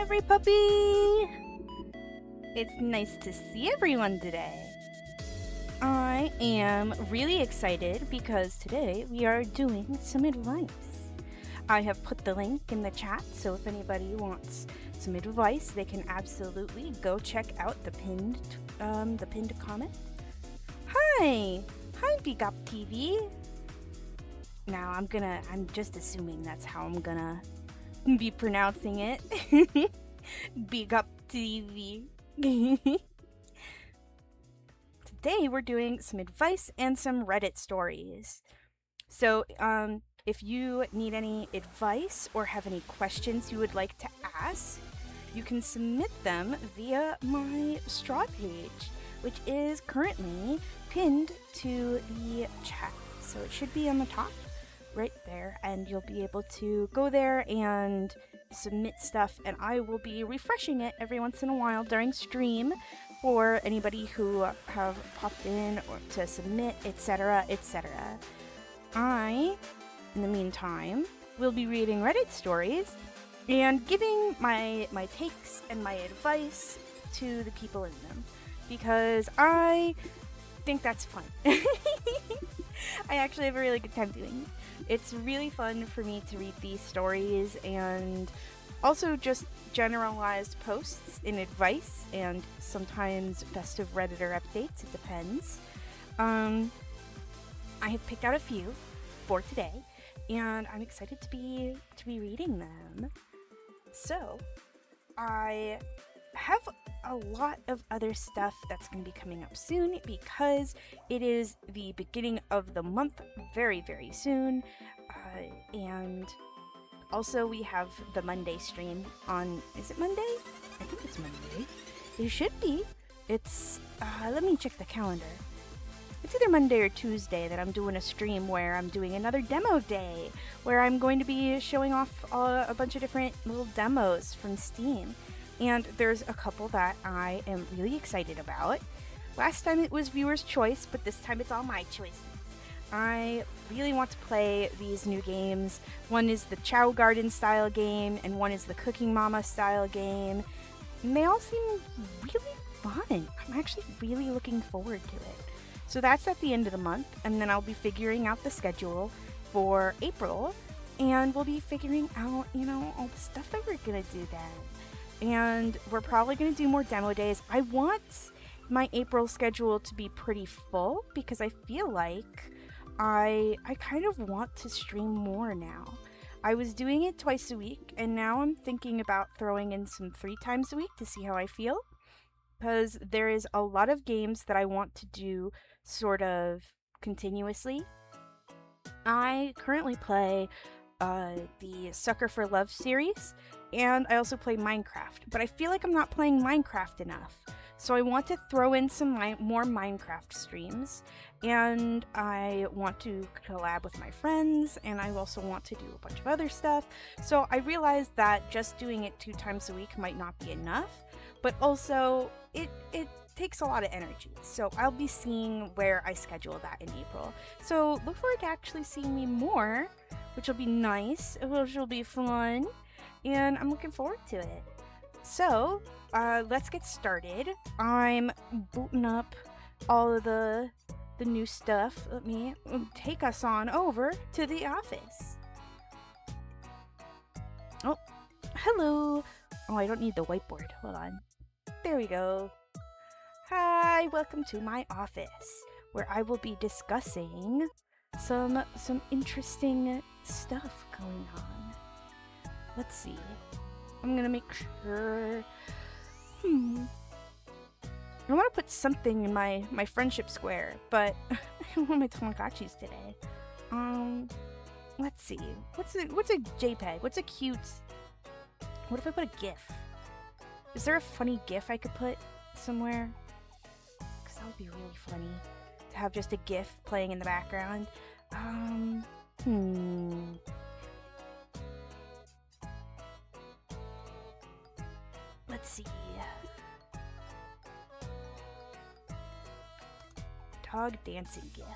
every puppy! It's nice to see everyone today. I am really excited because today we are doing some advice. I have put the link in the chat, so if anybody wants some advice, they can absolutely go check out the pinned comment. Hi BubblePuppyVT. Now I'm just assuming that's how I'm gonna be pronouncing it. BubblePuppyVT. Today we're doing some advice and some Reddit stories. So if you need any advice or have any questions you would like to ask, you can submit them via my straw page, which is currently pinned to the chat. So it should be on the top right there, and you'll be able to go there and submit stuff, and I will be refreshing it every once in a while during stream for anybody who have popped in or to submit, etc., etc. I, in the meantime, will be reading Reddit stories and giving my takes and my advice to the people in them, because I think that's fun. I actually have a really good time doing it. It's really fun for me to read these stories and also just generalized posts in advice and sometimes festive Redditor updates. It depends. I have picked out a few for today, and I'm excited to be reading them. So, I have a lot of other stuff that's going to be coming up soon because it is the beginning of the month very, very soon. And also we have the Monday stream on, is it Monday? I think it's Monday. It should be. It's, let me check the calendar. It's either Monday or Tuesday that I'm doing a stream where I'm doing another demo day, where I'm going to be showing off a bunch of different little demos from Steam. And there's a couple that I am really excited about. Last time it was viewer's choice, but this time it's all my choices. I really want to play these new games. One is the Chow Garden style game, and one is the Cooking Mama style game. And they all seem really fun. I'm actually really looking forward to it. So that's at the end of the month, and then I'll be figuring out the schedule for April, and we'll be figuring out, all the stuff that we're gonna do then. And we're probably going to do more demo days. I want my April schedule to be pretty full because I feel like I kind of want to stream more now. I was doing it twice a week, and now I'm thinking about throwing in some 3 times a week to see how I feel, because there is a lot of games that I want to do sort of continuously. I currently play the Sucker for Love series, and I also play Minecraft, but I feel like I'm not playing Minecraft enough. So I want to throw in some more Minecraft streams, and I want to collab with my friends, and I also want to do a bunch of other stuff. So I realized that just doing it 2 times a week might not be enough, but also it takes a lot of energy. So I'll be seeing where I schedule that in April. So look forward to actually seeing me more, which will be nice, which will be fun, and I'm looking forward to it. So, let's get started. I'm booting up all of the new stuff. Let me take us on over to the office. Oh, hello. Oh, I don't need the whiteboard. Hold on. There we go. Hi, welcome to my office, where I will be discussing some interesting stuff going on. Let's see. I'm gonna make sure. I want to put something in my friendship square, but I don't want my Tamagotchis today. Let's see. What's a JPEG? What's a cute? What if I put a GIF? Is there a funny GIF I could put somewhere? Because that would be really funny to have just a GIF playing in the background. Let's see. Dog dancing GIF.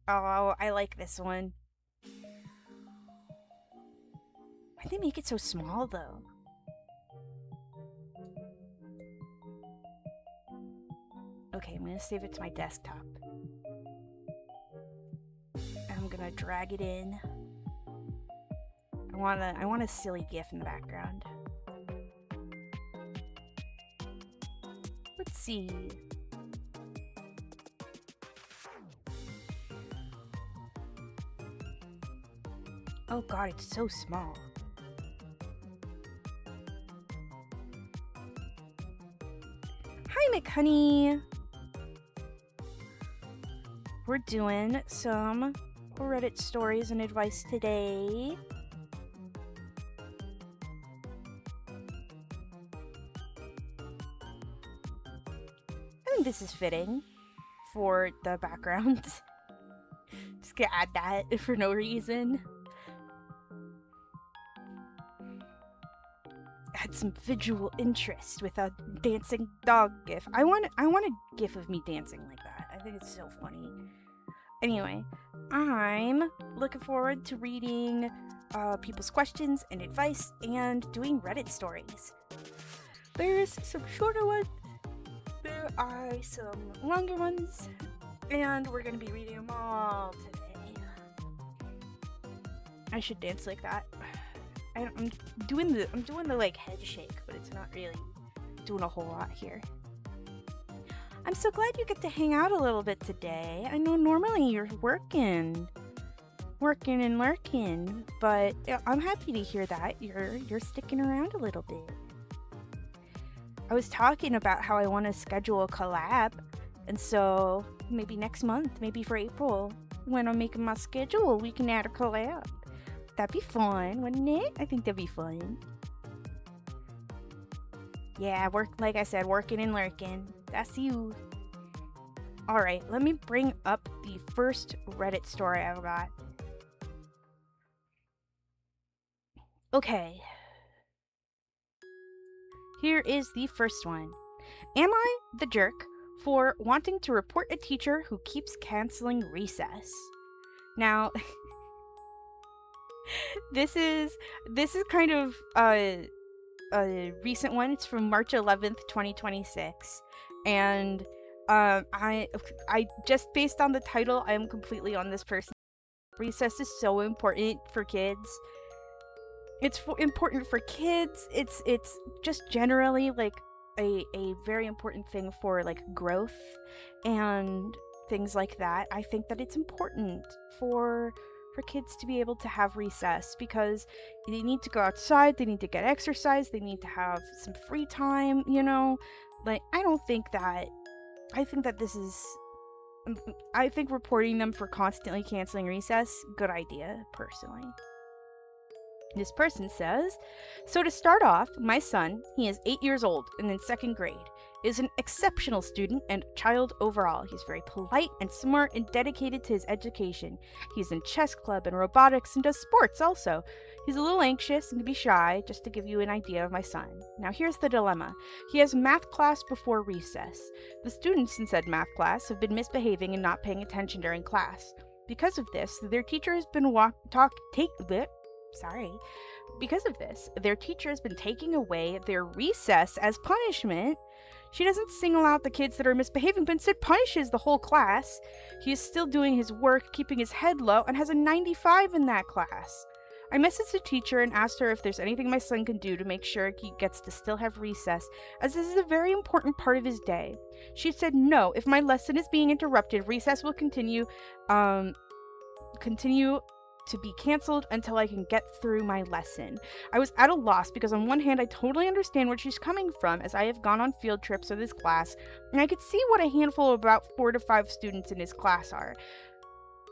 Oh, I like this one. Why'd they make it so small, though? Okay, I'm gonna save it to my desktop. I'm gonna drag it in. I want a silly GIF in the background. Let's see. Oh god, it's so small. Hi, McHoney! We're doing some Reddit stories and advice today. I think this is fitting for the background. Just gonna add that for no reason. Add some visual interest with a dancing dog gif. I want a gif of me dancing like that. I think it's so funny. Anyway, I'm looking forward to reading people's questions and advice and doing Reddit stories. There's some shorter ones, there are some longer ones, and we're gonna be reading them all today. I should dance like that. I'm doing the like head shake, but it's not really doing a whole lot here. I'm so glad you get to hang out a little bit today. I know normally you're working and lurking, but I'm happy to hear that you're sticking around a little bit. I was talking about how I want to schedule a collab, and so maybe next month, maybe for April, when I'm making my schedule, we can add a collab. That'd be fun, wouldn't it? I think that'd be fun. Yeah, like I said, working and lurking. That's you. Alright, let me bring up the first Reddit story I've got. Okay. Here is the first one. Am I the jerk for wanting to report a teacher who keeps canceling recess? Now... This is kind of a recent one. It's from March 11th, 2026, and I just based on the title, I am completely on this person. Recess is so important for kids. It's important for kids. It's just generally like a very important thing for like growth and things like that. I think that it's important for kids to be able to have recess because they need to go outside, they need to get exercise, they need to have some free time, you know? Like, I think reporting them for constantly canceling recess, good idea, personally. This person says, so to start off, my son, he is 8 years old and in 2nd grade, is an exceptional student and child overall. He's very polite and smart and dedicated to his education. He's in chess club and robotics and does sports also. He's a little anxious and can be shy, just to give you an idea of my son. Now here's the dilemma. He has math class before recess. The students in said math class have been misbehaving and not paying attention during class. Because of this, their teacher has been taking away their recess as punishment. She doesn't single out the kids that are misbehaving, but instead punishes the whole class. He is still doing his work, keeping his head low, and has a 95 in that class. I messaged the teacher and asked her if there's anything my son can do to make sure he gets to still have recess, as this is a very important part of his day. She said no, if my lesson is being interrupted, recess will continue to be canceled until I can get through my lesson. I was at a loss because on one hand I totally understand where she's coming from, as I have gone on field trips with his class, and I could see what a handful of about 4 to 5 students in his class are.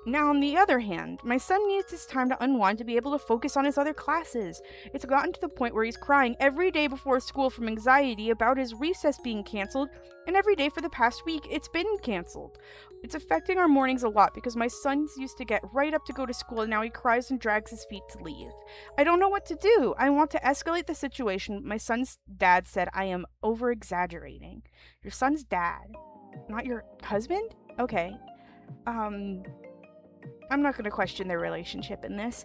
Now, on the other hand, my son needs his time to unwind to be able to focus on his other classes. It's gotten to the point where he's crying every day before school from anxiety about his recess being canceled, and every day for the past week it's been canceled. It's affecting our mornings a lot because my son's used to get right up to go to school and now he cries and drags his feet to leave. I don't know what to do. I want to escalate the situation, but my son's dad said I am over-exaggerating. Your son's dad? Not your husband? Okay. I'm not going to question their relationship in this.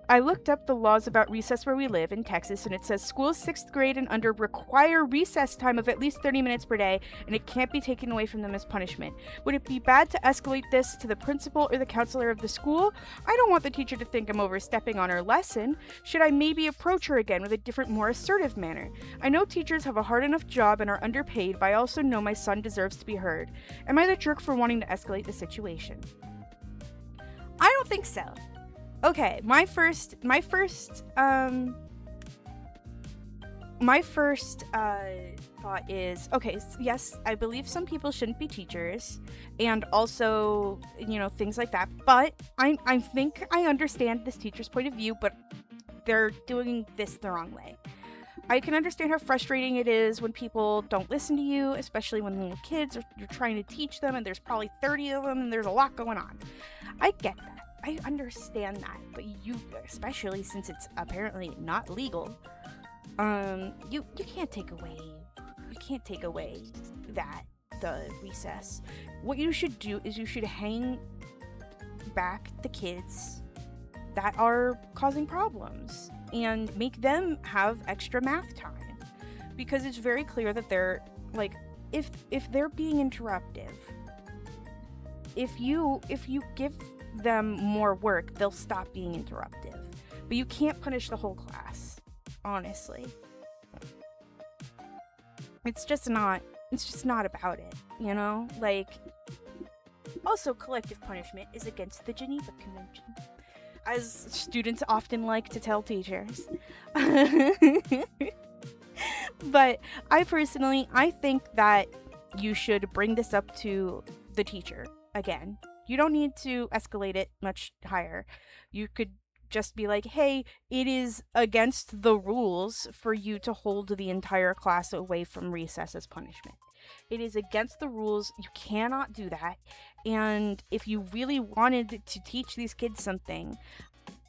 I looked up the laws about recess where we live in Texas, and it says schools 6th grade and under require recess time of at least 30 minutes per day, and it can't be taken away from them as punishment. Would it be bad to escalate this to the principal or the counselor of the school? I don't want the teacher to think I'm overstepping on her lesson. Should I maybe approach her again with a different, more assertive manner? I know teachers have a hard enough job and are underpaid, but I also know my son deserves to be heard. Am I the jerk for wanting to escalate the situation? I don't think so. Okay, my first thought is, okay, yes, I believe some people shouldn't be teachers, and also, you know, things like that, but I think I understand this teacher's point of view, but they're doing this the wrong way. I can understand how frustrating it is when people don't listen to you, especially when little kids, you're trying to teach them, and there's probably 30 of them, and there's a lot going on. I get that. I understand that, but you, especially since it's apparently not legal, you can't take away the recess. What you should do is you should hang back the kids that are causing problems and make them have extra math time, because it's very clear that they're like, if they're being interruptive, if you give them more work, they'll stop being interruptive. But you can't punish the whole class, honestly. It's just not about it, you know? Like, also, collective punishment is against the Geneva Convention, as students often like to tell teachers. But I think that you should bring this up to the teacher again. You don't need to escalate it much higher. You could just be like, hey, it is against the rules for you to hold the entire class away from recess as punishment. It is against the rules. You cannot do that. And if you really wanted to teach these kids something,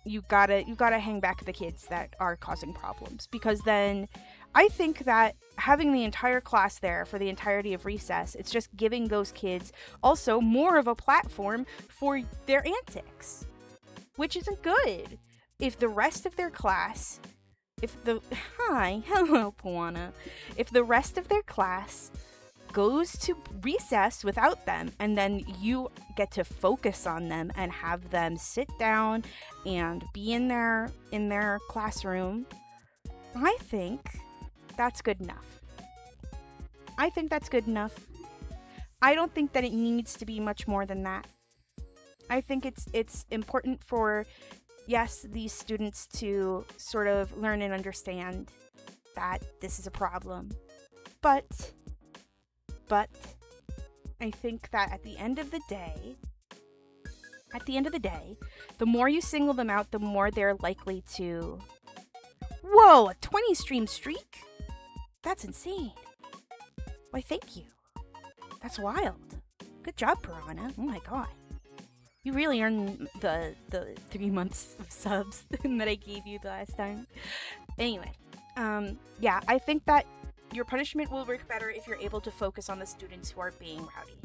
you gotta hang back the kids that are causing problems, because then I think that having the entire class there for the entirety of recess, it's just giving those kids also more of a platform for their antics, which isn't good. If the rest of their class, hello, Puana. If the rest of their class goes to recess without them, and then you get to focus on them and have them sit down and be in their classroom, I think that's good enough. I don't think that it needs to be much more than that. I think it's important for, yes, these students to sort of learn and understand that this is a problem. But I think that at the end of the day, the more you single them out, the more they're likely to... Whoa, a 20 stream streak? That's insane. Why, thank you. That's wild. Good job, Piranha. Oh my god. You really earned the 3 months of subs that I gave you the last time. Anyway, yeah, I think that your punishment will work better if you're able to focus on the students who are being rowdy.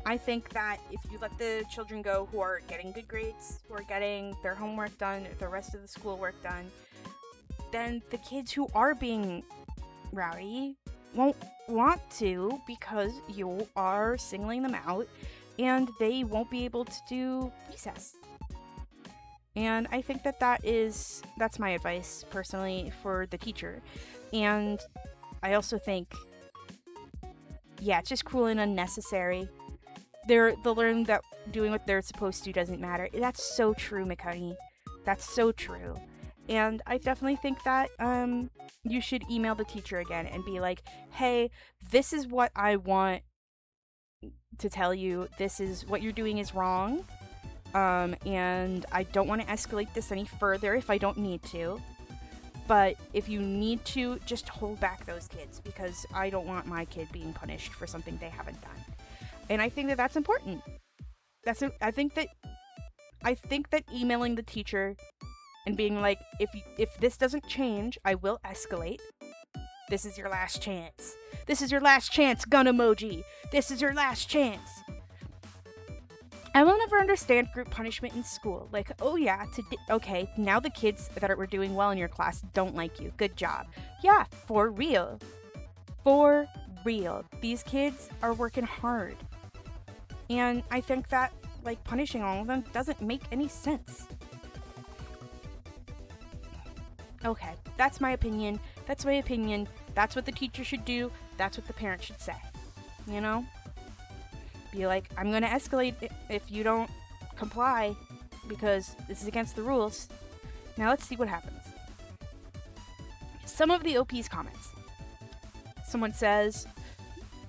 I think that if you let the children go who are getting good grades, who are getting their homework done, the rest of the schoolwork done, then the kids who are being rowdy won't want to, because you are singling them out and they won't be able to do recess. And I think that's my advice personally for the teacher. And I also think, yeah, it's just cruel and unnecessary. They'll learn that doing what they're supposed to doesn't matter. That's so true, McConey. That's so true. And I definitely think that you should email the teacher again and be like, hey, this is what I want to tell you. This is what you're doing is wrong. And I don't want to escalate this any further if I don't need to. But if you need to, just hold back those kids, because I don't want my kid being punished for something they haven't done. And I think that that's important. I think that emailing the teacher and being like, if this doesn't change, I will escalate. This is your last chance. This is your last chance, gun emoji. This is your last chance. I will never understand group punishment in school. Like, oh yeah, okay, now the kids that were doing well in your class don't like you. Good job. Yeah, for real. For real. These kids are working hard. And I think that, like, punishing all of them doesn't make any sense. Okay, that's my opinion. That's my opinion. That's what the teacher should do. That's what the parent should say. You know? Be like, I'm going to escalate if you don't comply because this is against the rules. Now let's see what happens. Some of the OP's comments. Someone says,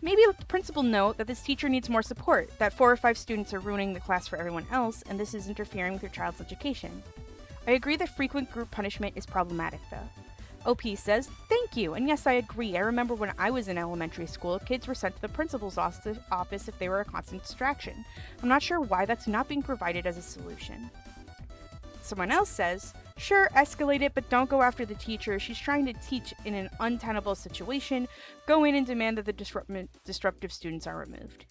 maybe let the principal know that this teacher needs more support, that 4 or 5 students are ruining the class for everyone else, and this is interfering with your child's education. I agree that frequent group punishment is problematic, though. OP says, thank you, and yes, I agree. I remember when I was in elementary school, kids were sent to the principal's office if they were a constant distraction. I'm not sure why that's not being provided as a solution. Someone else says, sure, escalate it, but don't go after the teacher. She's trying to teach in an untenable situation. Go in and demand that the disruptive students are removed.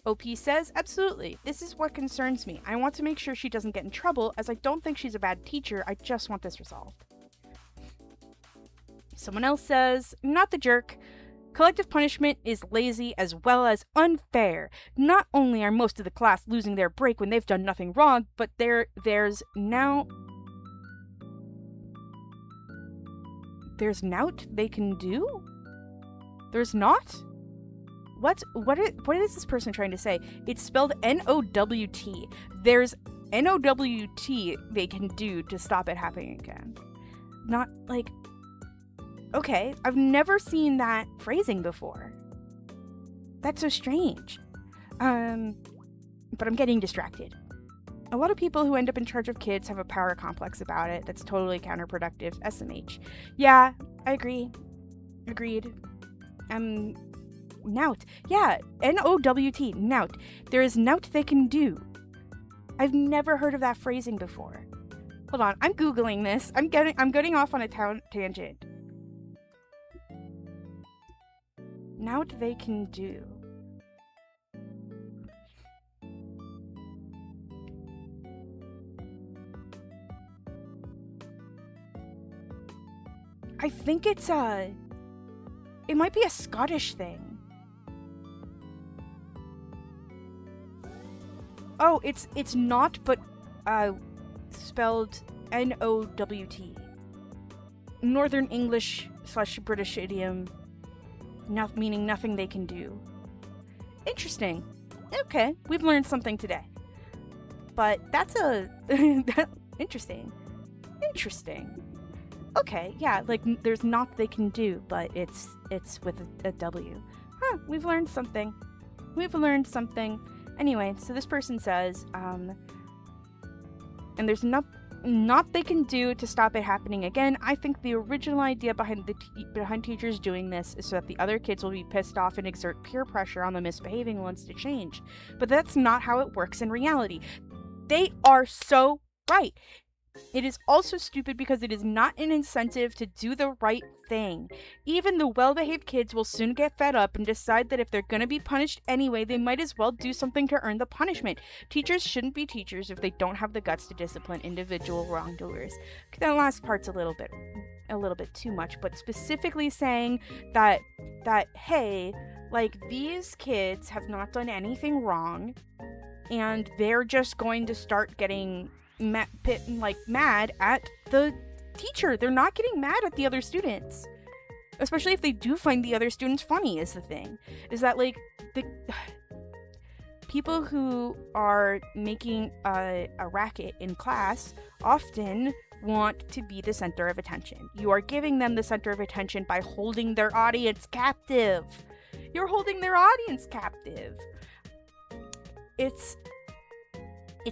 OP says, absolutely. This is what concerns me. I want to make sure she doesn't get in trouble, as I don't think she's a bad teacher. I just want this resolved. Someone else says, not the jerk. Collective punishment is lazy as well as unfair. Not only are most of the class losing their break when they've done nothing wrong, but there's naught they can do? There's not? What is this person trying to say? It's spelled N-O-W-T. There's N-O-W-T they can do to stop it happening again. Not like... Okay, I've never seen that phrasing before. That's so strange. But I'm getting distracted. A lot of people who end up in charge of kids have a power complex about it. That's totally counterproductive. SMH. Yeah, I agree. Agreed. Nout. Yeah, N-O-W-T. Nout. There is nout they can do. I've never heard of that phrasing before. Hold on, I'm Googling this. I'm getting off on a tangent. Nout they can do. I think it's it might be a Scottish thing. Oh, it's not, but spelled N-O-W-T. Northern English / British idiom. Meaning nothing they can do. Interesting. Okay, we've learned something today. But that's interesting. Interesting. Okay, yeah, like there's not they can do, but it's with a W. Huh, we've learned something. We've learned something. Anyway, so this person says, and there's not they can do to stop it happening again. I think the original idea behind teachers doing this is so that the other kids will be pissed off and exert peer pressure on the misbehaving ones to change. But that's not how it works in reality. They are so right. It is also stupid because it is not an incentive to do the right thing. Even the well-behaved kids will soon get fed up and decide that if they're going to be punished anyway, they might as well do something to earn the punishment. Teachers shouldn't be teachers if they don't have the guts to discipline individual wrongdoers. That last part's a little bit too much, but specifically saying that hey, like, these kids have not done anything wrong and they're just going to start getting mad at the teacher. They're not getting mad at the other students, especially if they do find the other students funny. Is the thing is that, like, the people who are making a racket in class often want to be the center of attention. You are giving them the center of attention by holding their audience captive. You're holding their audience captive. It's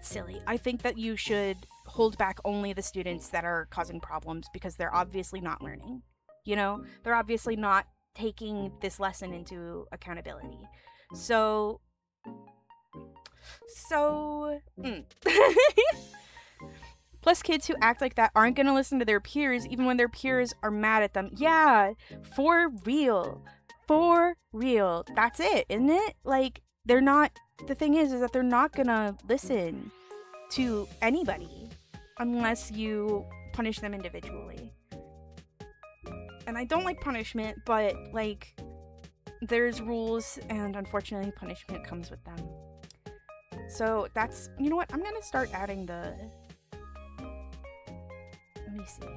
silly. I think that you should hold back only the students that are causing problems because they're obviously not learning. You know, they're obviously not taking this lesson into accountability. So Plus, kids who act like that aren't going to listen to their peers even when their peers are mad at them. Yeah, for real. For real. That's it, isn't it? Like, they're not the thing is that they're not gonna listen to anybody unless you punish them individually. And I don't like punishment, but, like, there's rules, and unfortunately punishment comes with them. So that's, you know what, I'm gonna start adding the, let me see.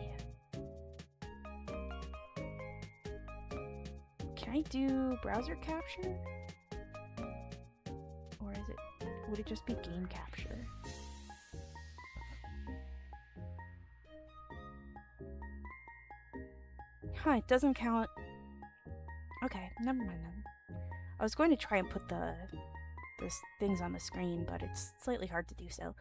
Can I do browser capture? Or is it, would it just be game capture? Huh, it doesn't count. Okay, never mind then. I was going to try and put those things on the screen, but it's slightly hard to do so.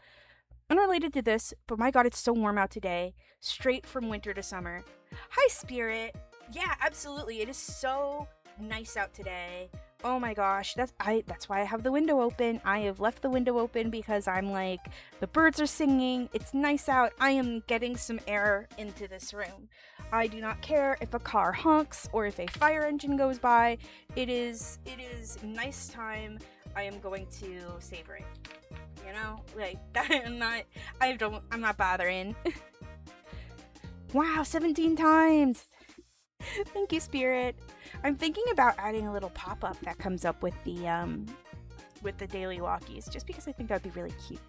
Unrelated to this, but my god, it's so warm out today. Straight from winter to summer. Hi, Spirit! Yeah, absolutely. It is so nice out today. Oh my gosh, that's why I have the window open. I have left the window open because I'm like, the birds are singing, it's nice out, I am getting some air into this room. I do not care if a car honks or if a fire engine goes by. It is nice time. I am going to savor it. You know? Like, I'm not bothering. Wow, 17 times! Thank you, Spirit. I'm thinking about adding a little pop-up that comes up with the daily walkies, just because I think that would be really cute.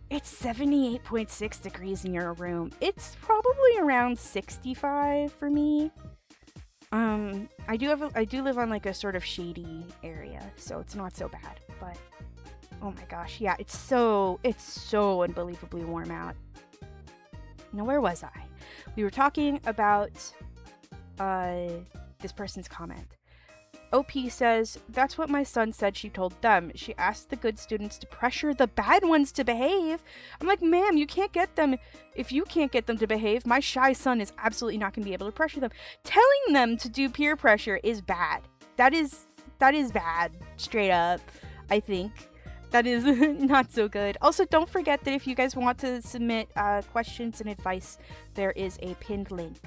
It's 78.6 degrees in your room. It's probably around 65 for me. I do live on like a sort of shady area, so it's not so bad, but oh my gosh, yeah, it's so unbelievably warm out. Now, where was I? We were talking about this person's comment. OP says, that's what my son said she told them. She asked the good students to pressure the bad ones to behave. I'm like, ma'am, you can't get them. If you can't get them to behave, my shy son is absolutely not going to be able to pressure them. Telling them to do peer pressure is bad. That is bad, straight up, I think. That is not so good. Also, don't forget that if you guys want to submit questions and advice, there is a pinned link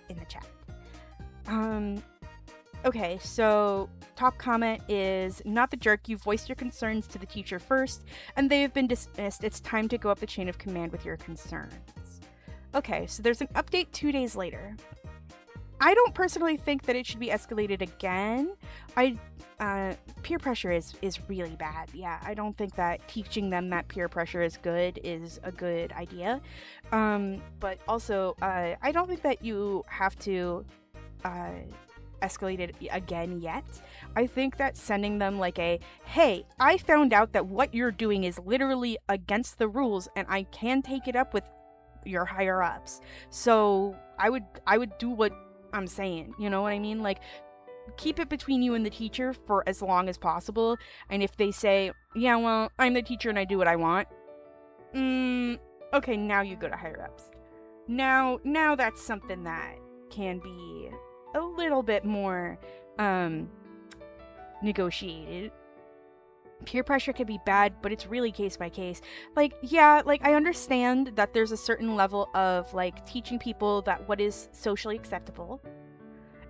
in the chat. Okay, so top comment is, not the jerk, you voiced your concerns to the teacher first, and they have been dismissed. It's time to go up the chain of command with your concerns. Okay, so there's an update 2 days later. I don't personally think that it should be escalated again. Peer pressure is really bad. Yeah, I don't think that teaching them that peer pressure is a good idea. But also, I don't think that you have to escalate it again yet. I think that sending them like a, hey, I found out that what you're doing is literally against the rules and I can take it up with your higher ups. So I would do what I'm saying, you know what I mean? Like, keep it between you and the teacher for as long as possible. And if they say, yeah, well, I'm the teacher and I do what I want, okay, now you go to higher ups. Now that's something that can be a little bit more negotiated. Peer pressure can be bad, but it's really case by case. Like, yeah, like, I understand that there's a certain level of, like, teaching people that what is socially acceptable,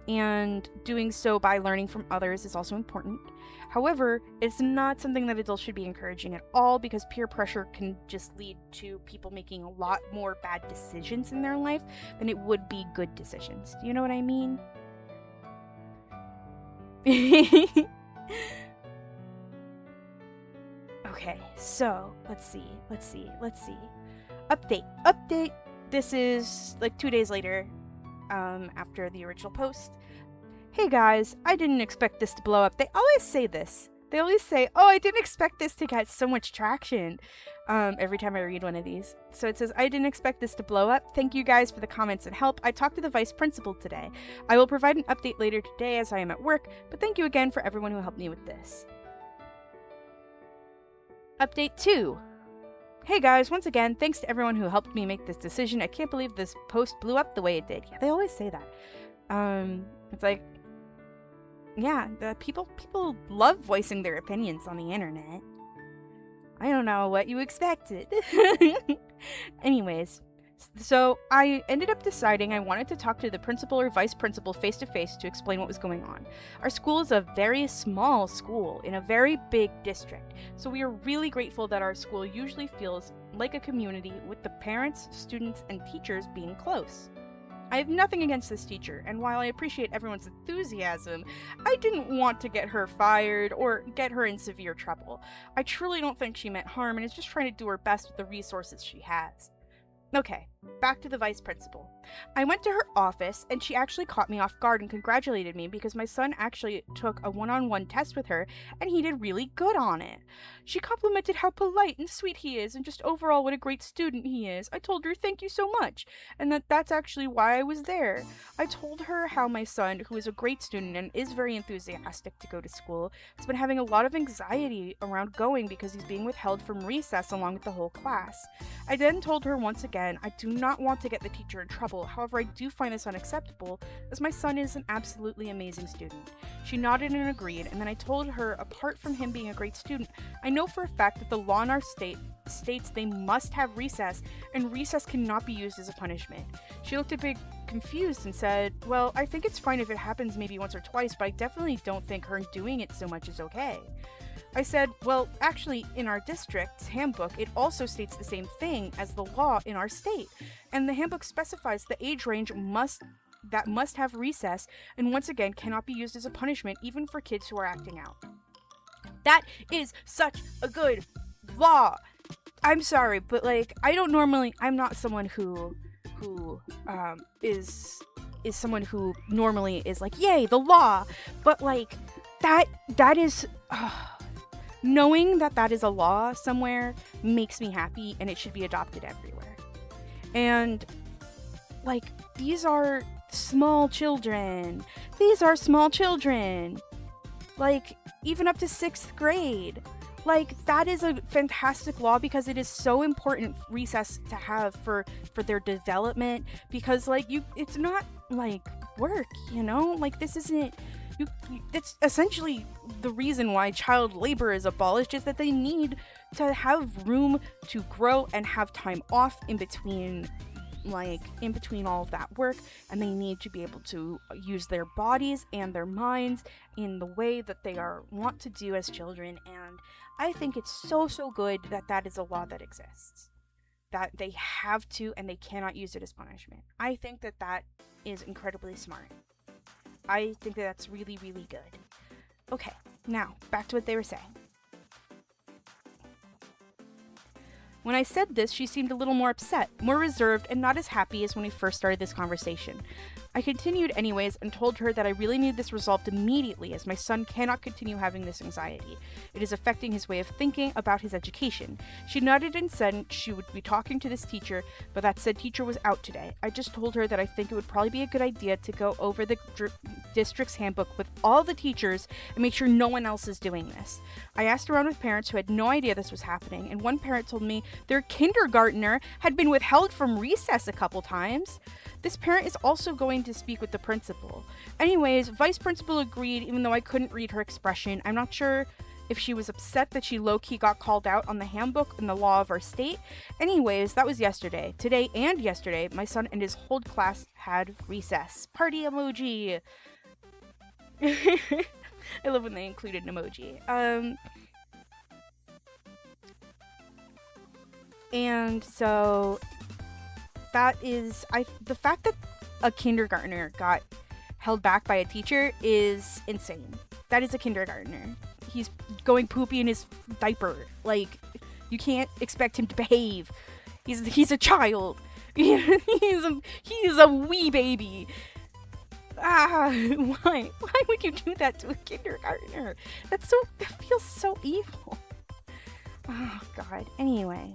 and doing so by learning from others is also important. However, it's not something that adults should be encouraging at all, because peer pressure can just lead to people making a lot more bad decisions in their life than it would be good decisions. Do you know what I mean? Okay, so let's see. Update. This is like 2 days later, after the original post. Hey guys, I didn't expect this to blow up. They always say this. They always say, oh, I didn't expect this to get so much traction. Every time I read one of these. So it says, I didn't expect this to blow up. Thank you guys for the comments and help. I talked to the vice principal today. I will provide an update later today as I am at work, but thank you again for everyone who helped me with this. Update 2. Hey guys, once again, thanks to everyone who helped me make this decision. I can't believe this post blew up the way it did. Yeah, they always say that. It's like, yeah, the people love voicing their opinions on the internet. I don't know what you expected. Anyways, So I ended up deciding I wanted to talk to the principal or vice principal face to face to explain what was going on. Our school is a very small school in a very big district, so we are really grateful that our school usually feels like a community with the parents, students, and teachers being close. I have nothing against this teacher, and while I appreciate everyone's enthusiasm, I didn't want to get her fired or get her in severe trouble. I truly don't think she meant harm and is just trying to do her best with the resources she has. Okay, back to the vice principal. I went to her office and she actually caught me off guard and congratulated me because my son actually took a one-on-one test with her and he did really good on it. She complimented how polite and sweet he is and just overall what a great student he is. I told her thank you so much and that's actually why I was there. I told her how my son, who is a great student and is very enthusiastic to go to school, has been having a lot of anxiety around going because he's being withheld from recess along with the whole class. I then told her once again I do not want to get the teacher in trouble. However, I do find this unacceptable as my son is an absolutely amazing student. She nodded and agreed, and then I told her apart from him being a great student, I know for a fact that the law in our state states they must have recess, and recess cannot be used as a punishment. She looked a bit confused and said, well, I think it's fine if it happens maybe once or twice, but I definitely don't think her doing it so much is okay. I said, well, actually, in our district's handbook, it also states the same thing as the law in our state, and the handbook specifies the age range must have recess, and once again cannot be used as a punishment even for kids who are acting out. That is such a good law. I'm sorry, but like I'm not someone who is someone who normally is like, yay, the law, but like that is knowing that is a law somewhere makes me happy, and it should be adopted everywhere. And like, these are small children. Like, even up to 6th grade. Like, that is a fantastic law because it is so important recess to have for their development, because like it's not like work, you know? Like, this isn't it's essentially the reason why child labor is abolished, is that they need to have room to grow and have time off in between all of that work, and they need to be able to use their bodies and their minds in the way that they want to do as children. And I think it's so good that is a law that exists, that they have to and they cannot use it as punishment. I think that is incredibly smart. I think that's really good. Okay, now back to what they were saying. When I said this, she seemed a little more upset, more reserved, and not as happy as when we first started this conversation. I continued anyways and told her that I really need this resolved immediately, as my son cannot continue having this anxiety. It is affecting his way of thinking about his education. She nodded and said she would be talking to this teacher, but that said teacher was out today. I just told her that I think it would probably be a good idea to go over the district's handbook with all the teachers and make sure no one else is doing this. I asked around with parents who had no idea this was happening, and one parent told me their kindergartner had been withheld from recess a couple times. This parent is also going to speak with the principal. Anyways, vice principal agreed, even though I couldn't read her expression. I'm not sure if she was upset that she low-key got called out on the handbook and the law of our state. Anyways, that was yesterday. Today and yesterday, my son and his whole class had recess. Party emoji. I love when they included an emoji. And so that is, the fact that a kindergartner got held back by a teacher is insane. That is a kindergartner. He's going poopy in his diaper. Like, you can't expect him to behave. He's a child. He's a wee baby. Why would you do that to a kindergartner? That feels so evil. Oh God. Anyway,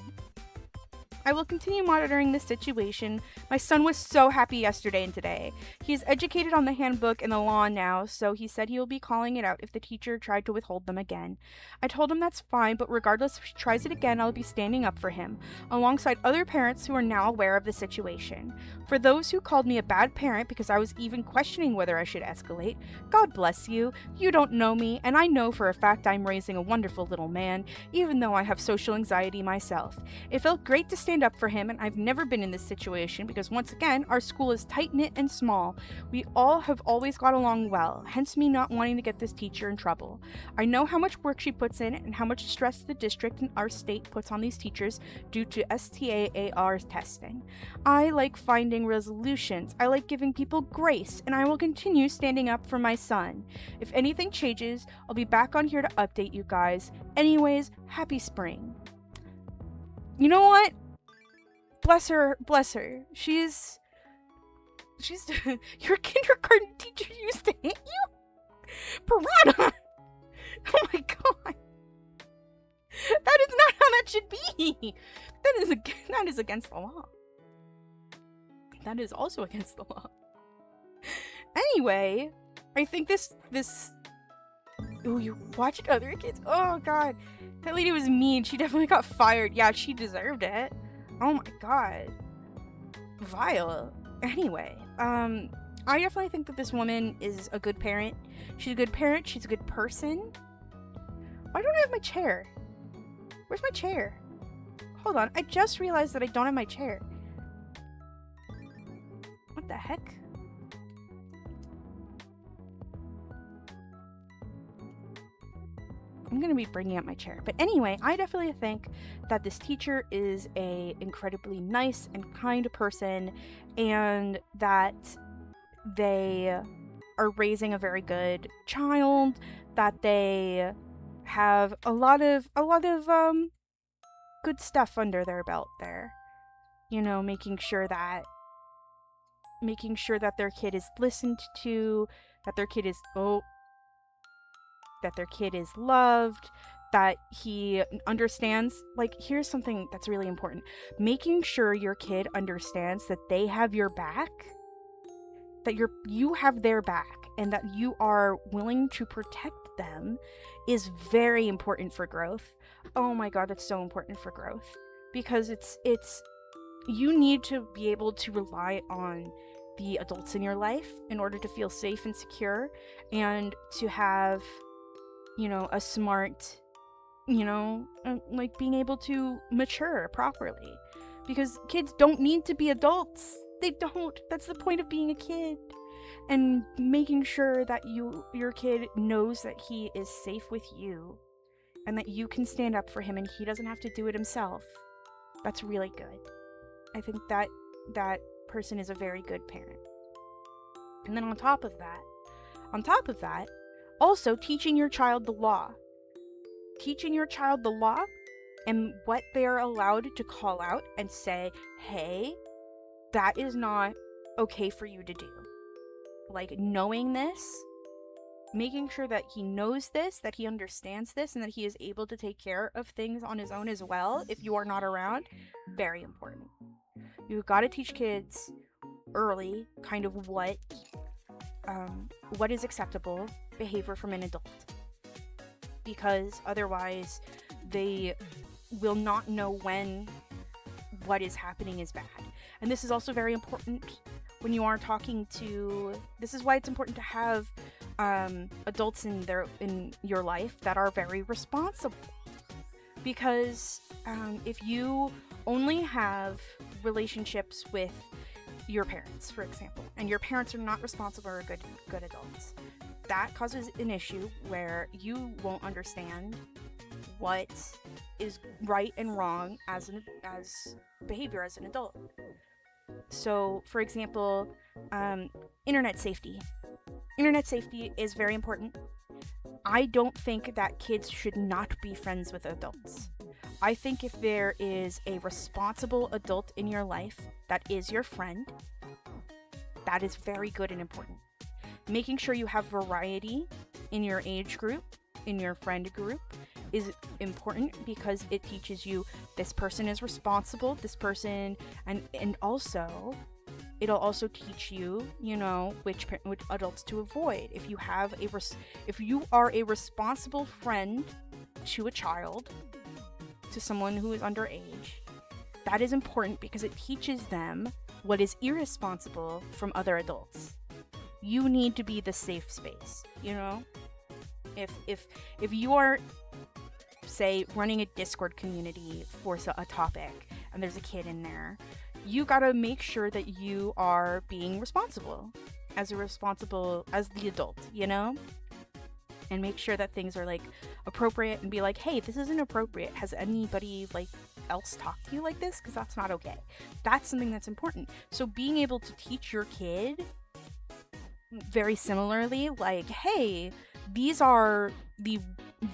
I will continue monitoring this situation. My son was so happy yesterday and today. He is educated on the handbook and the law now, so he said he will be calling it out if the teacher tried to withhold them again. I told him that's fine, but regardless if she tries it again, I'll be standing up for him, alongside other parents who are now aware of the situation. For those who called me a bad parent because I was even questioning whether I should escalate, God bless you. You don't know me, and I know for a fact I'm raising a wonderful little man, even though I have social anxiety myself. It felt great to stand stand up for him, and I've never been in this situation because, once again, our school is tight-knit and small. We all have always got along well, hence me not wanting to get this teacher in trouble. I know how much work she puts in and how much stress the district and our state puts on these teachers due to STAAR testing. I like finding resolutions, I like giving people grace, and I will continue standing up for my son. If anything changes, I'll be back on here to update you guys. Anyways, happy spring. You know what? Bless her, bless her. She's your kindergarten teacher used to hit you? Piranha! Oh my god. That is not how that should be. That is against the law. That is also against the law. Anyway, I think this oh, you watched other kids? Oh god. That lady was mean. She definitely got fired. Yeah, she deserved it. Oh my god. Vile. Anyway, I definitely think that this woman is a good parent. She's a good parent. She's a good person. Why don't I have my chair? Where's my chair? Hold on. I just realized that I don't have my chair. What the heck? I'm gonna be bringing up my chair. But anyway, I definitely think that this teacher is a incredibly nice and kind person, and that they are raising a very good child, that they have a lot of good stuff under their belt there. You know, making sure that their kid is listened to, that their kid is loved, that he understands. Like, here's something that's really important. Making sure your kid understands that they have your back, that you have their back, and that you are willing to protect them is very important for growth. Oh my god, that's so important for growth. Because it's you need to be able to rely on the adults in your life in order to feel safe and secure, and to have, you know, a smart, you know, like being able to mature properly. Because kids don't need to be adults. They don't. That's the point of being a kid. And making sure that your kid knows that he is safe with you, and that you can stand up for him and he doesn't have to do it himself. That's really good. I think that person is a very good parent. And then on top of that, also teaching your child the law. Teaching your child the law and what they are allowed to call out and say, hey, that is not okay for you to do. Like, knowing this, making sure that he knows this, that he understands this, and that he is able to take care of things on his own as well if you are not around, very important. You've got to teach kids early kind of what is acceptable behavior from an adult, because otherwise they will not know when what is happening is bad. And this is also very important when you are talking to, this is why it's important to have adults in your life that are very responsible, because if you only have relationships with your parents, for example, and your parents are not responsible or good adults, that causes an issue where you won't understand what is right and wrong as behavior as an adult. So, for example, internet safety. Internet safety is very important. I don't think that kids should not be friends with adults. I think if there is a responsible adult in your life that is your friend, that is very good and important. Making sure you have variety in your age group, in your friend group, is important because it teaches you this person is responsible, this person, and also it'll also teach you, you know, which adults to avoid. If you are a responsible friend to a child, to someone who is underage, that is important because it teaches them what is irresponsible from other adults. You need to be the safe space, you know? If you are, say, running a Discord community for a topic, and there's a kid in there, you gotta make sure that you are being responsible as the adult, you know? And make sure that things are like appropriate, and be like, hey, this isn't appropriate. Has anybody like else talked to you like this? Because that's not okay. That's something that's important. So being able to teach your kid very similarly, like, hey, these are the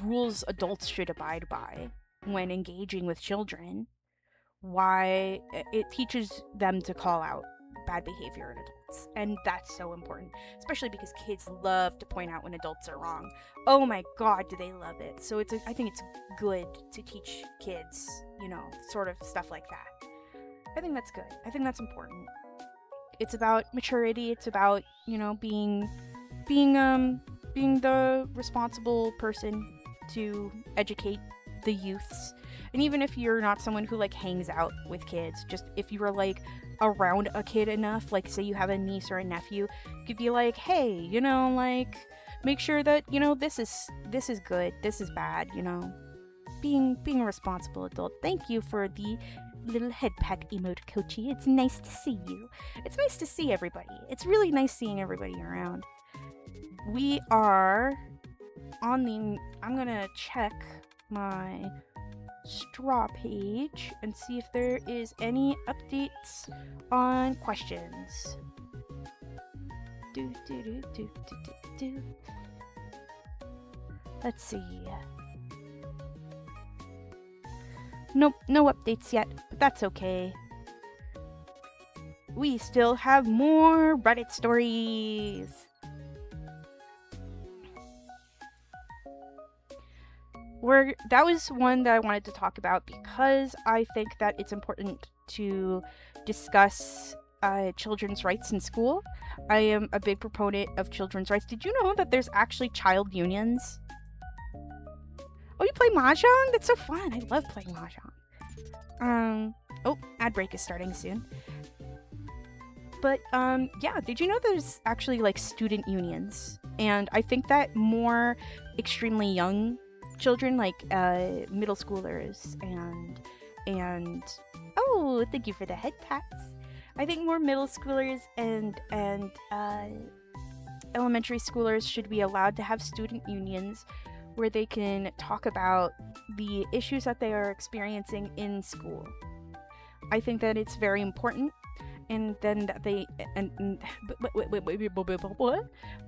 rules adults should abide by when engaging with children. Why it teaches them to call out bad behavior in adults, and that's so important, especially because kids love to point out when adults are wrong. Oh my god, do they love it. So I think it's good to teach kids, you know, sort of stuff like that. I think that's good. I think that's important. It's about maturity. It's about, you know, being the responsible person to educate the youths. And even if you're not someone who like hangs out with kids, just if you were like around a kid enough, like say you have a niece or a nephew, you could be like, hey, you know, like make sure that, you know, this is good, this is bad, you know. Being a responsible adult. Thank you for the little Headpat emote, Coachy. It's nice to see you. It's nice to see everybody. It's really nice seeing everybody around. We are on the... I'm gonna check my straw page and see if there is any updates on questions. Let's see. Nope, no updates yet, but that's okay. We still have more Reddit stories. That was one that I wanted to talk about because I think that it's important to discuss children's rights in school. I am a big proponent of children's rights. Did you know that there's actually child unions? Oh, you play Mahjong? That's so fun. I love playing Mahjong. Oh, ad break is starting soon. But, yeah, did you know there's actually, like, student unions? And I think that more extremely young children, like, middle schoolers and oh, thank you for the Headpats. I think more middle schoolers and elementary schoolers should be allowed to have student unions where they can talk about the issues that they are experiencing in school. I think that it's very important, and then that they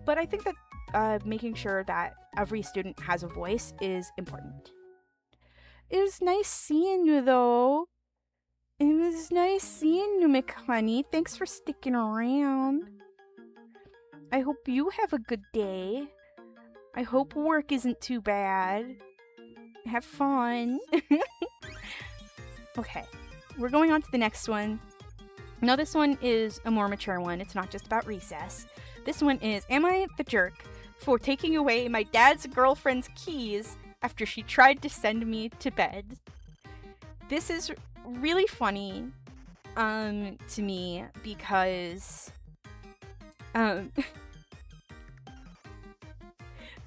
but I think that making sure that every student has a voice is important. It was nice seeing you, though. It was nice seeing you, McHoney. Thanks for sticking around. I hope you have a good day. I hope work isn't too bad. Have fun. Okay, we're going on to the next one. Now this one is a more mature one. It's not just about recess. This one is, am I the jerk for taking away my dad's girlfriend's keys after she tried to send me to bed? This is really funny to me because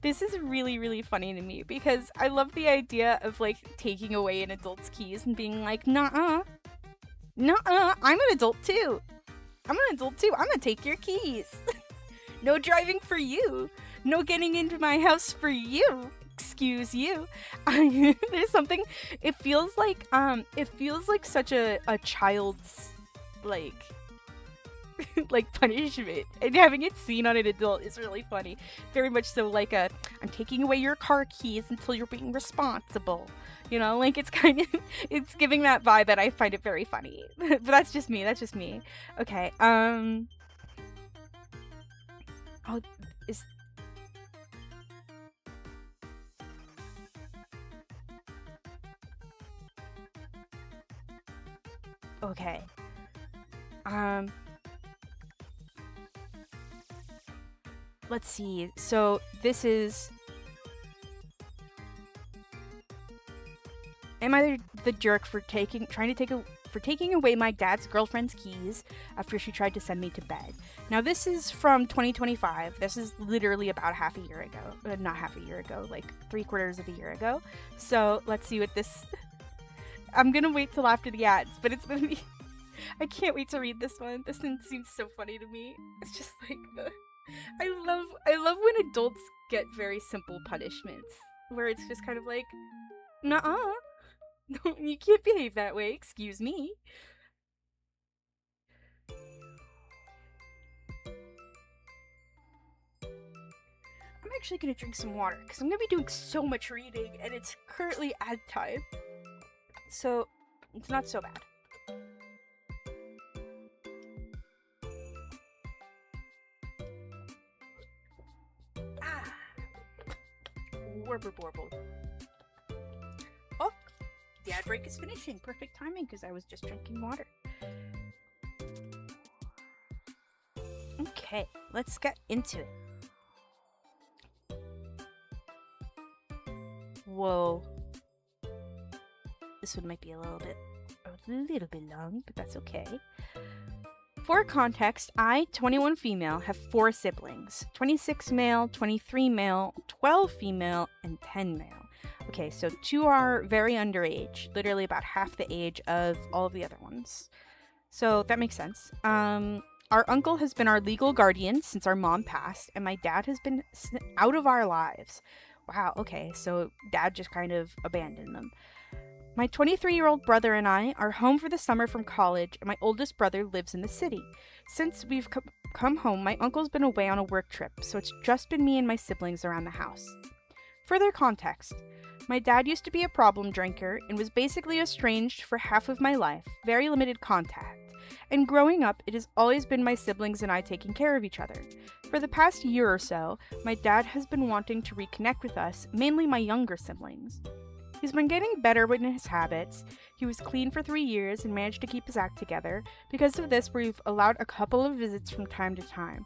this is really, really funny to me because I love the idea of, like, taking away an adult's keys and being like, nuh-uh, I'm an adult too. I'm gonna take your keys. No driving for you. No getting into my house for you. Excuse you. There's something, it feels like such a child's, like, like punishment, and having it seen on an adult is really funny. Very much so like I'm taking away your car keys until you're being responsible. You know, like it's kind of, it's giving that vibe, and I find it very funny. But that's just me. Okay. Oh, is... Okay. Let's see. So this is... Am I the jerk for taking away my dad's girlfriend's keys after she tried to send me to bed? Now this is from 2025. This is literally about half a year ago. Not half a year ago, like 3/4 of a year ago. So let's see what this I'm gonna wait till after the ads, but it's gonna be... I can't wait to read this one. This one seems so funny to me. It's just like... I love when adults get very simple punishments. Where it's just kind of like, nuh-uh. You can't behave that way, excuse me. I'm actually gonna drink some water, because I'm gonna be doing so much reading, and it's currently ad time. So, it's not so bad. Warble warble. Oh, the ad break is finishing. Perfect timing because I was just drinking water. Okay, let's get into it. Whoa. This one might be a little bit long, but that's okay. For context, I, 21 female, have 4 siblings. 26 male, 23 male, 12 female, and 10 male. Okay, so 2 are very underage, literally about half the age of all of the other ones. So that makes sense. Our uncle has been our legal guardian since our mom passed, and my dad has been out of our lives. Wow, okay, so dad just kind of abandoned them. My 23-year-old brother and I are home for the summer from college, and my oldest brother lives in the city. Since we've come home, my uncle's been away on a work trip, so it's just been me and my siblings around the house. Further context. My dad used to be a problem drinker and was basically estranged for half of my life, very limited contact. And growing up, it has always been my siblings and I taking care of each other. For the past year or so, my dad has been wanting to reconnect with us, mainly my younger siblings. He's been getting better with his habits. He was clean for 3 years and managed to keep his act together. Because of this, we've allowed a couple of visits from time to time.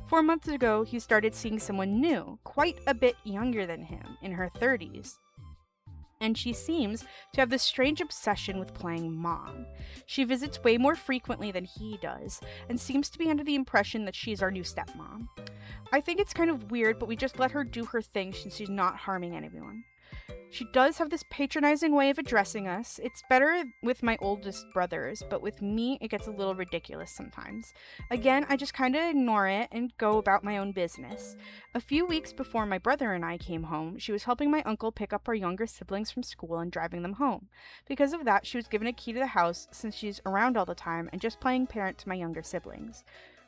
4 months ago, he started seeing someone new, quite a bit younger than him, in her 30s. And she seems to have this strange obsession with playing mom. She visits way more frequently than he does, and seems to be under the impression that she's our new stepmom. I think it's kind of weird, but we just let her do her thing since she's not harming anyone. She does have this patronizing way of addressing us. It's better with my oldest brothers, but with me, it gets a little ridiculous sometimes. Again, I just kind of ignore it and go about my own business. A few weeks before my brother and I came home, she was helping my uncle pick up our younger siblings from school and driving them home. Because of that, she was given a key to the house since she's around all the time and just playing parent to my younger siblings.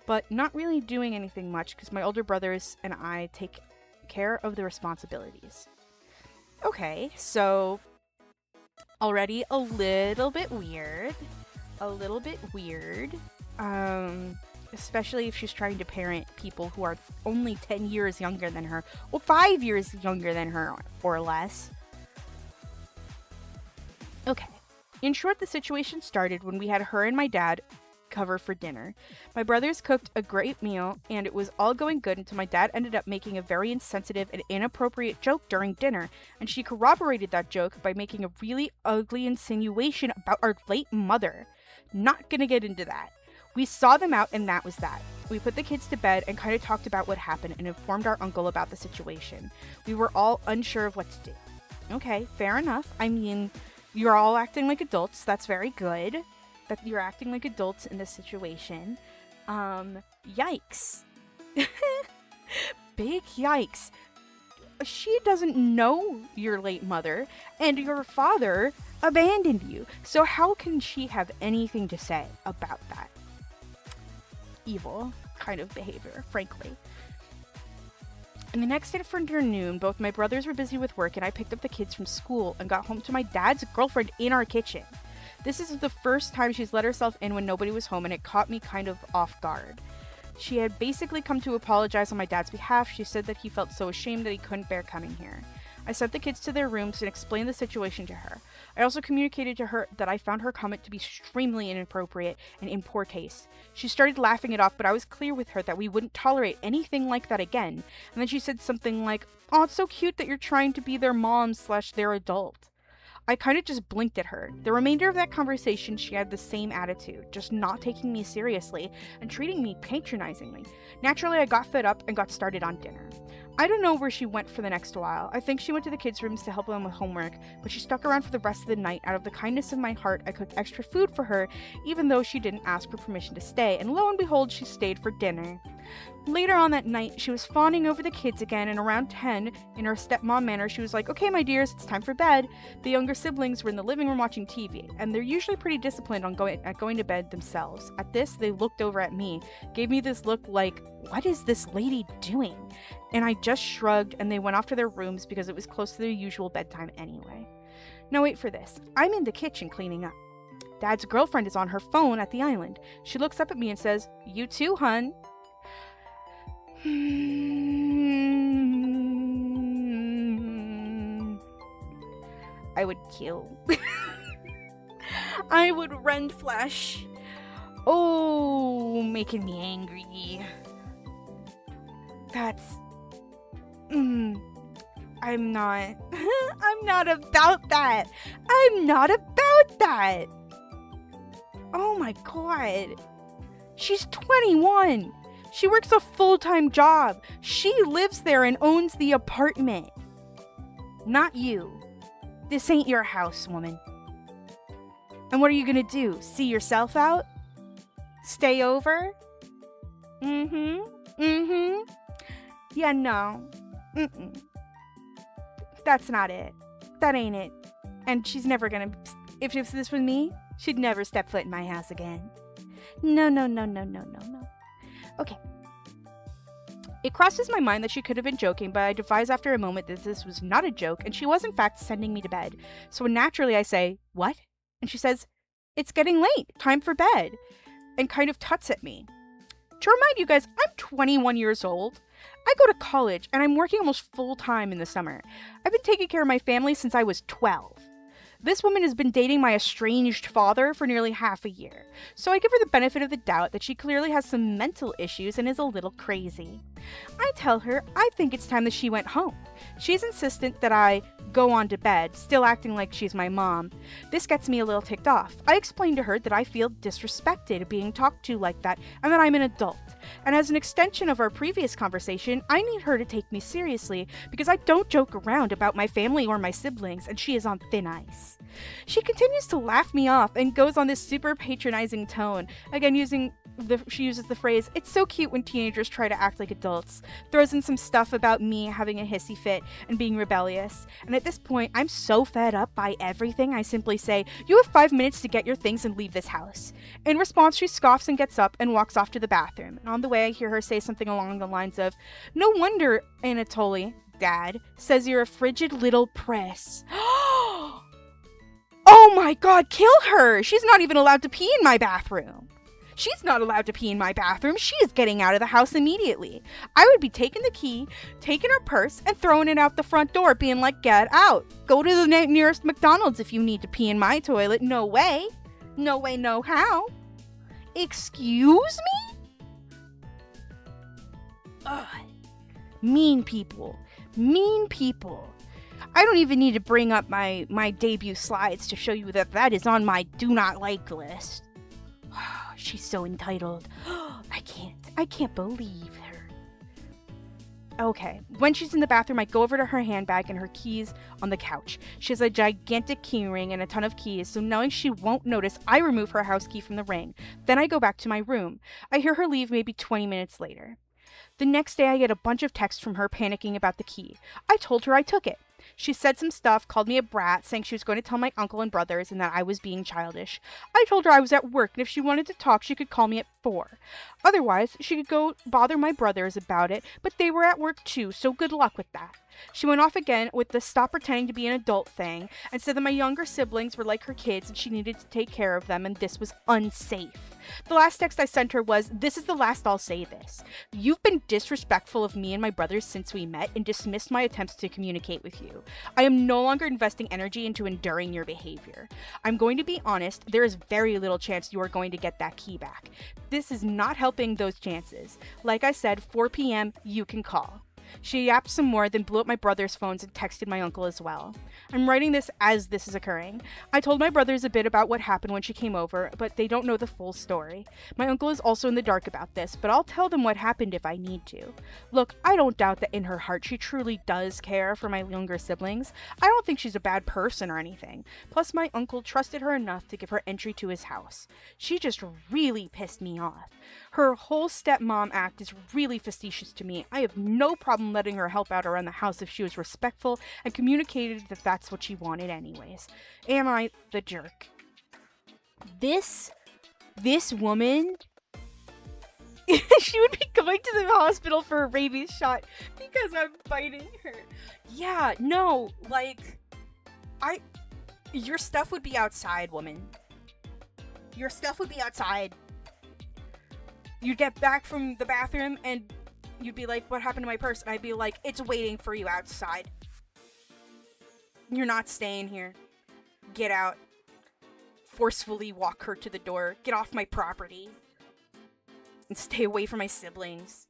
But not really doing anything much because my older brothers and I take care of the responsibilities. Okay, so already a little bit weird. Especially if she's trying to parent people who are only 10 years younger than her, or 5 years younger than her, or less. Okay, in short, the situation started when we had her and my dad cover for dinner. My brothers cooked a great meal, and it was all going good until my dad ended up making a very insensitive and inappropriate joke during dinner, and she corroborated that joke by making a really ugly insinuation about our late mother. Not gonna get into that. We saw them out, and that was that. We put the kids to bed and kind of talked about what happened and informed our uncle about the situation. We were all unsure of what to do. Okay, fair enough. I mean, you're all acting like adults. That's very good. That you're acting like adults in this situation. Yikes. Big yikes. She doesn't know your late mother, and your father abandoned you. So how can she have anything to say about that? Evil kind of behavior, frankly. And the next afternoon, both my brothers were busy with work, and I picked up the kids from school and got home to my dad's girlfriend in our kitchen. This is the first time she's let herself in when nobody was home, and it caught me kind of off guard. She had basically come to apologize on my dad's behalf. She said that he felt so ashamed that he couldn't bear coming here. I sent the kids to their rooms and explained the situation to her. I also communicated to her that I found her comment to be extremely inappropriate and in poor taste. She started laughing it off, but I was clear with her that we wouldn't tolerate anything like that again. And then she said something like, "Oh, it's so cute that you're trying to be their mom/their adult." I kind of just blinked at her. The remainder of that conversation, she had the same attitude, just not taking me seriously and treating me patronizingly. Naturally, I got fed up and got started on dinner. I don't know where she went for the next while. I think she went to the kids' rooms to help them with homework, but she stuck around for the rest of the night. Out of the kindness of my heart, I cooked extra food for her, even though she didn't ask for permission to stay, and lo and behold, she stayed for dinner. Later on that night, she was fawning over the kids again, and around 10, in her stepmom manner, she was like, "Okay, my dears, it's time for bed." The younger siblings were in the living room watching TV, and they're usually pretty disciplined on going to bed themselves. At this, they looked over at me, gave me this look like, "What is this lady doing?" And I just shrugged, and they went off to their rooms because it was close to their usual bedtime anyway. Now wait for this. I'm in the kitchen cleaning up. Dad's girlfriend is on her phone at the island. She looks up at me and says, "You too, hun." I would kill. I would rend flesh. Oh, making me angry. That's... I'm not... I'm not about that. I'm not about that. Oh my god. She's 21. She works a full-time job. She lives there and owns the apartment. Not you. This ain't your house, woman. And what are you gonna do? See yourself out? Stay over? Yeah, no. That's not it. That ain't it. And she's never gonna... If this was me, she'd never step foot in my house again. No. Okay. It crosses my mind that she could have been joking, but I devise after a moment that this was not a joke, and she was in fact sending me to bed. So naturally I say, "What?" And she says, "It's getting late. Time for bed." And kind of tuts at me. To remind you guys, I'm 21 years old. I go to college, and I'm working almost full-time in the summer. I've been taking care of my family since I was 12. This woman has been dating my estranged father for nearly half a year, so I give her the benefit of the doubt that she clearly has some mental issues and is a little crazy. I tell her I think it's time that she went home. She's insistent that I go on to bed, still acting like she's my mom. This gets me a little ticked off. I explain to her that I feel disrespected being talked to like that and that I'm an adult. And as an extension of our previous conversation, I need her to take me seriously because I don't joke around about my family or my siblings, and she is on thin ice. She continues to laugh me off and goes on this super patronizing tone, again she uses the phrase, "It's so cute when teenagers try to act like adults," throws in some stuff about me having a hissy fit and being rebellious, and at this point I'm so fed up by everything I simply say, "You have 5 minutes to get your things and leave this house." In response, she scoffs and gets up and walks off to the bathroom, and on the way I hear her say something along the lines of, "No wonder Anatoly, Dad, says you're a frigid little press." Oh my god, kill her! She's not even allowed to pee in my bathroom. She's not allowed to pee in my bathroom. She is getting out of the house immediately. I would be taking the key, taking her purse, and throwing it out the front door, being like, "Get out. Go to the nearest McDonald's if you need to pee in my toilet." No way. No way, no how. Excuse me? Ugh. Mean people. Mean people. I don't even need to bring up my debut slides to show you that is on my do not like list. She's so entitled. I can't believe her. Okay, when she's in the bathroom, I go over to her handbag and her keys on the couch. She has a gigantic key ring and a ton of keys, so knowing she won't notice, I remove her house key from the ring. Then I go back to my room. I hear her leave maybe 20 minutes later. The next day, I get a bunch of texts from her panicking about the key. I told her I took it. She said some stuff, called me a brat, saying she was going to tell my uncle and brothers and that I was being childish. I told her I was at work, and if she wanted to talk, she could call me at 4. Otherwise, she could go bother my brothers about it, but they were at work too, so good luck with that. She went off again with the stop pretending to be an adult thing, and said that my younger siblings were like her kids and she needed to take care of them, and this was unsafe. The last text I sent her was, "This is the last I'll say this. You've been disrespectful of me and my brothers since we met and dismissed my attempts to communicate with you. I am no longer investing energy into enduring your behavior. I'm going to be honest, there is very little chance you are going to get that key back. This is not helping those chances. Like I said, 4 p.m., you can call. She yapped some more, then blew up my brother's phones and texted my uncle as well. I'm writing this as this is occurring. I told my brothers a bit about what happened when she came over, but they don't know the full story. My uncle is also in the dark about this, but I'll tell them what happened if I need to. Look, I don't doubt that in her heart she truly does care for my younger siblings. I don't think she's a bad person or anything. Plus, my uncle trusted her enough to give her entry to his house. She just really pissed me off. Her whole stepmom act is really facetious to me. I have no problem letting her help out around the house if she was respectful and communicated that that's what she wanted anyways. Am I the jerk? This woman, she would be going to the hospital for a rabies shot because I'm biting her. Yeah, no, like, your stuff would be outside, woman. Your stuff would be outside. You'd get back from the bathroom and you'd be like, what happened to my purse? And I'd be like, it's waiting for you outside. You're not staying here. Get out. Forcefully walk her to the door. Get off my property. And stay away from my siblings.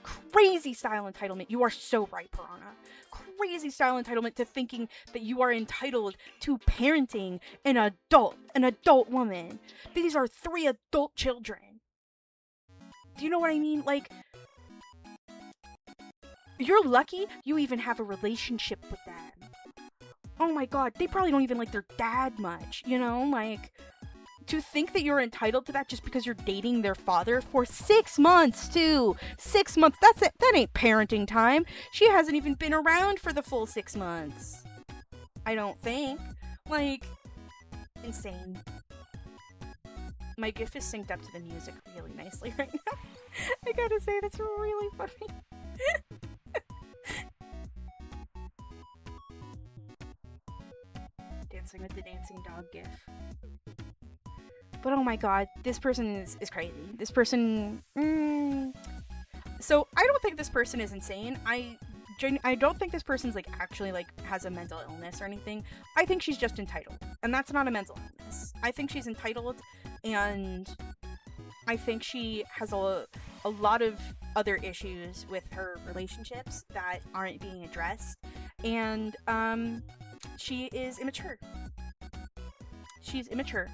Crazy style entitlement. You are so right, Piranha. Crazy style entitlement to thinking that you are entitled to parenting an adult woman. These are 3 adult children. Do you know what I mean? Like, you're lucky you even have a relationship with them. Oh my god, they probably don't even like their dad much, you know? Like, to think that you're entitled to that just because you're dating their father for 6 months, too. 6 months, that's it. That ain't parenting time. She hasn't even been around for the full 6 months. I don't think. Like, insane. My GIF is synced up to the music really nicely right now. I gotta say, that's really funny. Dancing with the dancing dog GIF. But oh my god, this person is crazy. This person... So, I don't think this person is insane. I don't think this person's, like, actually, like, has a mental illness or anything. I think she's just entitled. And that's not a mental illness. I think she's entitled, and I think she has a lot of other issues with her relationships that aren't being addressed. And, she is immature. She's immature.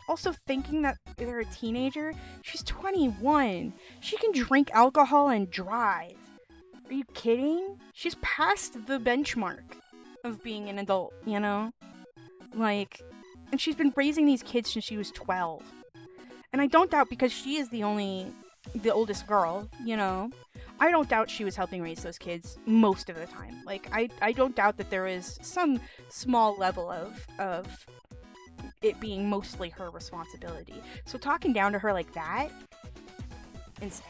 Also, thinking that they're a teenager, she's 21. She can drink alcohol and drive. Are you kidding? She's past the benchmark of being an adult, you know? Like, and she's been raising these kids since she was 12. And I don't doubt, because she is the oldest girl, you know? I don't doubt she was helping raise those kids most of the time. Like, I don't doubt that there is some small level of it being mostly her responsibility. So talking down to her like that, insane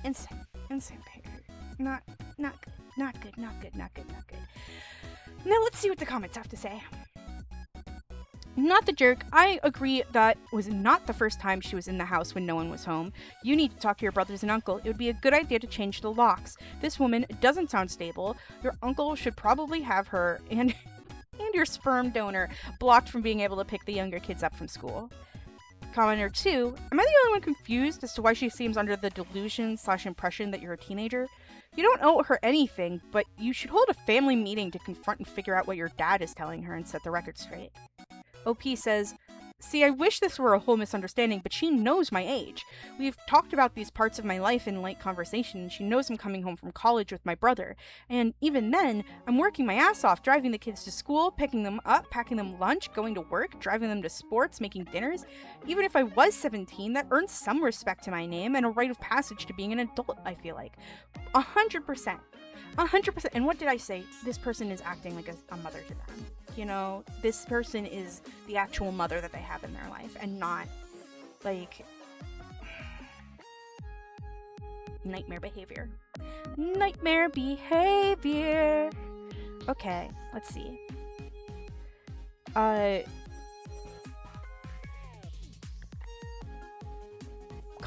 behavior. Not good. Now let's see what the comments have to say. Not the jerk. I agree that was not the first time she was in the house when no one was home. You need to talk to your brothers and uncle. It would be a good idea to change the locks. This woman doesn't sound stable. Your uncle should probably have her and your sperm donor blocked from being able to pick the younger kids up from school. Commenter 2, am I the only one confused as to why she seems under the delusion/impression that you're a teenager? You don't owe her anything, but you should hold a family meeting to confront and figure out what your dad is telling her and set the record straight. OP says, see, I wish this were a whole misunderstanding, but she knows my age. We've talked about these parts of my life in light conversation, and she knows I'm coming home from college with my brother. And even then, I'm working my ass off, driving the kids to school, picking them up, packing them lunch, going to work, driving them to sports, making dinners. Even if I was 17, that earns some respect to my name and a rite of passage to being an adult, I feel like. 100%. 100%. And what did I say? This person is acting like a mother to them. You know, this person is the actual mother that they have in their life and not, like, nightmare behavior. Nightmare behavior! Okay, let's see.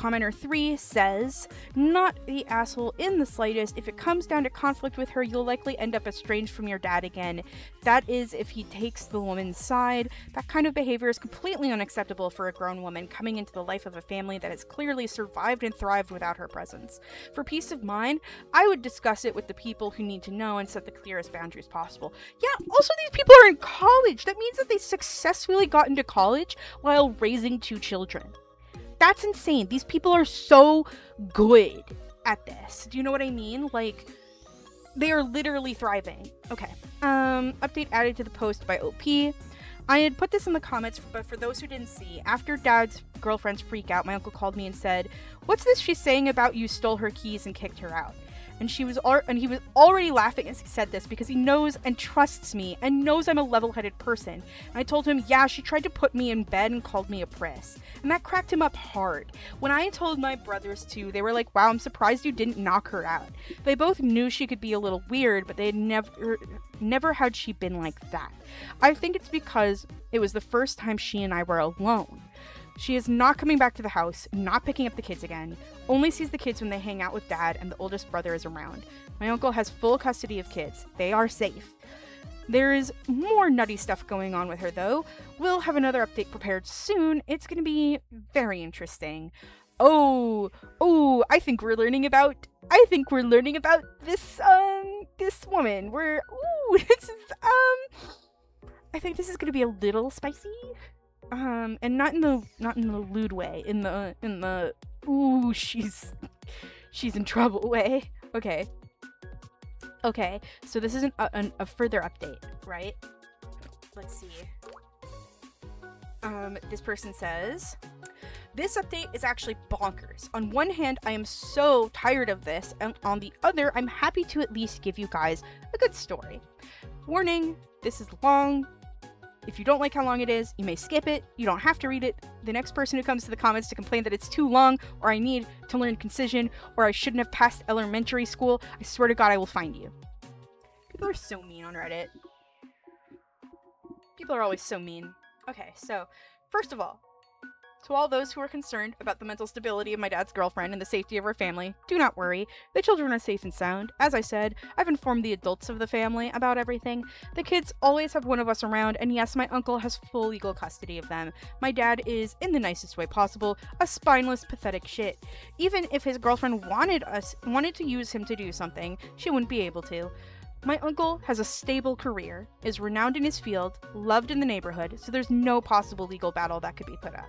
Commenter 3 says, not the asshole in the slightest. If it comes down to conflict with her, you'll likely end up estranged from your dad again. That is if he takes the woman's side. That kind of behavior is completely unacceptable for a grown woman coming into the life of a family that has clearly survived and thrived without her presence. For peace of mind, I would discuss it with the people who need to know and set the clearest boundaries possible. Yeah, also these people are in college. That means that they successfully got into college while raising 2 children. That's insane. These people are so good at this. Do you know what I mean? Like, they are literally thriving. Okay. Update added to the post by OP. I had put this in the comments, but for those who didn't see, after Dad's girlfriend's freak out, my uncle called me and said, "What's this she's saying about you stole her keys and kicked her out?" And he was already laughing as he said this because he knows and trusts me and knows I'm a level-headed person. And I told him, yeah, she tried to put me in bed and called me a priss. And that cracked him up hard. When I told my brothers too, they were like, wow, I'm surprised you didn't knock her out. They both knew she could be a little weird, but they had never had she been like that. I think it's because it was the first time she and I were alone. She is not coming back to the house, not picking up the kids again, only sees the kids when they hang out with Dad and the oldest brother is around. My uncle has full custody of kids. They are safe. There is more nutty stuff going on with her though. We'll have another update prepared soon. It's going to be very interesting. Oh, I think we're learning about this woman. I think this is going to be a little spicy. And not in the lewd way, in the ooh, she's in trouble way. Okay, so this is a further update, right? Let's see. This person says, this update is actually bonkers. On one hand, I am so tired of this, and on the other, I'm happy to at least give you guys a good story. Warning, this is long. If you don't like how long it is, you may skip it. You don't have to read it. The next person who comes to the comments to complain that it's too long, or I need to learn concision, or I shouldn't have passed elementary school, I swear to God I will find you. People are so mean on Reddit. People are always so mean. Okay, so, first of all, to all those who are concerned about the mental stability of my dad's girlfriend and the safety of her family, do not worry. The children are safe and sound. As I said, I've informed the adults of the family about everything. The kids always have one of us around, and yes, my uncle has full legal custody of them. My dad is, in the nicest way possible, a spineless, pathetic shit. Even if his girlfriend wanted to use him to do something, she wouldn't be able to. My uncle has a stable career, is renowned in his field, loved in the neighborhood, so there's no possible legal battle that could be put up.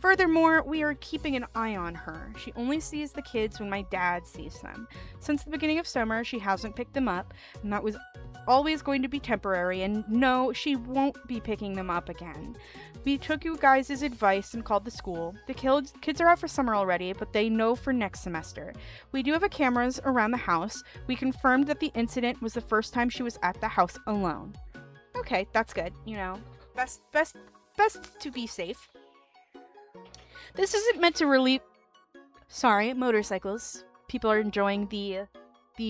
Furthermore, we are keeping an eye on her. She only sees the kids when my dad sees them. Since the beginning of summer, she hasn't picked them up, and that was always going to be temporary, and no, she won't be picking them up again. We took you guys' advice and called the school. The kids are out for summer already, but they know for next semester. We do have cameras around the house. We confirmed that the incident was the first time she was at the house alone. Okay, that's good. You know, best to be safe. This isn't meant to relieve... Sorry, motorcycles. People are enjoying the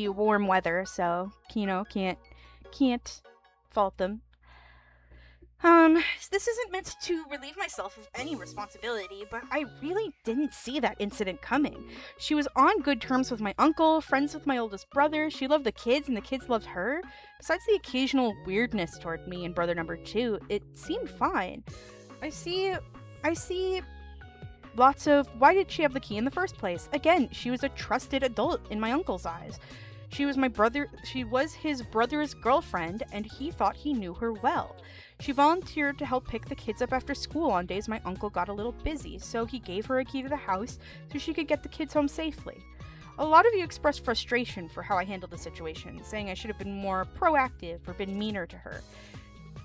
warm weather, so, you know, can't fault them. This isn't meant to relieve myself of any responsibility, but I really didn't see that incident coming. She was on good terms with my uncle, friends with my oldest brother, she loved the kids, and the kids loved her. Besides the occasional weirdness toward me and brother number 2, it seemed fine. I see lots of, why did she have the key in the first place? Again, she was a trusted adult in my uncle's eyes. She was his brother's girlfriend, and he thought he knew her well. She volunteered to help pick the kids up after school on days my uncle got a little busy, so he gave her a key to the house so she could get the kids home safely. A lot of you expressed frustration for how I handled the situation, saying I should have been more proactive or been meaner to her.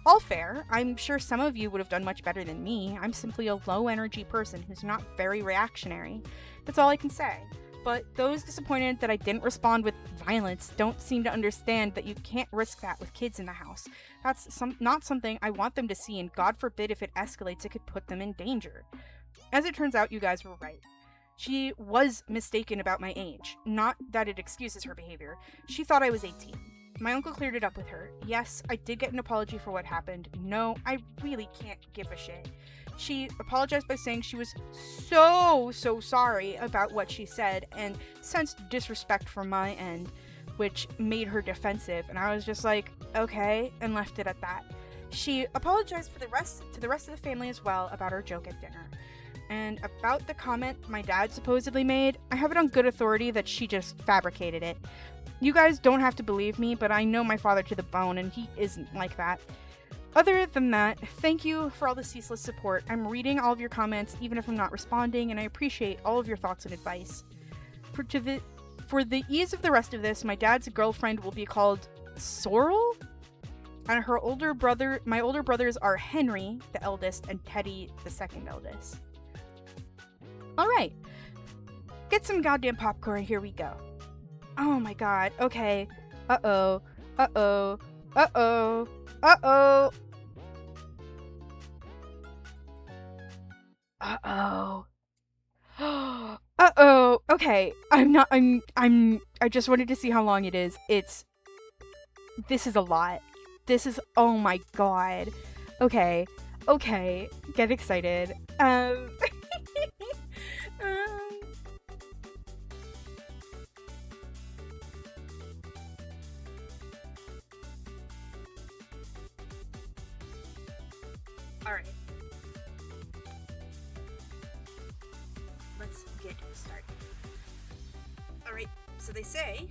All fair. I'm sure some of you would have done much better than me. I'm simply a low-energy person who's not very reactionary. That's all I can say. But those disappointed that I didn't respond with violence don't seem to understand that you can't risk that with kids in the house. That's not something I want them to see, and God forbid if it escalates, it could put them in danger. As it turns out, you guys were right. She was mistaken about my age. Not that it excuses her behavior. She thought I was 18. My uncle cleared it up with her. Yes, I did get an apology for what happened. No, I really can't give a shit. She apologized by saying she was so sorry about what she said and sensed disrespect from my end, which made her defensive, and I was just like, okay, and left it at that. She apologized to the rest of the family as well about her joke at dinner. And about the comment my dad supposedly made, I have it on good authority that she just fabricated it. You guys don't have to believe me, but I know my father to the bone, and he isn't like that. Other than that, thank you for all the ceaseless support. I'm reading all of your comments, even if I'm not responding, and I appreciate all of your thoughts and advice. For the ease of the rest of this, my dad's girlfriend will be called Sorrel, and my older brothers are Henry, the eldest, and Teddy, the second eldest. Alright, get some goddamn popcorn, here we go. Oh my god, okay. Uh-oh. Uh-oh. Uh-oh. Uh-oh. Uh-oh. Uh-oh. Okay. I just wanted to see how long it is. This is a lot. Oh my god. Okay. Okay. Get excited. Alright. Let's get started. Alright, so they say,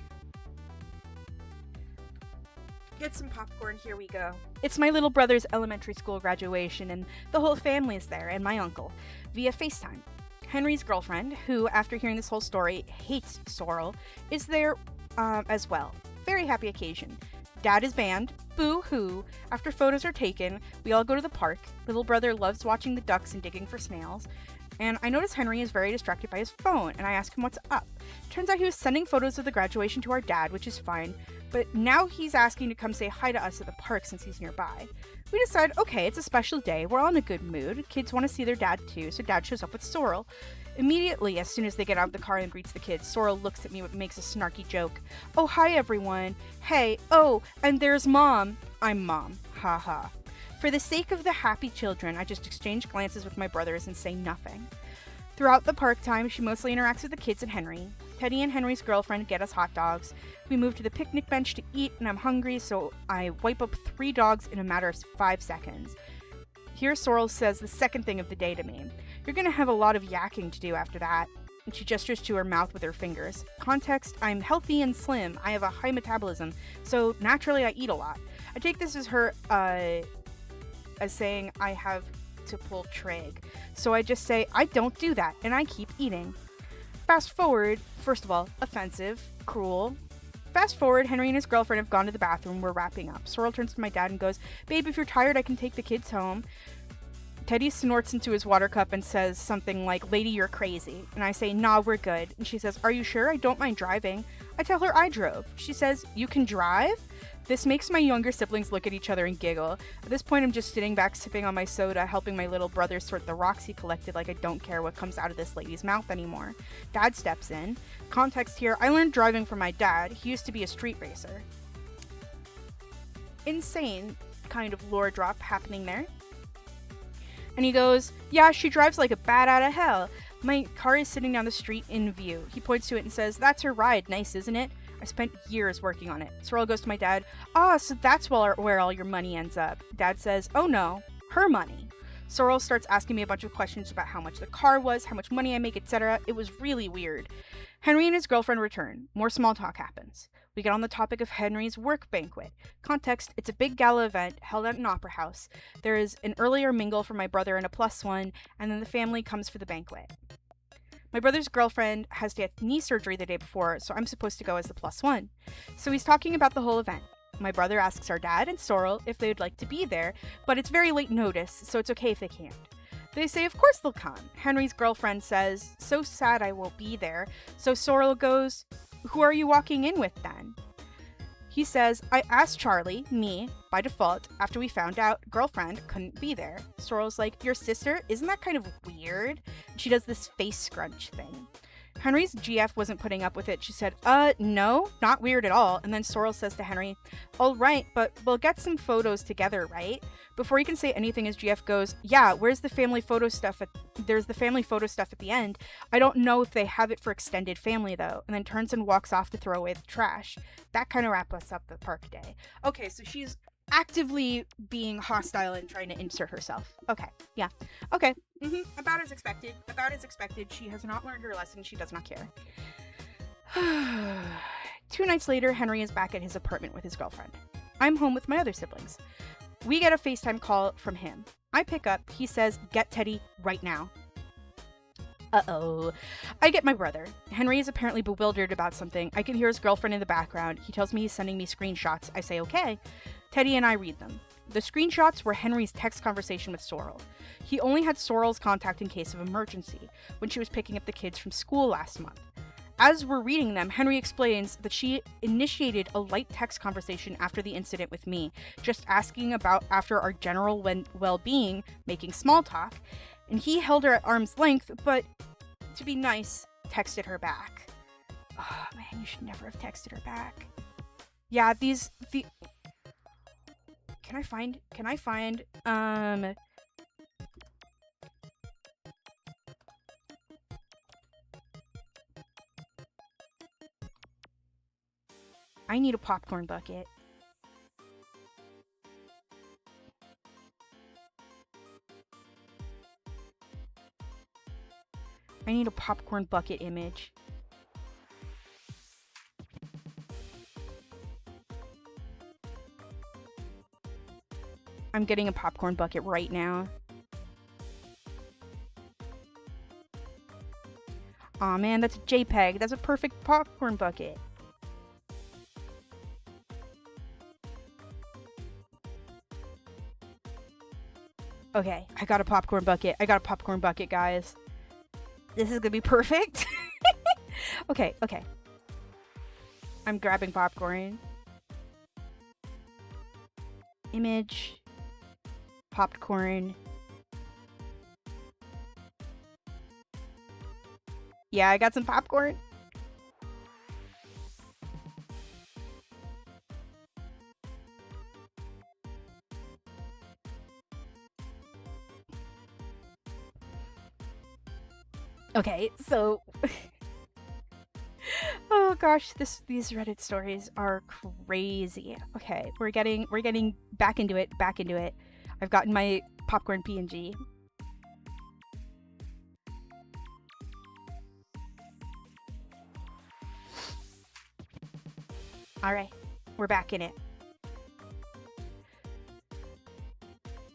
get some popcorn, here we go. It's my little brother's elementary school graduation, and the whole family's there, and my uncle, via FaceTime. Henry's girlfriend, who, after hearing this whole story, hates Sorrel, is there as well. Very happy occasion. Dad is banned. Boo-hoo. After photos are taken, we all go to the park. Little brother loves watching the ducks and digging for snails. And I notice Henry is very distracted by his phone, and I ask him what's up. Turns out he was sending photos of the graduation to our dad, which is fine, but now he's asking to come say hi to us at the park since he's nearby. We decide, okay, it's a special day, we're all in a good mood, kids want to see their dad too, so dad shows up with Sorrel. Immediately, as soon as they get out of the car and greets the kids, Sorrel looks at me and makes a snarky joke. Oh, hi everyone. Hey, oh, and there's Mom. I'm Mom. Ha ha. For the sake of the happy children, I just exchange glances with my brothers and say nothing. Throughout the park time, she mostly interacts with the kids and Henry. Teddy and Henry's girlfriend get us hot dogs. We move to the picnic bench to eat, and I'm hungry, so I wipe up 3 dogs in a matter of 5 seconds. Here, Sorrel says the second thing of the day to me. You're gonna have a lot of yakking to do after that. And she gestures to her mouth with her fingers. Context, I'm healthy and slim. I have a high metabolism, so naturally I eat a lot. I take this as her, as saying I have to pull trig. So I just say, I don't do that, and I keep eating. Fast forward, first of all, offensive, cruel. Fast forward, Henry and his girlfriend have gone to the bathroom, we're wrapping up. Sorrel turns to my dad and goes, babe, if you're tired, I can take the kids home. Teddy snorts into his water cup and says something like, lady, you're crazy. And I say, nah, we're good. And she says, are you sure? I don't mind driving. I tell her I drove. She says, you can drive? This makes my younger siblings look at each other and giggle. At this point, I'm just sitting back sipping on my soda, helping my little brother sort the rocks he collected like I don't care what comes out of this lady's mouth anymore. Dad steps in. Context here, I learned driving from my dad. He used to be a street racer. Insane kind of lore drop happening there. And he goes, yeah, she drives like a bat out of hell. My car is sitting down the street in view. He points to it and says, that's her ride. Nice, isn't it? I spent years working on it. Sorrel goes to my dad, so that's where all your money ends up. Dad says, oh no, her money. Sorrel starts asking me a bunch of questions about how much the car was, how much money I make, etc. It was really weird. Henry and his girlfriend return. More small talk happens. We get on the topic of Henry's work banquet. Context, it's a big gala event held at an opera house. There is an earlier mingle for my brother and a +1, and then the family comes for the banquet. My brother's girlfriend has to have knee surgery the day before, so I'm supposed to go as the +1. So he's talking about the whole event. My brother asks our dad and Sorrel if they would like to be there, but it's very late notice, so it's okay if they can't. They say of course they'll come. Henry's girlfriend says, so sad I won't be there. So Sorrel goes, who are you walking in with then? He says, I asked Charlie, me, by default, after we found out girlfriend couldn't be there. Sorrel's like, your sister? Isn't that kind of weird? And she does this face scrunch thing. Henry's GF wasn't putting up with it. She said, no, not weird at all. And then Sorrel says to Henry, all right, but we'll get some photos together, right? Before he can say anything, his GF goes, yeah, where's the family photo stuff? There's the family photo stuff at the end. I don't know if they have it for extended family, though. And then turns and walks off to throw away the trash. That kind of wraps us up the park day. Okay, so she's actively being hostile and trying to insert herself. Okay, yeah. Okay, about as expected. About as expected. She has not learned her lesson. She does not care. 2 nights later, Henry is back at his apartment with his girlfriend. I'm home with my other siblings. We get a FaceTime call from him. I pick up. He says, get Teddy right now. Uh-oh. I get my brother. Henry is apparently bewildered about something. I can hear his girlfriend in the background. He tells me he's sending me screenshots. I say, okay. Teddy and I read them. The screenshots were Henry's text conversation with Sorrel. He only had Sorrel's contact in case of emergency, when she was picking up the kids from school last month. As we're reading them, Henry explains that she initiated a light text conversation after the incident with me, just asking about after our general well-being, making small talk, and he held her at arm's length, but to be nice, texted her back. Oh man, you should never have texted her back. Yeah, Can I find, I need a popcorn bucket. I need a popcorn bucket image. I'm getting a popcorn bucket right now. Aw man, that's a JPEG. That's a perfect popcorn bucket. Okay, I got a popcorn bucket. I got a popcorn bucket, guys. This is gonna be perfect. Okay. I'm grabbing popcorn. Image. Popcorn. Yeah, I got some popcorn. Okay, so oh gosh, these Reddit stories are crazy. Okay, we're getting back into it. I've gotten my popcorn PNG. All right, we're back in it.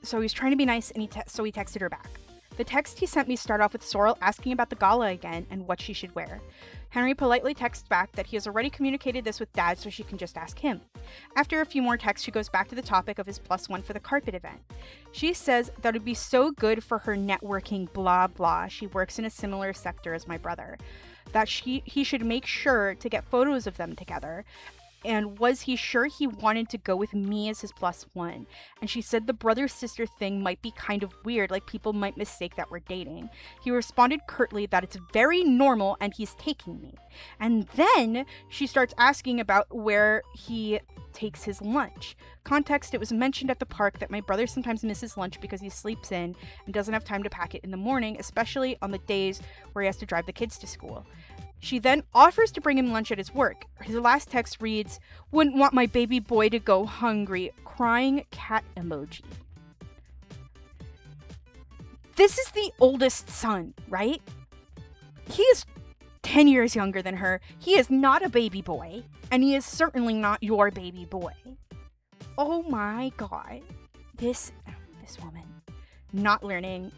So he was trying to be nice, and so he texted her back. The text he sent me started off with Sorrel asking about the gala again and what she should wear. Henry politely texts back that he has already communicated this with Dad, so she can just ask him. After a few more texts, she goes back to the topic of his +1 for the carpet event. She says that it would be so good for her networking, blah blah. She works in a similar sector as my brother. That he should make sure to get photos of them together. And was he sure he wanted to go with me as his +1? And she said the brother-sister thing might be kind of weird, like people might mistake that we're dating. He responded curtly that it's very normal and he's taking me. And then she starts asking about where he takes his lunch. Context, it was mentioned at the park that my brother sometimes misses lunch because he sleeps in and doesn't have time to pack it in the morning, especially on the days where he has to drive the kids to school. She then offers to bring him lunch at his work. His last text reads, "Wouldn't want my baby boy to go hungry. Crying cat emoji." This is the oldest son, right? He is 10 years younger than her. He is not a baby boy. And he is certainly not your baby boy. Oh my god. This woman. Not learning.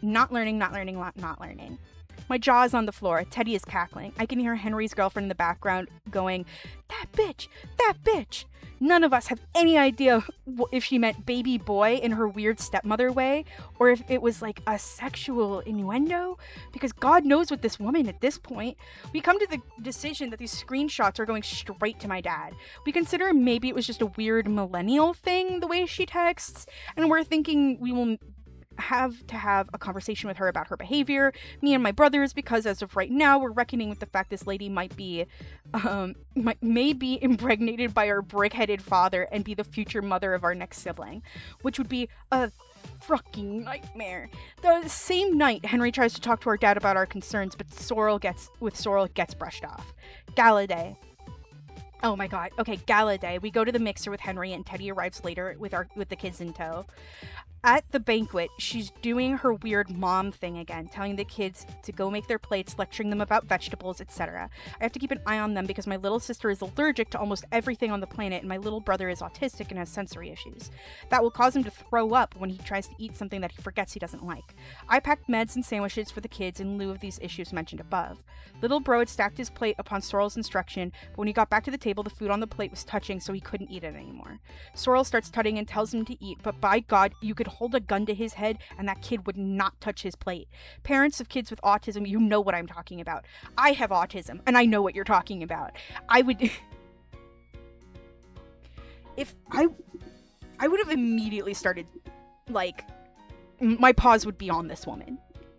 My jaw is on the floor. Teddy is cackling. I can hear Henry's girlfriend in the background going, that bitch! None of us have any idea if she meant baby boy in her weird stepmother way, or if it was like a sexual innuendo, because God knows with this woman at this point. We come to the decision that these screenshots are going straight to my dad. We consider maybe it was just a weird millennial thing, the way she texts, and we're thinking we will have to have a conversation with her about her behavior, me and my brothers, because as of right now, we're reckoning with the fact this lady might be, may be impregnated by our brick-headed father and be the future mother of our next sibling, which would be a fucking nightmare. The same night, Henry tries to talk to our dad about our concerns, but Sorrel gets brushed off. Gala day. Oh my god. Okay, gala day. We go to the mixer with Henry, and Teddy arrives later with the kids in tow. At the banquet, she's doing her weird mom thing again, telling the kids to go make their plates, lecturing them about vegetables, etc. I have to keep an eye on them because my little sister is allergic to almost everything on the planet, and my little brother is autistic and has sensory issues. That will cause him to throw up when he tries to eat something that he forgets he doesn't like. I packed meds and sandwiches for the kids in lieu of these issues mentioned above. Little bro had stacked his plate upon Sorrel's instruction, but when he got back to the table, the food on the plate was touching, so he couldn't eat it anymore. Sorrel starts tutting and tells him to eat, but by God, you could hold a gun to his head and that kid would not touch his plate. Parents of kids with autism, you know what I'm talking about. I have autism and I know what you're talking about. I would I would have immediately started, like, my paws would be on this woman,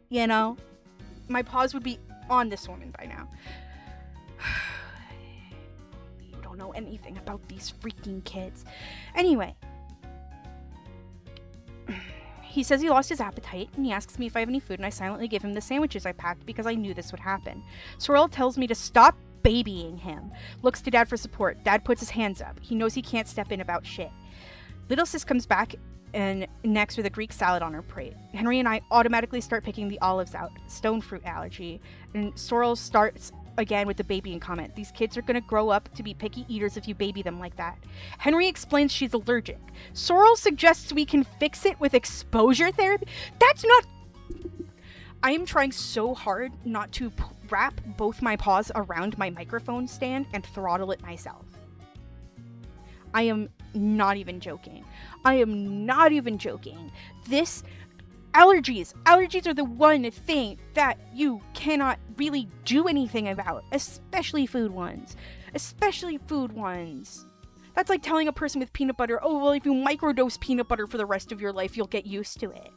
you know? My paws would be on this woman by now. You don't know anything about these freaking kids. Anyway, he says he lost his appetite, and he asks me if I have any food, and I silently give him the sandwiches I packed because I knew this would happen. Sorrel tells me to stop babying him. Looks to Dad for support. Dad puts his hands up. He knows he can't step in about shit. Little sis comes back and next with a Greek salad on her plate. Henry and I automatically start picking the olives out. Stone fruit allergy. And Sorrel starts again with the babying comment. These kids are going to grow up to be picky eaters if you baby them like that. Henry explains she's allergic. Sorrel suggests we can fix it with exposure therapy. That's not... I am trying so hard not to wrap both my paws around my microphone stand and throttle it myself. I am not even joking. I am not even joking. This... Allergies are the one thing that you cannot really do anything about, especially food ones. That's like telling a person with peanut butter, oh, well, if you microdose peanut butter for the rest of your life, you'll get used to it.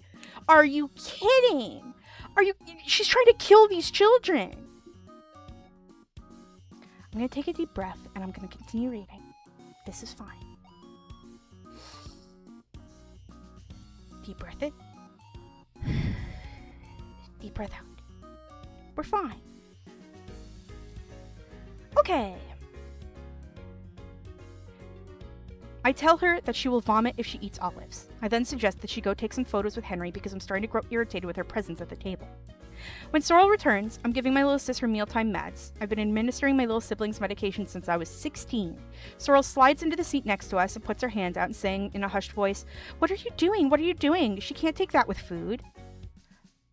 Are you kidding? She's trying to kill these children. I'm going to take a deep breath and I'm going to continue reading. This is fine. Deep breath in. Deep breath out. We're fine. Okay. I tell her that she will vomit if she eats olives. I then suggest that she go take some photos with Henry because I'm starting to grow irritated with her presence at the table. When Sorrel returns, I'm giving my little sis her mealtime meds. I've been administering my little sibling's medication since I was 16. Sorrel slides into the seat next to us and puts her hand out and saying in a hushed voice, "What are you doing? What are you doing? She can't take that with food."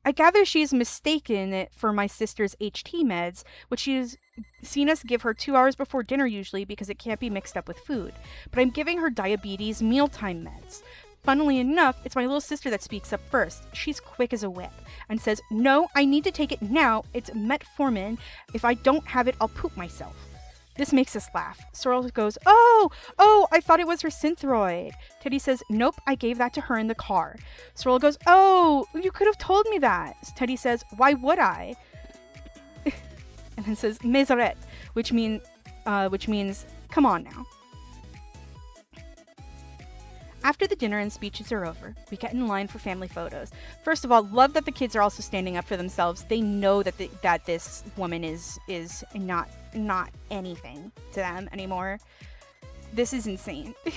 I gather she is mistaken it for my sister's HT meds, which she has seen us give her 2 hours before dinner usually because it can't be mixed up with food. But I'm giving her diabetes mealtime meds. Funnily enough, it's my little sister that speaks up first. She's quick as a whip and says, "No, I need to take it now. It's metformin. If I don't have it, I'll poop myself." This makes us laugh. Sorrel goes, Oh, I thought it was her Synthroid. Teddy says, "Nope, I gave that to her in the car." Sorrel goes, "Oh, you could have told me that." Teddy says, "Why would I?" And then says, "Mésaret," which means, come on now. After the dinner and speeches are over, we get in line for family photos. First of all, love that the kids are also standing up for themselves. They know that that this woman is not anything to them anymore. This is insane. This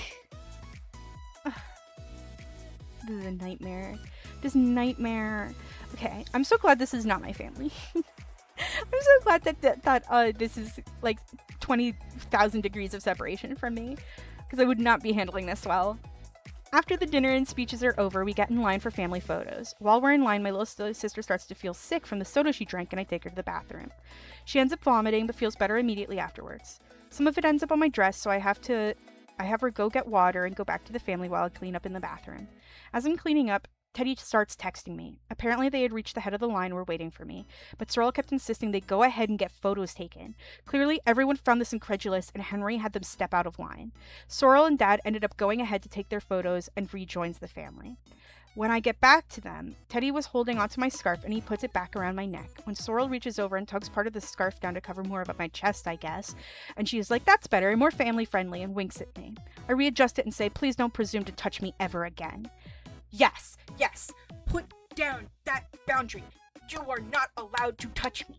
is a nightmare. Okay, I'm so glad this is not my family. I'm so glad that this is like 20,000 degrees of separation from me, because I would not be handling this well. After the dinner and speeches are over, we get in line for family photos. While we're in line, my little sister starts to feel sick from the soda she drank, and I take her to the bathroom. She ends up vomiting, but feels better immediately afterwards. Some of it ends up on my dress, so I have her go get water and go back to the family while I clean up in the bathroom. As I'm cleaning up, Teddy starts texting me. Apparently they had reached the head of the line and were waiting for me, but Sorrel kept insisting they go ahead and get photos taken. Clearly, everyone found this incredulous, and Henry had them step out of line. Sorrel and Dad ended up going ahead to take their photos and rejoins the family. When I get back to them, Teddy was holding onto my scarf and he puts it back around my neck. When Sorrel reaches over and tugs part of the scarf down to cover more of my chest, I guess, and she is like, that's better and more family friendly, and winks at me. I readjust it and say, please don't presume to touch me ever again. Yes, put down that boundary. You are not allowed to touch me.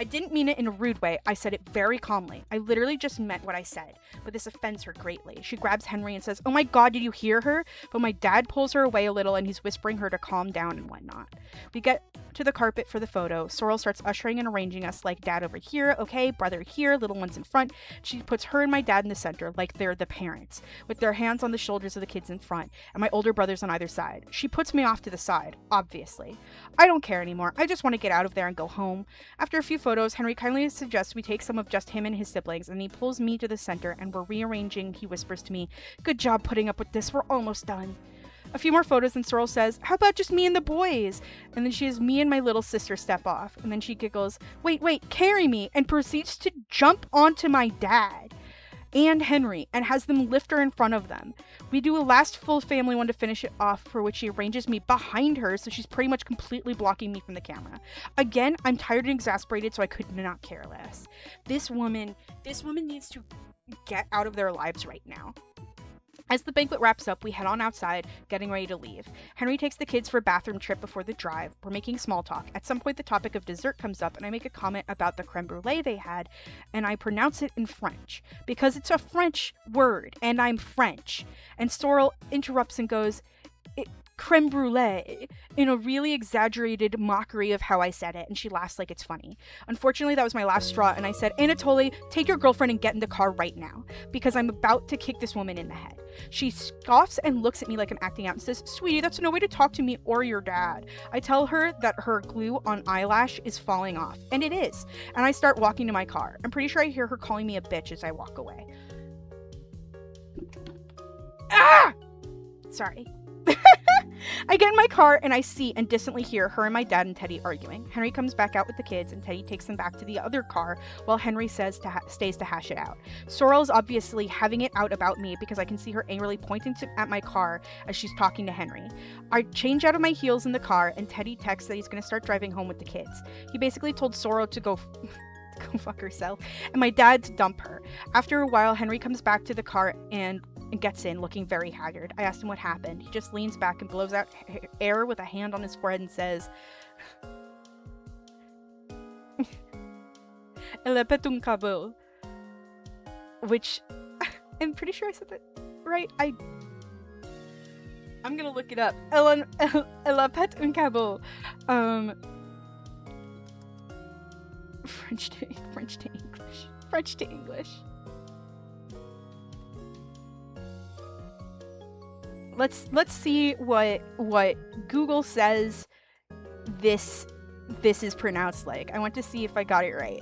I didn't mean it in a rude way. I said it very calmly. I literally just meant what I said, but this offends her greatly. She grabs Henry and says, oh my god, did you hear her? But my dad pulls her away a little and he's whispering her to calm down and whatnot. We get to the carpet for the photo. Sorrel starts ushering and arranging us, like dad over here, okay, brother here, little ones in front. She puts her and my dad in the center, like they're the parents, with their hands on the shoulders of the kids in front, and my older brothers on either side. She puts me off to the side, obviously. I don't care anymore. I just want to get out of there and go home. After a few photos, Henry kindly suggests we take some of just him and his siblings, and he pulls me to the center, and we're rearranging. He whispers to me, good job putting up with this, we're almost done. A few more photos, and Sorrel says, how about just me and the boys? And then she has me and my little sister step off, and then she giggles, wait, carry me, and proceeds to jump onto my dad and Henry, and has them lift her in front of them. We do a last full family one to finish it off, for which she arranges me behind her, so she's pretty much completely blocking me from the camera. Again, I'm tired and exasperated, so I could not care less. This woman needs to get out of their lives right now. As the banquet wraps up, we head on outside, getting ready to leave. Henry takes the kids for a bathroom trip before the drive. We're making small talk. At some point, the topic of dessert comes up, and I make a comment about the creme brulee they had, and I pronounce it in French, because it's a French word, and I'm French. And Sorrel interrupts and goes, creme brulee, in a really exaggerated mockery of how I said it, and she laughs like it's funny. Unfortunately, that was my last straw, and I said, Anatoly, take your girlfriend and get in the car right now, because I'm about to kick this woman in the head. She scoffs and looks at me like I'm acting out and says, sweetie, that's no way to talk to me or your dad. I tell her that her glue on eyelash is falling off, and it is, and I start walking to my car. I'm pretty sure I hear her calling me a bitch as I walk away. Ah! Sorry. I get in my car and I see and distantly hear her and my dad and Teddy arguing. Henry comes back out with the kids and Teddy takes them back to the other car while Henry says stays to hash it out. Sorrel is obviously having it out about me because I can see her angrily pointing at my car as she's talking to Henry. I change out of my heels in the car and Teddy texts that he's going to start driving home with the kids. He basically told Sorrel to go fuck herself and my dad to dump her. After a while, Henry comes back to the car and gets in looking very haggard. I asked him what happened. He just leans back and blows out air with a hand on his forehead and says, Elle pète un câble. Which, I'm pretty sure I said that right. I'm gonna look it up. Elle pète un câble. French to English. Let's see what Google says this is pronounced like. I want to see if I got it right.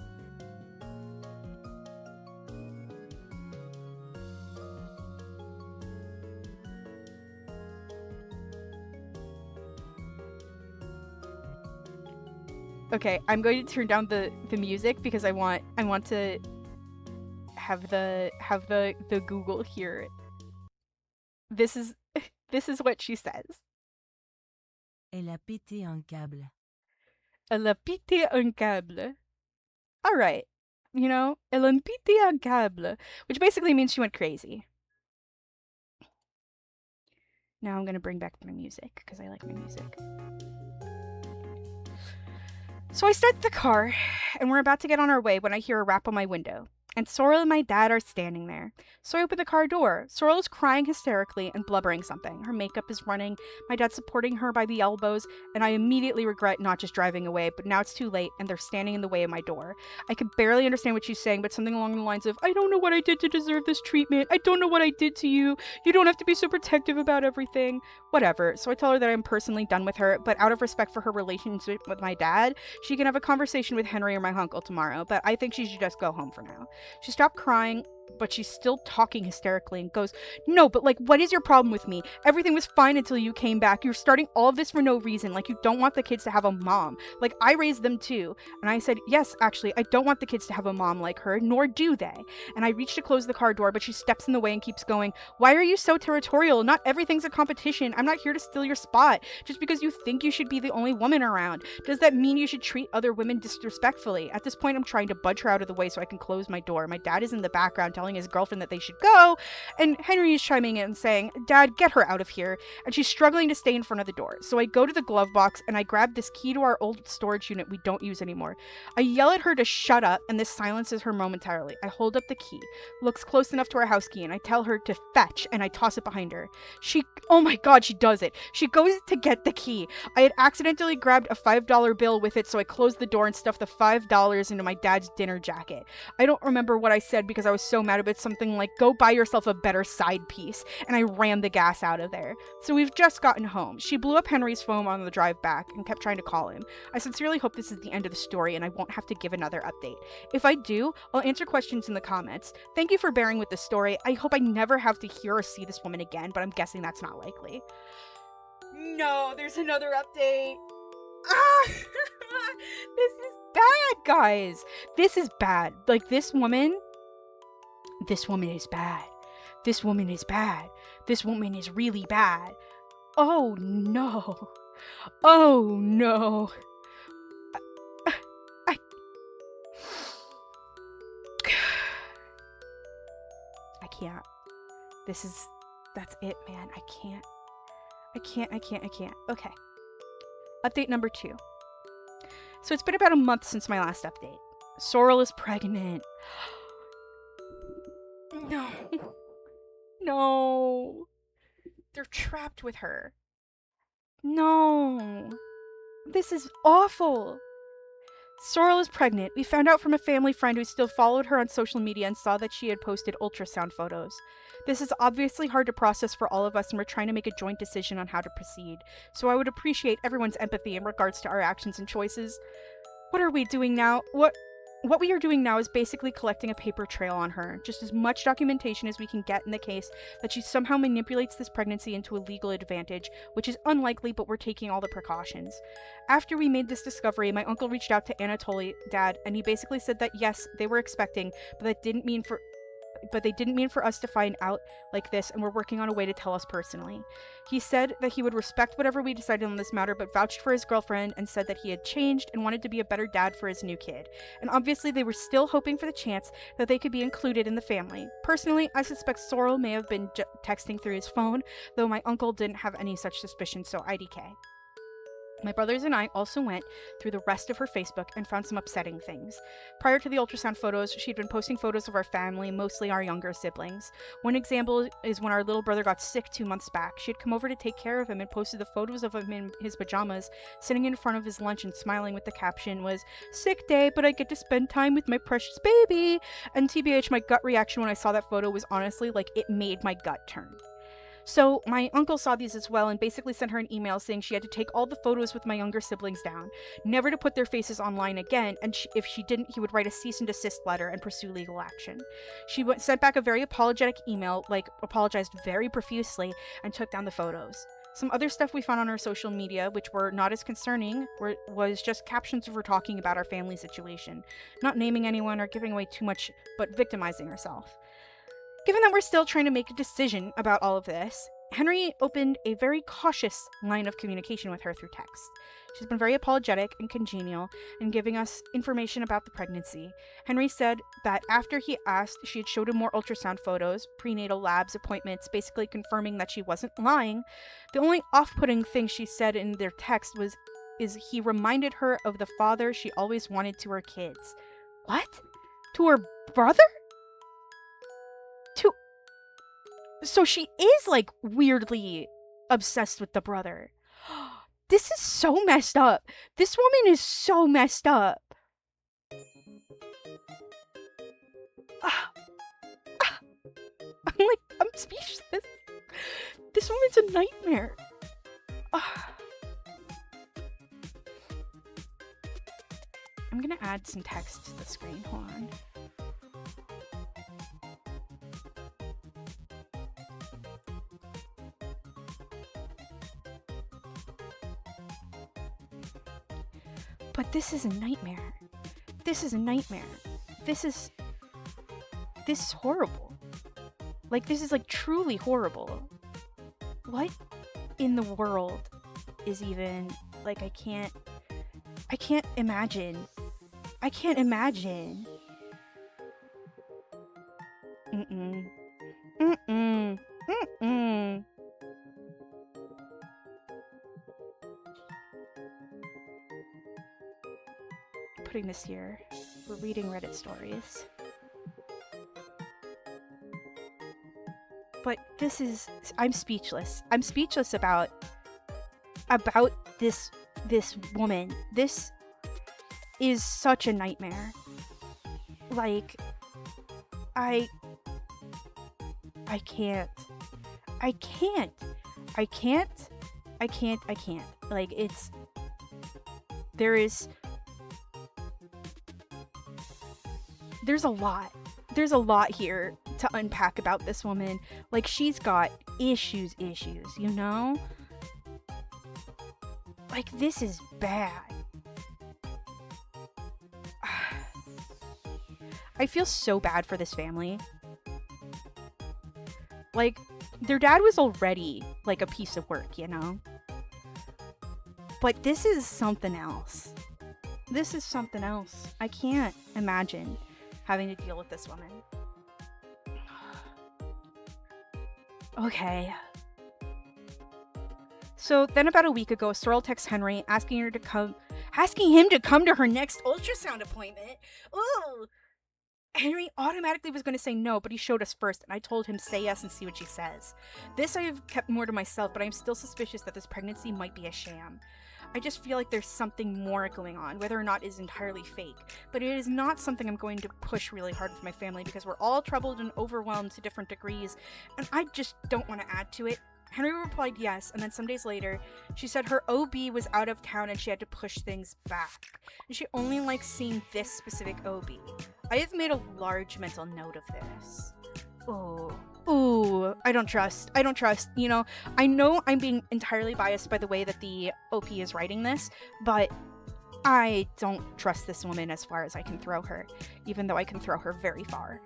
Okay, I'm going to turn down the music because I want to have the Google hear it. This is what she says. Elle a pété un câble. Elle a pété un câble. All right. You know, elle a pété un câble, which basically means she went crazy. Now I'm going to bring back my music because I like my music. So I start the car, and we're about to get on our way when I hear a rap on my window. And Sorrel and my dad are standing there. So I open the car door. Sorrel is crying hysterically and blubbering something. Her makeup is running. My dad's supporting her by the elbows, and I immediately regret not just driving away, but now it's too late, and they're standing in the way of my door. I can barely understand what she's saying, but something along the lines of, I don't know what I did to deserve this treatment. I don't know what I did to you. You don't have to be so protective about everything. Whatever. So I tell her that I'm personally done with her, but out of respect for her relationship with my dad, she can have a conversation with Henry or my uncle tomorrow, but I think she should just go home for now. She stopped crying but she's still talking hysterically and goes, no, but like, what is your problem with me? Everything was fine until you came back. You're starting all of this for no reason. Like, you don't want the kids to have a mom. Like, I raised them too. And I said, yes, actually, I don't want the kids to have a mom like her, nor do they. And I reach to close the car door, but she steps in the way and keeps going, why are you so territorial? Not everything's a competition. I'm not here to steal your spot just because you think you should be the only woman around. Does that mean you should treat other women disrespectfully? At this point, I'm trying to budge her out of the way so I can close my door. My dad is in the background telling his girlfriend that they should go, and Henry is chiming in and saying, Dad, get her out of here. And she's struggling to stay in front of the door. So I go to the glove box and I grab this key to our old storage unit we don't use anymore. I yell at her to shut up, and this silences her momentarily. I hold up the key, looks close enough to our house key, and I tell her to fetch, and I toss it behind her. Oh my god, she does it. She goes to get the key. I had accidentally grabbed a $5 bill with it, so I closed the door and stuffed the $5 into my dad's dinner jacket. I don't remember what I said because I was so mad about something like, go buy yourself a better side piece, and I ran the gas out of there. So we've just gotten home. She blew up Henry's phone on the drive back and kept trying to call him. I sincerely hope this is the end of the story and I won't have to give another update. If I do, I'll answer questions in the comments. Thank you for bearing with the story. I hope I never have to hear or see this woman again, but I'm guessing that's not likely. No, there's another update. Ah! This is bad, guys. This is bad. Like, this woman is bad. This woman is bad. This woman is really bad. Oh no. Oh no. I can't. That's it, man. I can't. Okay. Update number 2. So it's been about a month since my last update. Sorrel is pregnant. No. No. They're trapped with her. No. This is awful. Sorrel is pregnant. We found out from a family friend who still followed her on social media and saw that she had posted ultrasound photos. This is obviously hard to process for all of us, and we're trying to make a joint decision on how to proceed. So I would appreciate everyone's empathy in regards to our actions and choices. What are we doing now? What we are doing now is basically collecting a paper trail on her, just as much documentation as we can get in the case that she somehow manipulates this pregnancy into a legal advantage, which is unlikely, but we're taking all the precautions. After we made this discovery, my uncle reached out to Anatoly, Dad, and he basically said that yes, they were expecting, but they didn't mean for us to find out like this, and we're working on a way to tell us personally. He said that he would respect whatever we decided on this matter, but vouched for his girlfriend and said that he had changed and wanted to be a better dad for his new kid. And obviously they were still hoping for the chance that they could be included in the family. Personally, I suspect Sorrel may have been texting through his phone, though my uncle didn't have any such suspicion, so IDK. My brothers and I also went through the rest of her Facebook and found some upsetting things. Prior to the ultrasound photos, she'd been posting photos of our family, mostly our younger siblings. One example is when our little brother got sick 2 months back. She had come over to take care of him and posted the photos of him in his pajamas, sitting in front of his lunch and smiling, with the caption was, "Sick day, but I get to spend time with my precious baby." And TBH, my gut reaction when I saw that photo was honestly like it made my gut turn. So my uncle saw these as well and basically sent her an email saying she had to take all the photos with my younger siblings down, never to put their faces online again, and if she didn't, he would write a cease and desist letter and pursue legal action. She sent back a very apologetic email, like apologized very profusely, and took down the photos. Some other stuff we found on her social media, which were not as concerning, was just captions of her talking about our family situation, not naming anyone or giving away too much, but victimizing herself. Given that we're still trying to make a decision about all of this, Henry opened a very cautious line of communication with her through text. She's been very apologetic and congenial in giving us information about the pregnancy. Henry said that after he asked, she had showed him more ultrasound photos, prenatal labs, appointments, basically confirming that she wasn't lying. The only off-putting thing she said in their text is he reminded her of the father she always wanted to her kids. What? To her brother? So she is, like, weirdly obsessed with the brother. This is so messed up. This woman is so messed up. I'm speechless. This woman's a nightmare. I'm gonna add some text to the screen. Hold on. But this is a nightmare. This is a nightmare. This is horrible. Like, this is, like, truly horrible. What in the world is even, like, I can't imagine. I can't imagine. Mm-mm. Mm-mm. Mm-mm. Putting this here. We're reading Reddit stories. But this is... I'm speechless. I'm speechless about this woman. This is such a nightmare. Like, I can't. Like, it's... There's a lot. There's a lot here to unpack about this woman. Like, she's got issues, you know? Like, this is bad. I feel so bad for this family. Like, their dad was already, like, a piece of work, you know? But this is something else. This is something else. I can't imagine having to deal with this woman. Okay. So then about a week ago, Sorrel texts Henry asking him to come to her next ultrasound appointment. Ooh! Henry automatically was going to say no, but he showed us first, and I told him say yes and see what she says. This I have kept more to myself, but I am still suspicious that this pregnancy might be a sham. I just feel like there's something more going on, whether or not it is entirely fake. But it is not something I'm going to push really hard with my family because we're all troubled and overwhelmed to different degrees, and I just don't want to add to it. Henry replied yes, and then some days later, she said her OB was out of town and she had to push things back. And she only likes seeing this specific OB. I have made a large mental note of this. Ooh, I don't trust. You know I'm being entirely biased by the way that the OP is writing this, but I don't trust this woman as far as I can throw her, even though I can throw her very far.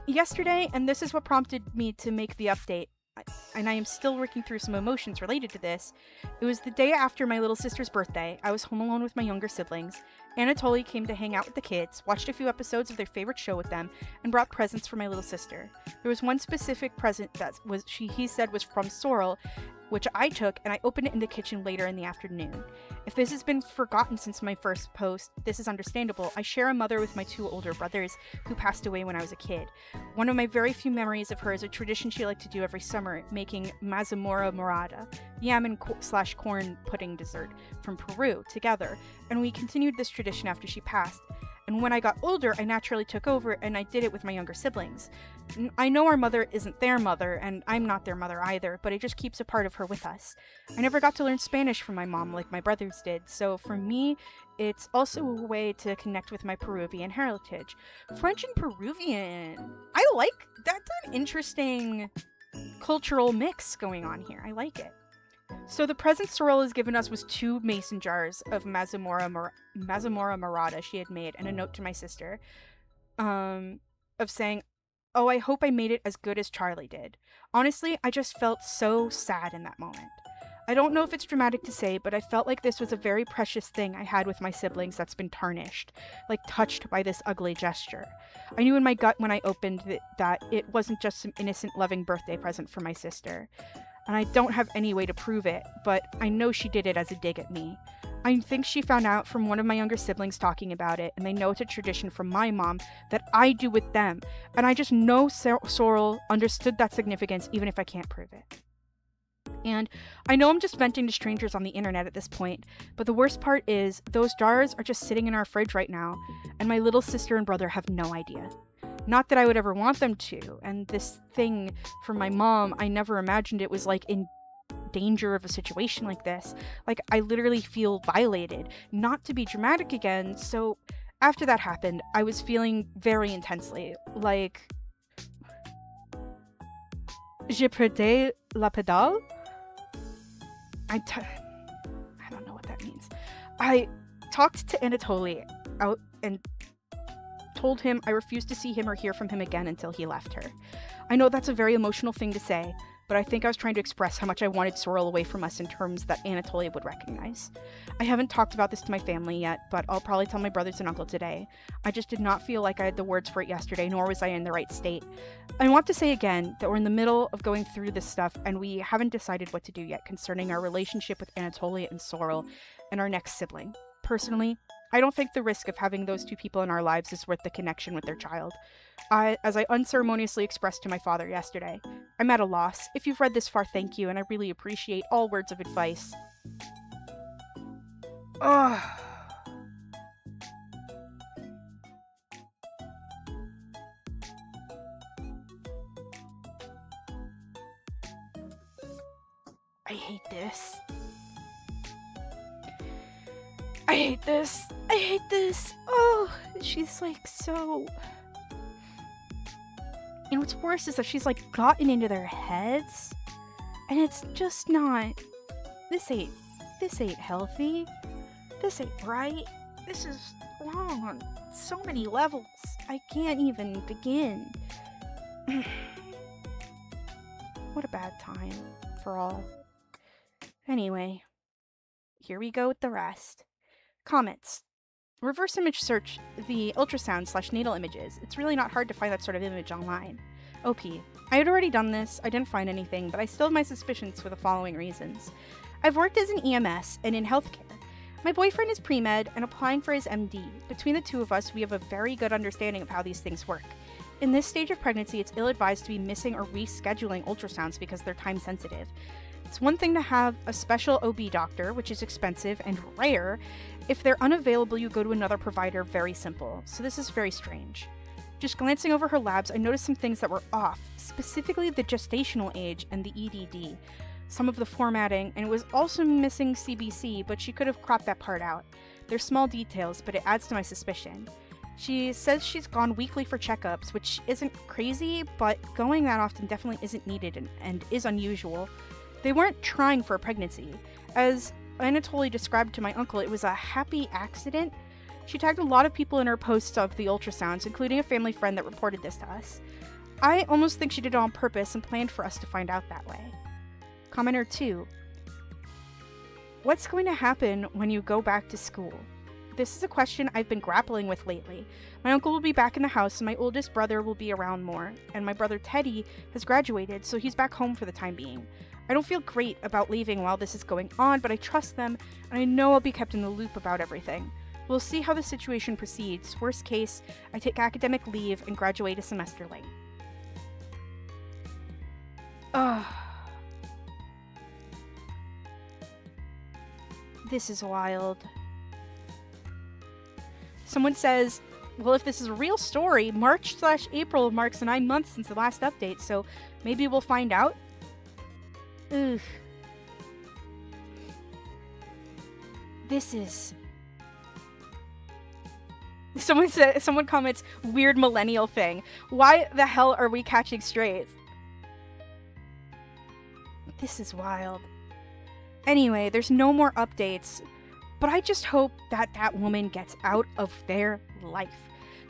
Yesterday, and this is what prompted me to make the update, and I am still working through some emotions related to this. It was the day after my little sister's birthday. I was home alone with my younger siblings. Anatoly came to hang out with the kids, watched a few episodes of their favorite show with them, and brought presents for my little sister. There was one specific present that he said was from Sorrel, which I took, and I opened it in the kitchen later in the afternoon. If this has been forgotten since my first post, this is understandable. I share a mother with my two older brothers who passed away when I was a kid. One of my very few memories of her is a tradition she liked to do every summer, making mazamorra morada, yam and corn pudding dessert from Peru, together, and we continued this tradition after she passed. And when I got older, I naturally took over, and I did it with my younger siblings. I know our mother isn't their mother, and I'm not their mother either, but it just keeps a part of her with us. I never got to learn Spanish from my mom like my brothers did, so for me, it's also a way to connect with my Peruvian heritage. French and Peruvian! I like... That's an interesting cultural mix going on here. I like it. So the present Sorrel has given us was 2 mason jars of mazamorra morada she had made, and a note to my sister, of saying, "Oh, I hope I made it as good as Charlie did." Honestly, I just felt so sad in that moment. I don't know if it's dramatic to say, but I felt like this was a very precious thing I had with my siblings that's been tarnished, like touched by this ugly gesture. I knew in my gut when I opened it that it wasn't just some innocent, loving birthday present for my sister. And I don't have any way to prove it, but I know she did it as a dig at me. I think she found out from one of my younger siblings talking about it, and they know it's a tradition from my mom that I do with them, and I just know Sorrel understood that significance even if I can't prove it. And I know I'm just venting to strangers on the internet at this point, but the worst part is those jars are just sitting in our fridge right now, and my little sister and brother have no idea. Not that I would ever want them to, and this thing from my mom, I never imagined it was like in danger of a situation like this. Like, I literally feel violated. Not to be dramatic again, so after that happened, I was feeling very intensely. Like, je perdais la pédale? I don't know what that means. I talked to Anatoly out and told him I refused to see him or hear from him again until he left her. I know that's a very emotional thing to say, but I think I was trying to express how much I wanted Sorrel away from us in terms that Anatoly would recognize. I haven't talked about this to my family yet, but I'll probably tell my brothers and uncle today. I just did not feel like I had the words for it yesterday, nor was I in the right state. I want to say again that we're in the middle of going through this stuff, and we haven't decided what to do yet concerning our relationship with Anatoly and Sorrel and our next sibling. Personally, I don't think the risk of having those two people in our lives is worth the connection with their child. As I unceremoniously expressed to my father yesterday, I'm at a loss. If you've read this far, thank you, and I really appreciate all words of advice. Ugh. I hate this. I hate this. I hate this. Oh, she's like so... And what's worse is that she's like gotten into their heads. And it's just not... This ain't healthy. This ain't right. This is wrong on so many levels. I can't even begin. What a bad time for all. Anyway, here we go with the rest. Comments. Reverse image search the ultrasound/natal images. It's really not hard to find that sort of image online. OP. I had already done this, I didn't find anything, but I still have my suspicions for the following reasons. I've worked as an EMS and in healthcare. My boyfriend is pre-med and applying for his MD. Between the two of us, we have a very good understanding of how these things work. In this stage of pregnancy, it's ill-advised to be missing or rescheduling ultrasounds because they're time-sensitive. It's one thing to have a special OB doctor, which is expensive and rare. If they're unavailable, you go to another provider, very simple. So this is very strange. Just glancing over her labs, I noticed some things that were off, specifically the gestational age and the EDD, some of the formatting, and it was also missing CBC, but she could have cropped that part out. They're small details, but it adds to my suspicion. She says she's gone weekly for checkups, which isn't crazy, but going that often definitely isn't needed and is unusual. They weren't trying for a pregnancy. As Anatoly described to my uncle, it was a happy accident. She tagged a lot of people in her posts of the ultrasounds, including a family friend that reported this to us. I almost think she did it on purpose and planned for us to find out that way. Commenter 2. What's going to happen when you go back to school? This is a question I've been grappling with lately. My uncle will be back in the house and my oldest brother will be around more, and my brother Teddy has graduated, so he's back home for the time being. I don't feel great about leaving while this is going on, but I trust them, and I know I'll be kept in the loop about everything. We'll see how the situation proceeds. Worst case, I take academic leave and graduate a semester late. Ugh. This is wild. Someone says, well, if this is a real story, March/April marks 9 months since the last update, so maybe we'll find out? Ugh. This is... Someone comments, weird millennial thing. Why the hell are we catching strays? This is wild. Anyway, there's no more updates, but I just hope that that woman gets out of their life.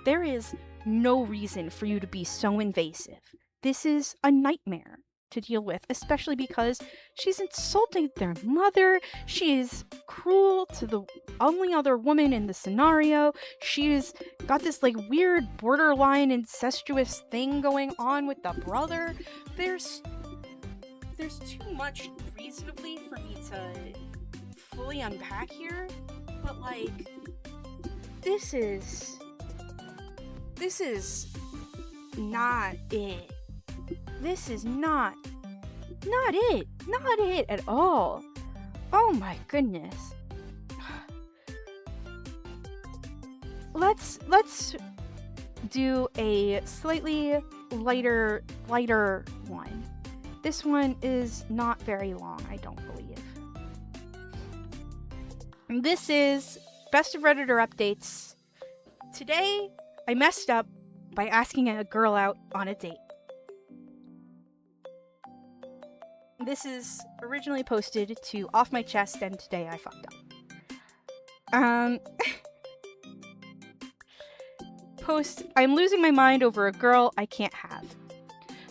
There is no reason for you to be so invasive. This is a nightmare to deal with, especially because she's insulting their mother. She's cruel to the only other woman in the scenario. She's got this like weird borderline incestuous thing going on with the brother. There's too much reasonably for me to fully unpack here, but like this is not it. This is not it at all. Oh my goodness. Let's do a slightly lighter one. This one is not very long, I don't believe. This is Best of Redditor Updates. Today, I messed up by asking a girl out on a date. This is originally posted to Off My Chest, and today I fucked up. Post, I'm losing my mind over a girl I can't have.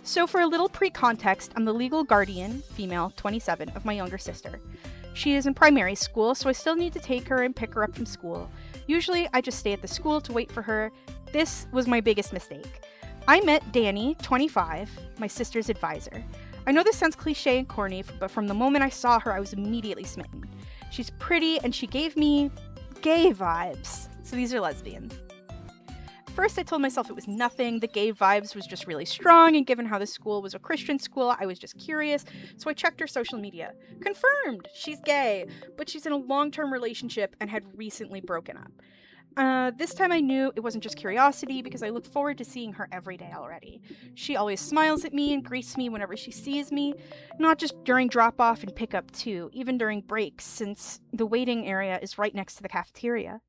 So for a little pre-context, I'm the legal guardian, female, 27, of my younger sister. She is in primary school, so I still need to take her and pick her up from school. Usually, I just stay at the school to wait for her. This was my biggest mistake. I met Danny, 25, my sister's advisor. I know this sounds cliche and corny, but from the moment I saw her, I was immediately smitten. She's pretty, and she gave me gay vibes. So these are lesbians. First, I told myself it was nothing. The gay vibes was just really strong, and given how the school was a Christian school, I was just curious, so I checked her social media. Confirmed! She's gay, but she's in a long-term relationship and had recently broken up. This time I knew it wasn't just curiosity, because I look forward to seeing her every day already. She always smiles at me and greets me whenever she sees me, not just during drop-off and pick-up too, even during breaks, since the waiting area is right next to the cafeteria.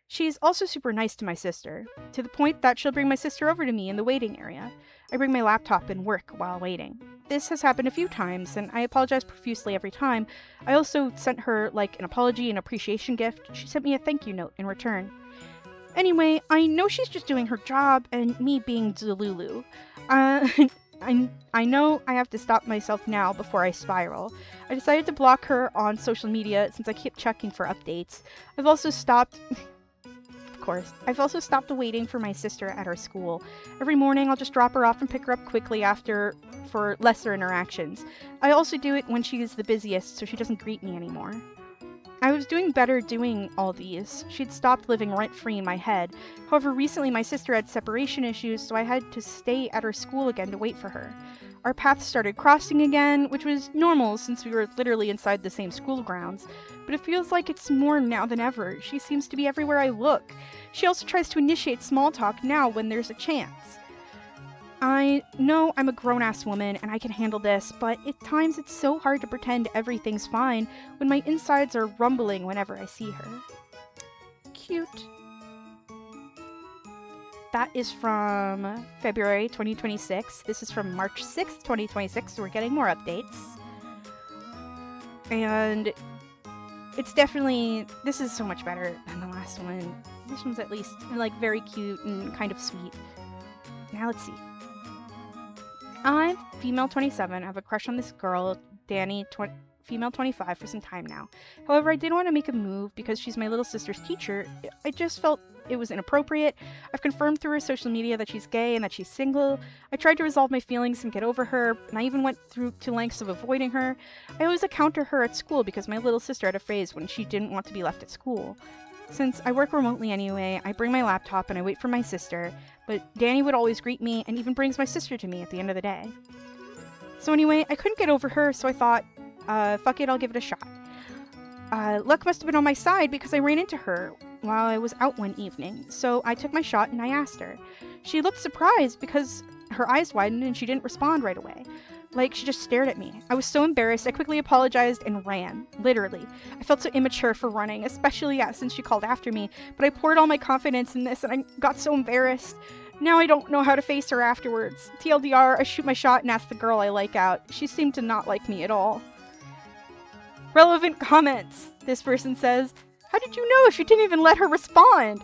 She's also super nice to my sister, to the point that she'll bring my sister over to me in the waiting area. I bring my laptop and work while waiting. This has happened a few times, and I apologize profusely every time. I also sent her, an apology and appreciation gift. She sent me a thank you note in return. Anyway, I know she's just doing her job, and me being Delulu. I know I have to stop myself now before I spiral. I decided to block her on social media since I keep checking for updates. I've also stopped waiting for my sister at her school. Every morning I'll just drop her off and pick her up quickly after for lesser interactions. I also do it when she is the busiest so she doesn't greet me anymore. I was doing better doing all these. She'd stopped living rent-free in my head. However, recently my sister had separation issues, so I had to stay at her school again to wait for her. Our paths started crossing again, which was normal since we were literally inside the same school grounds. But it feels like it's more now than ever. She seems to be everywhere I look. She also tries to initiate small talk now when there's a chance. I know I'm a grown-ass woman and I can handle this, but at times it's so hard to pretend everything's fine when my insides are rumbling whenever I see her. Cute. That is from February 2026. This is from March 6th, 2026, so we're getting more updates. And it's definitely, this is so much better than the last one. This one's at least, very cute and kind of sweet. Now let's see. I'm female 27. I have a crush on this girl, Danny, female 25, for some time now. However, I didn't want to make a move because she's my little sister's teacher. I just felt it was inappropriate. I've confirmed through her social media that she's gay and that she's single. I tried to resolve my feelings and get over her, and I even went through to lengths of avoiding her. I always encounter her at school because my little sister had a phase when she didn't want to be left at school. Since I work remotely anyway, I bring my laptop and I wait for my sister, but Danny would always greet me and even brings my sister to me at the end of the day. So anyway, I couldn't get over her, so I thought, fuck it, I'll give it a shot. Luck must have been on my side because I ran into her while I was out one evening, so I took my shot and I asked her. She looked surprised because her eyes widened and she didn't respond right away. She just stared at me. I was so embarrassed, I quickly apologized and ran. Literally. I felt so immature for running, especially since she called after me, but I poured all my confidence in this and I got so embarrassed. Now I don't know how to face her afterwards. TLDR, I shoot my shot and ask the girl I like out. She seemed to not like me at all. Relevant comments. This person says, how did you know if you didn't even let her respond?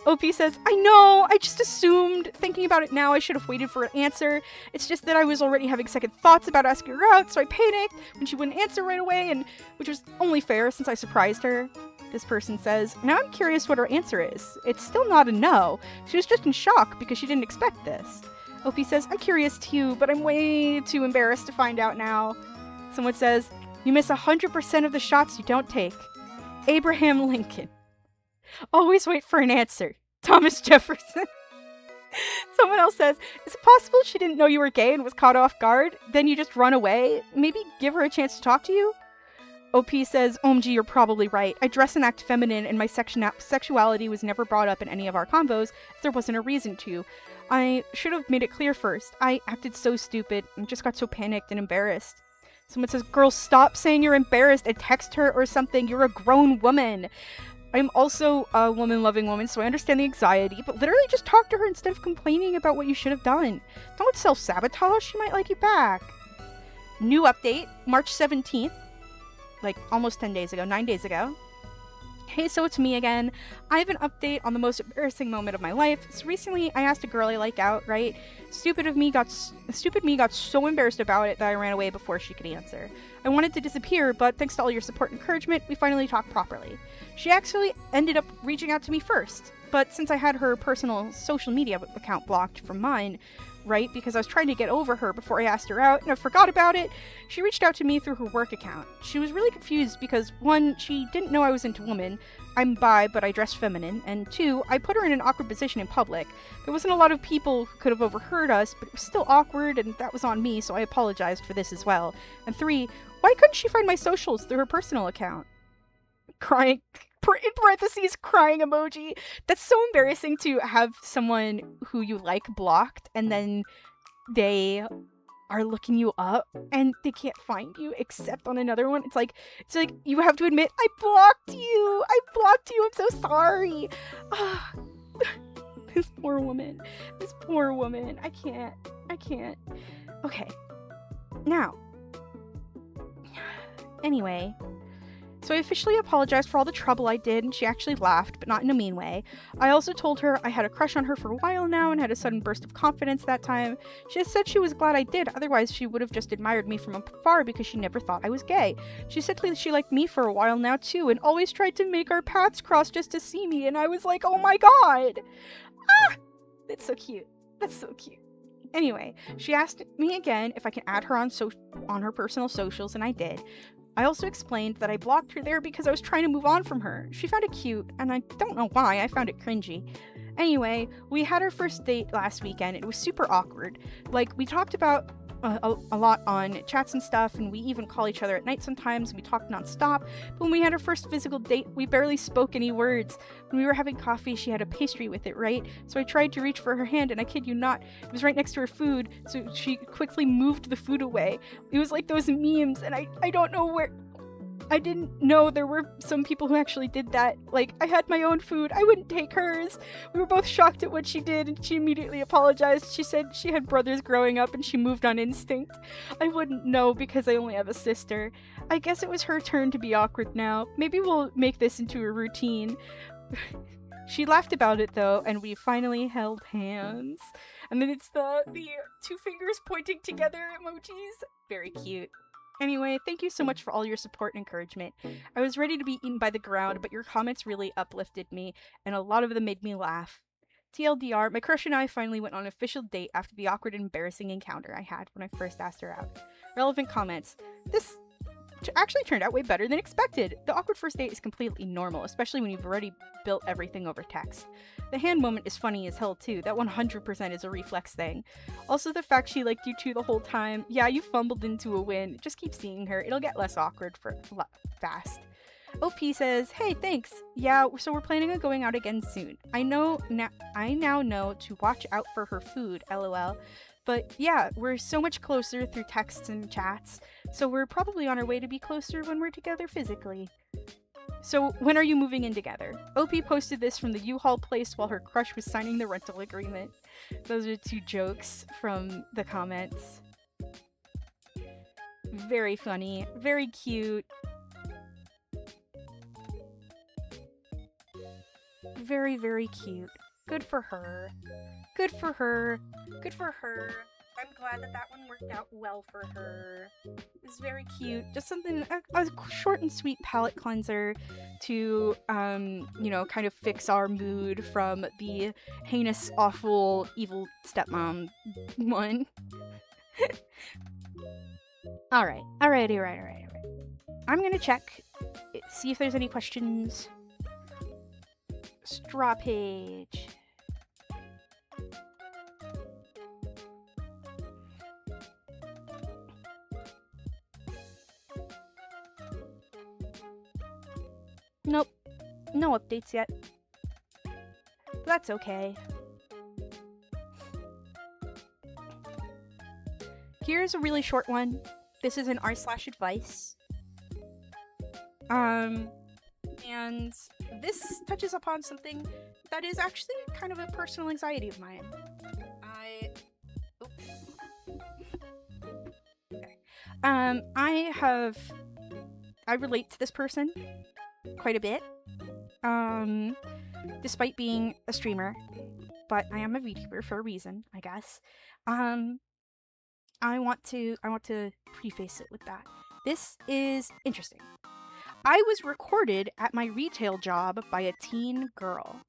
OP says, I know, I just assumed. Thinking about it now, I should have waited for an answer. It's just that I was already having second thoughts about asking her out, so I panicked when she wouldn't answer right away, and which was only fair since I surprised her. This person says, now I'm curious what her answer is. It's still not a no. She was just in shock because she didn't expect this. OP says, I'm curious too, but I'm way too embarrassed to find out now. Someone says, you miss 100% of the shots you don't take. Abraham Lincoln. Always wait for an answer. Thomas Jefferson. Someone else says, is it possible she didn't know you were gay and was caught off guard? Then you just run away? Maybe give her a chance to talk to you? OP says, OMG, you're probably right. I dress and act feminine and my sexuality was never brought up in any of our combos, as there wasn't a reason to. I should have made it clear first. I acted so stupid and just got so panicked and embarrassed. Someone says, girl, stop saying you're embarrassed and text her or something. You're a grown woman. I'm also a woman-loving woman, so I understand the anxiety, but literally just talk to her instead of complaining about what you should have done. Don't self-sabotage, she might like you back. New update, March 17th, almost 10 days ago, 9 days ago. Hey, so it's me again. I have an update on the most embarrassing moment of my life. So recently, I asked a girl I like out, right? Stupid me got so embarrassed about it that I ran away before she could answer. I wanted to disappear, but thanks to all your support and encouragement, we finally talked properly. She actually ended up reaching out to me first, but since I had her personal social media account blocked from mine, right, because I was trying to get over her before I asked her out and I forgot about it, she reached out to me through her work account. She was really confused because, one, she didn't know I was into women. I'm bi, but I dress feminine. And two, I put her in an awkward position in public. There wasn't a lot of people who could have overheard us, but it was still awkward, and that was on me, so I apologized for this as well. And three, why couldn't she find my socials through her personal account? Crying, in parentheses, crying emoji. That's so embarrassing to have someone who you like blocked, and then they are looking you up and they can't find you except on another one. It's like you have to admit, I blocked you, I'm so sorry. This poor woman, I can't. Okay, now, anyway, so I officially apologized for all the trouble I did, and she actually laughed, but not in a mean way. I also told her I had a crush on her for a while now and had a sudden burst of confidence that time. She said she was glad I did, otherwise she would have just admired me from afar because she never thought I was gay. She said she liked me for a while now too, and always tried to make our paths cross just to see me, and I was like, oh my god! Ah! That's so cute. Anyway, she asked me again if I can add her on her personal socials, and I did. I also explained that I blocked her there because I was trying to move on from her. She found it cute, and I don't know why, I found it cringy. Anyway, we had our first date last weekend. It was super awkward. Like, we talked about a lot on chats and stuff, and we even call each other at night sometimes, and we talked nonstop. But when we had our first physical date, we barely spoke any words. When we were having coffee, she had a pastry with it, right? So I tried to reach for her hand, and I kid you not, it was right next to her food, so she quickly moved the food away. It was like those memes, and I don't know where... I didn't know there were some people who actually did that. Like, I had my own food. I wouldn't take hers. We were both shocked at what she did, and she immediately apologized. She said she had brothers growing up, and she moved on instinct. I wouldn't know because I only have a sister. I guess it was her turn to be awkward now. Maybe we'll make this into a routine. She laughed about it, though, and we finally held hands. And then it's the two fingers pointing together emojis. Very cute. Anyway, thank you so much for all your support and encouragement. I was ready to be eaten by the ground, but your comments really uplifted me, and a lot of them made me laugh. TLDR, my crush and I finally went on an official date after the awkward and embarrassing encounter I had when I first asked her out. Relevant comments. This actually turned out way better than expected. The awkward first date is completely normal, especially when you've already built everything over text. The hand moment is funny as hell too. That 100% is a reflex thing. Also, the fact she liked you too the whole time. Yeah, you fumbled into a win. Just keep seeing her. It'll get less awkward fast. OP says, hey, thanks. Yeah, so we're planning on going out again soon. I now know to watch out for her food, lol. But yeah, we're so much closer through texts and chats, so we're probably on our way to be closer when we're together physically. So when are you moving in together? OP posted this from the U-Haul place while her crush was signing the rental agreement. Those are two jokes from the comments. Very funny, very cute. Very, very cute. Good for her. Good for her. Good for her. I'm glad that one worked out well for her. It's very cute. Just something, a short and sweet palate cleanser to, kind of fix our mood from the heinous, awful, evil stepmom one. Alright. I'm gonna check, see if there's any questions. Straw page. Nope. No updates yet. But that's okay. Here's a really short one. This is an r/advice. And this touches upon something that is actually kind of a personal anxiety of mine. I relate to this person quite a bit. despite being a streamer, but I am a VTuber for a reason, I guess. I want to preface it with that. This is interesting. I was recorded at my retail job by a teen girl.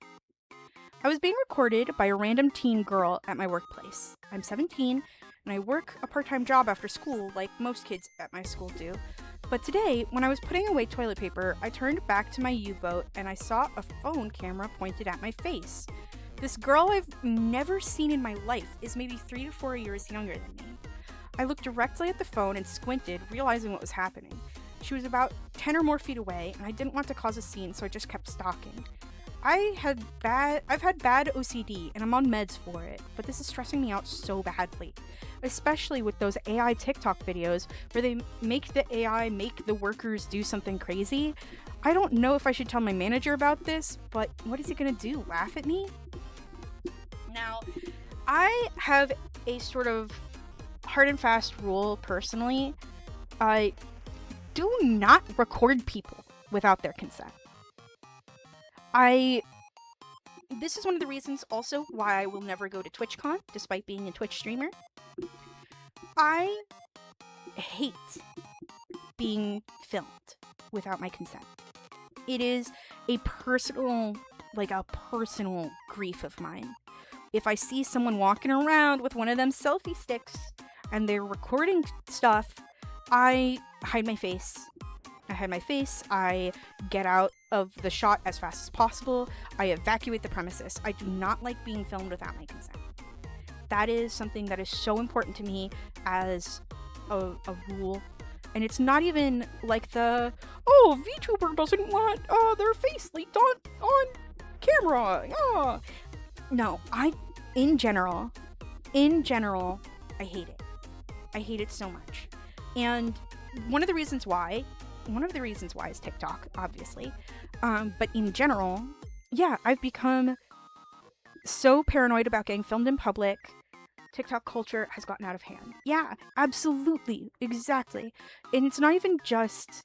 I was being recorded by a random teen girl at my workplace. I'm 17, and I work a part-time job after school like most kids at my school do. But today, when I was putting away toilet paper, I turned back to my U-boat and I saw a phone camera pointed at my face. This girl I've never seen in my life is maybe 3 to 4 years younger than me. I looked directly at the phone and squinted, realizing what was happening. She was about 10 or more feet away, and I didn't want to cause a scene, so I just kept stalking. I've had bad OCD, and I'm on meds for it, but this is stressing me out so badly. Especially with those AI TikTok videos where they make the AI make the workers do something crazy. I don't know if I should tell my manager about this, but what is he gonna do? Laugh at me? Now, I have a sort of hard and fast rule personally. Do not record people without their consent. This is one of the reasons also why I will never go to TwitchCon, despite being a Twitch streamer. I hate being filmed without my consent. It is a personal grief of mine. If I see someone walking around with one of them selfie sticks and they're recording stuff, I hide my face. I get out of the shot as fast as possible. I evacuate the premises. I do not like being filmed without my consent. That is something that is so important to me as a rule. And it's not even like VTuber doesn't want their face leaked on camera. Oh. No, in general, I hate it. I hate it so much. And one of the reasons why is TikTok, obviously. But in general, yeah, I've become so paranoid about getting filmed in public. TikTok culture has gotten out of hand. Yeah, absolutely. Exactly. And it's not even just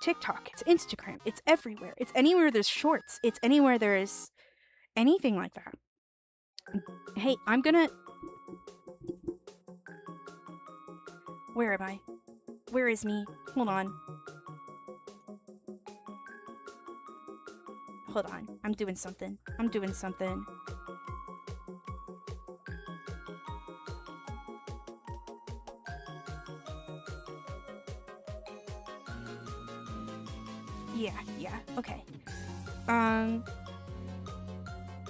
TikTok. It's Instagram. It's everywhere. It's anywhere there's shorts. It's anywhere there's anything like that. Hey, Where am I? Where is me? Hold on. I'm doing something. Yeah, okay.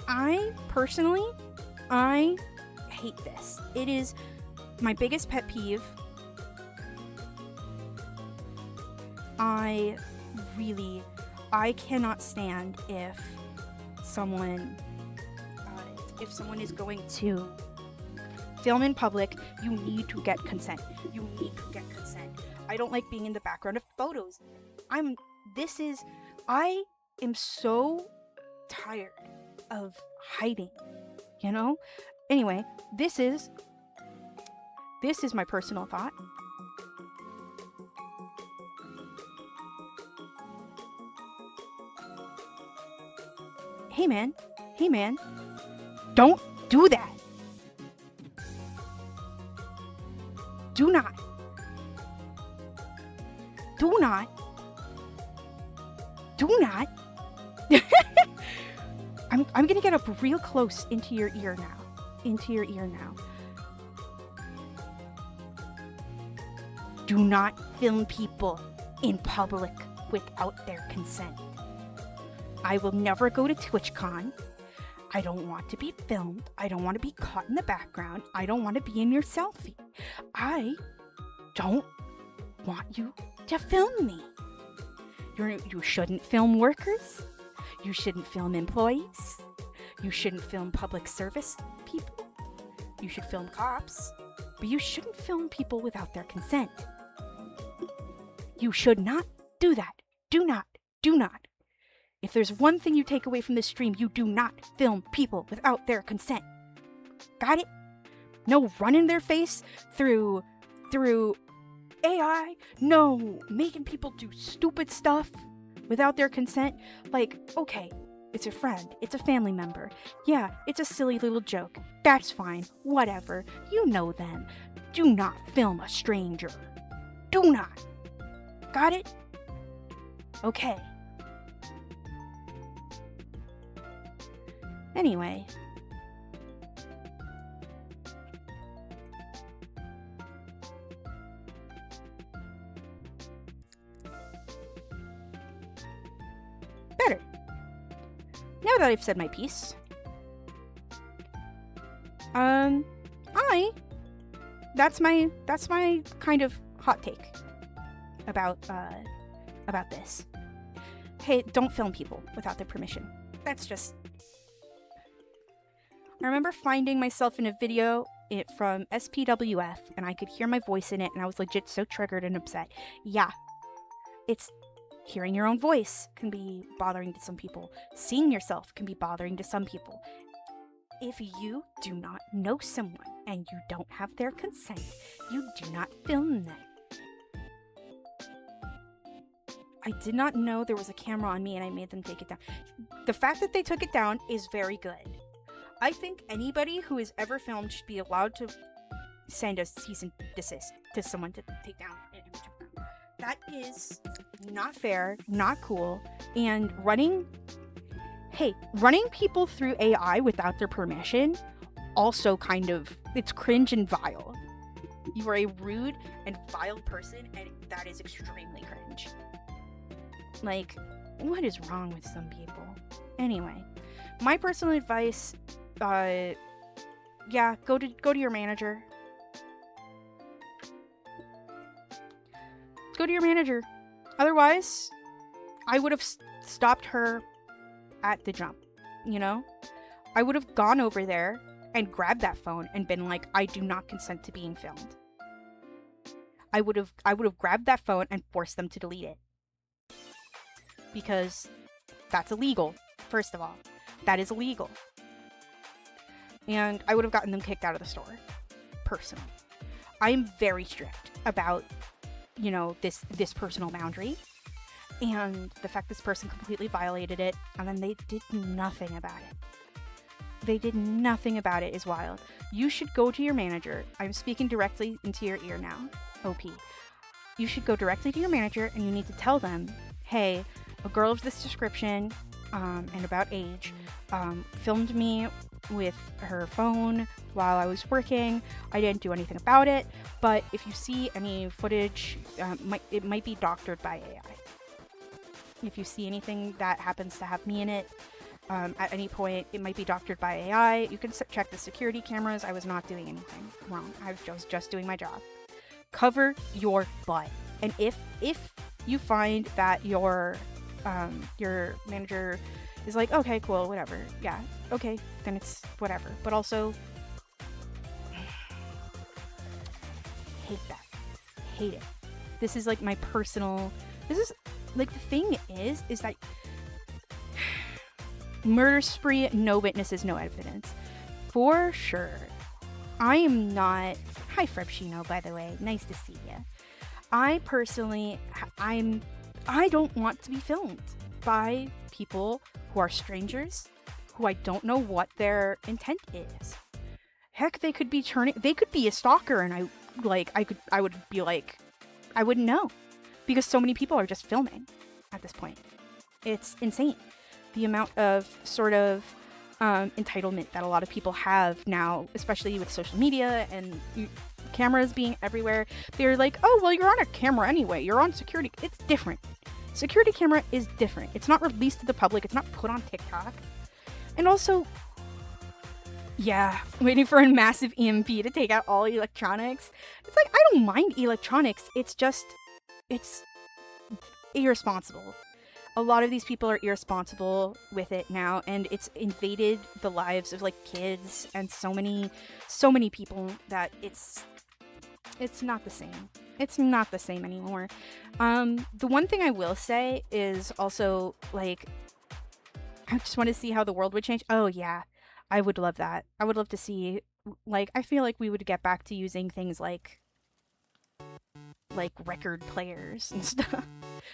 I personally hate this. It is my biggest pet peeve. I cannot stand if someone is going to film in public. You need to get consent. I don't like being in the background of photos. I am so tired of hiding, you know? Anyway, this is my personal thought. Hey man, don't do that. Do not. I'm gonna get up real close into your ear now. Do not film people in public without their consent. I will never go to TwitchCon. I don't want to be filmed. I don't want to be caught in the background. I don't want to be in your selfie. I don't want you to film me. You shouldn't film workers. You shouldn't film employees. You shouldn't film public service people. You should film cops. But you shouldn't film people without their consent. You should not do that. Do not. If there's one thing you take away from this stream, you do not film people without their consent. Got it? No running their face through AI. No making people do stupid stuff without their consent. Like, okay, it's a friend, it's a family member. Yeah, it's a silly little joke. That's fine, whatever. You know them. Do not film a stranger. Do not. Got it? Okay. Anyway. Better. Now that I've said my piece, that's my kind of hot take about this. Hey, don't film people without their permission. That's just... I remember finding myself in a video from SPWF, and I could hear my voice in it, and I was legit so triggered and upset. Yeah, it's... Hearing your own voice can be bothering to some people. Seeing yourself can be bothering to some people. If you do not know someone and you don't have their consent, you do not film them. I did not know there was a camera on me and I made them take it down. The fact that they took it down is very good. I think anybody who is ever filmed should be allowed to send a cease and desist to someone to take down an image of them. That is not fair, not cool, and running people through AI without their permission, also kind of, it's cringe and vile. You are a rude and vile person, and that is extremely cringe. Like, what is wrong with some people? Anyway, my personal advice, yeah, go to your manager. Go to your manager. Otherwise, I would have stopped her at the jump, you know? I would have gone over there and grabbed that phone and been like, I do not consent to being filmed. I would have grabbed that phone and forced them to delete it. Because that's illegal, first of all. That is illegal. And I would have gotten them kicked out of the store. Personally. I'm very strict about, you know, this personal boundary. And the fact this person completely violated it, and then they did nothing about it. They did nothing about it is wild. You should go to your manager. I'm speaking directly into your ear now, OP. You should go directly to your manager and you need to tell them, hey, a girl of this description and about age filmed me with her phone while I was working. I didn't do anything about it, but if you see any footage, it might be doctored by AI. If you see anything that happens to have me in it, at any point, it might be doctored by AI. You can check the security cameras. I was not doing anything wrong. I was just doing my job. Cover your butt. And if you find that your manager is like, okay, cool, whatever. Yeah, okay, then it's whatever. But also, hate that. Hate it. This is like my personal... This is... Like, the thing is that murder spree, no witnesses, no evidence. For sure. I am not... Hi, Frebshino, by the way. Nice to see you. I personally, I don't want to be filmed by people who are strangers, who I don't know what their intent is. Heck, they could be a stalker, and I would be like, I wouldn't know. Because so many people are just filming at this point. It's insane. The amount of sort of entitlement that a lot of people have now, especially with social media and cameras being everywhere. They're like, oh, well, you're on a camera anyway. You're on security. It's different. Security camera is different. It's not released to the public. It's not put on TikTok. And also, yeah, waiting for a massive EMP to take out all electronics. It's like, I don't mind electronics. It's just... It's irresponsible. A lot of these people are irresponsible with it now, and it's invaded the lives of, like, kids and so many people that it's not the same. It's not the same anymore. The one thing I will say is also, like, I just want to see how the world would change. Oh, yeah. I would love that. I would love to see, like, I feel like we would get back to using things like record players and stuff.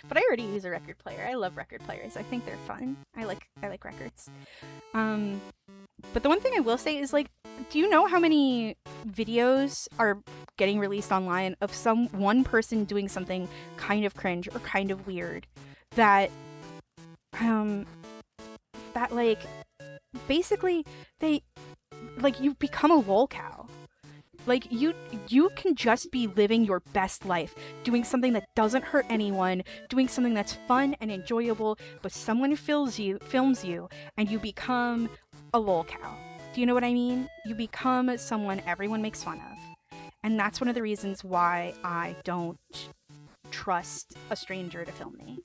But I already use a record player. I love record players. I think they're fun. I like records. But the one thing I will say is, like, do you know how many videos are getting released online of one person doing something kind of cringe or kind of weird that like basically they like you become a lolcow. Like you can just be living your best life, doing something that doesn't hurt anyone, doing something that's fun and enjoyable, but someone films you and you become a lolcow. Do you know what I mean? You become someone everyone makes fun of. And that's one of the reasons why I don't trust a stranger to film me.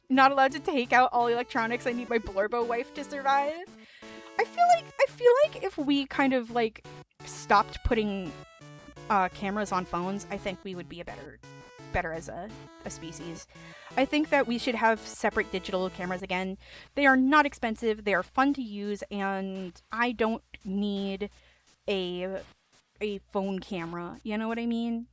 Not allowed to take out all electronics. I need my Blorbo wife to survive. I feel like if we kind of like stopped putting cameras on phones, I think we would be better as a species. I think that we should have separate digital cameras again. They are not expensive, they are fun to use, and I don't need a phone camera. You know what I mean?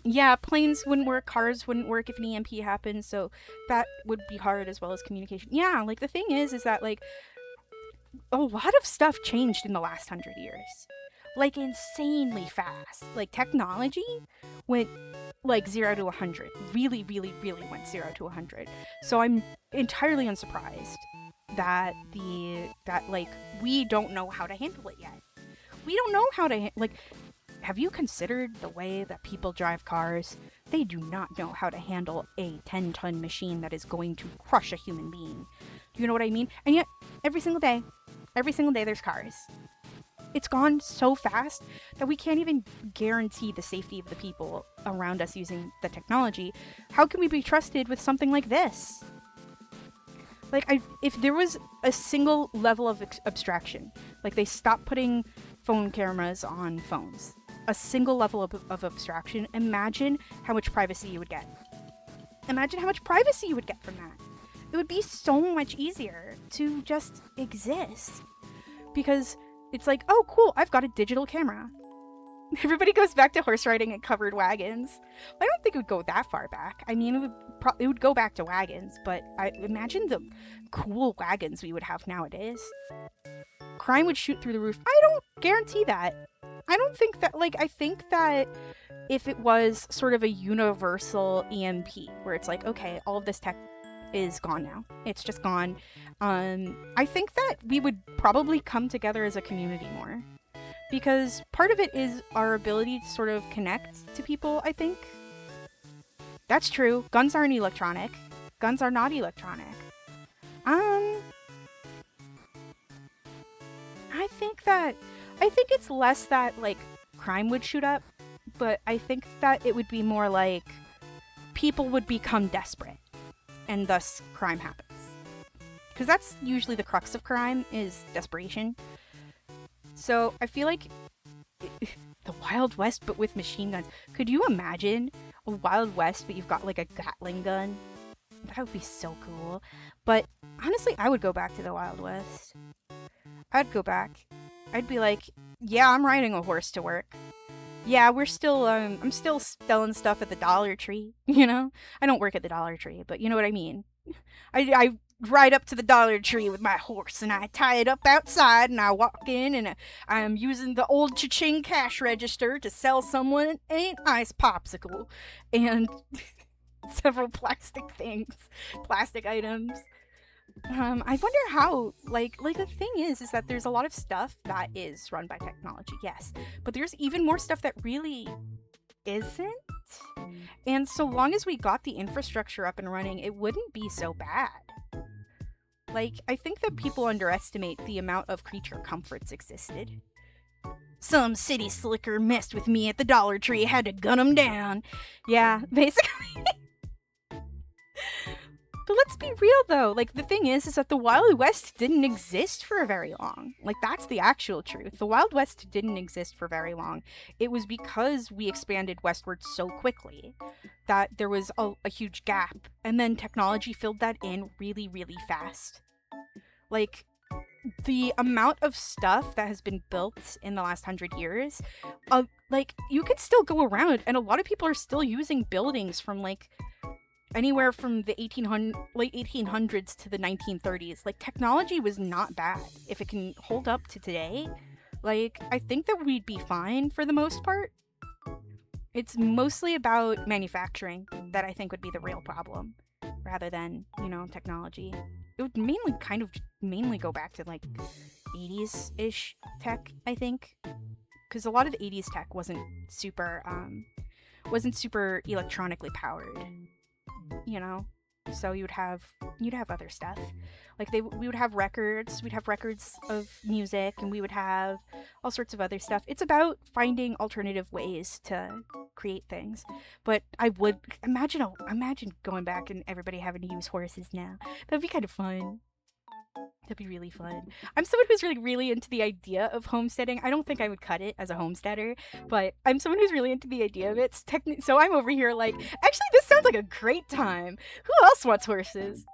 Yeah, planes wouldn't work, cars wouldn't work if an EMP happened, so that would be hard, as well as communication. Yeah, like the thing is that like a lot of stuff changed in the last 100 years. Like insanely fast. Like technology went like 0 to 100. Really, really, really went 0 to 100. So I'm entirely unsurprised that like we don't know how to handle it yet. We don't know how to like. Have you considered the way that people drive cars? They do not know how to handle a 10-ton machine that is going to crush a human being. Do you know what I mean? And yet, every single day there's cars. It's gone so fast that we can't even guarantee the safety of the people around us using the technology. How can we be trusted with something like this? Like, if there was a single level of abstraction, like they stopped putting phone cameras on phones, a single level of abstraction, imagine how much privacy you would get. Imagine how much privacy you would get from that. It would be so much easier to just exist. Because it's like, oh cool, I've got a digital camera. Everybody goes back to horse riding and covered wagons. I don't think it would go that far back. I mean, it would go back to wagons, but I imagine the cool wagons we would have nowadays. Crime would shoot through the roof. I don't guarantee that. I don't think that, like, I think that if it was sort of a universal EMP, where it's like, okay, all of this tech is gone now. It's just gone. I think that we would probably come together as a community more. Because part of it is our ability to sort of connect to people, I think. That's true. Guns aren't electronic. Guns are not electronic. I think it's less that, like, crime would shoot up, but I think that it would be more like people would become desperate, and thus crime happens. Because that's usually the crux of crime, is desperation. So I feel like the Wild West, but with machine guns. Could you imagine a Wild West, but you've got like a Gatling gun? That would be so cool. But honestly, I would go back to the Wild West. I'd go back. I'd be like, yeah, I'm riding a horse to work. Yeah, we're still, I'm still selling stuff at the Dollar Tree, you know? I don't work at the Dollar Tree, but you know what I mean. I ride up to the Dollar Tree with my horse, and I tie it up outside, and I walk in, and I'm using the old cha-ching cash register to sell someone an ice popsicle, and several plastic items. I wonder how, like the thing is that there's a lot of stuff that is run by technology, yes, but there's even more stuff that really isn't. And so long as we got the infrastructure up and running, it wouldn't be so bad. Like, I think that people underestimate the amount of creature comforts existed. Some city slicker messed with me at the Dollar Tree, had to gun him down. Yeah, basically. But let's be real, though. Like, the thing is that the Wild West didn't exist for very long. Like, that's the actual truth. The Wild West didn't exist for very long. It was because we expanded westward so quickly that there was a huge gap. And then technology filled that in really, really fast. Like, the amount of stuff that has been built in the last 100 years, like, you could still go around, and a lot of people are still using buildings from, like, anywhere from the late 1800s to the 1930s. Like, technology was not bad. If it can hold up to today, like, I think that we'd be fine for the most part. It's mostly about manufacturing that I think would be the real problem, rather than, you know, technology. It would mainly go back to, like, 80s-ish tech, I think. Because a lot of the 80s tech wasn't super electronically powered, you know? So you'd have other stuff. Like, we would have records, we'd have records of music, and we would have all sorts of other stuff. It's about finding alternative ways to create things. But I would imagine going back and everybody having to use horses now. That'd be kind of fun. That'd be really fun. I'm someone who's really, really into the idea of homesteading. I don't think I would cut it as a homesteader, but I'm someone who's really into the idea of it. So I'm over here like, actually, this sounds like a great time. Who else wants horses?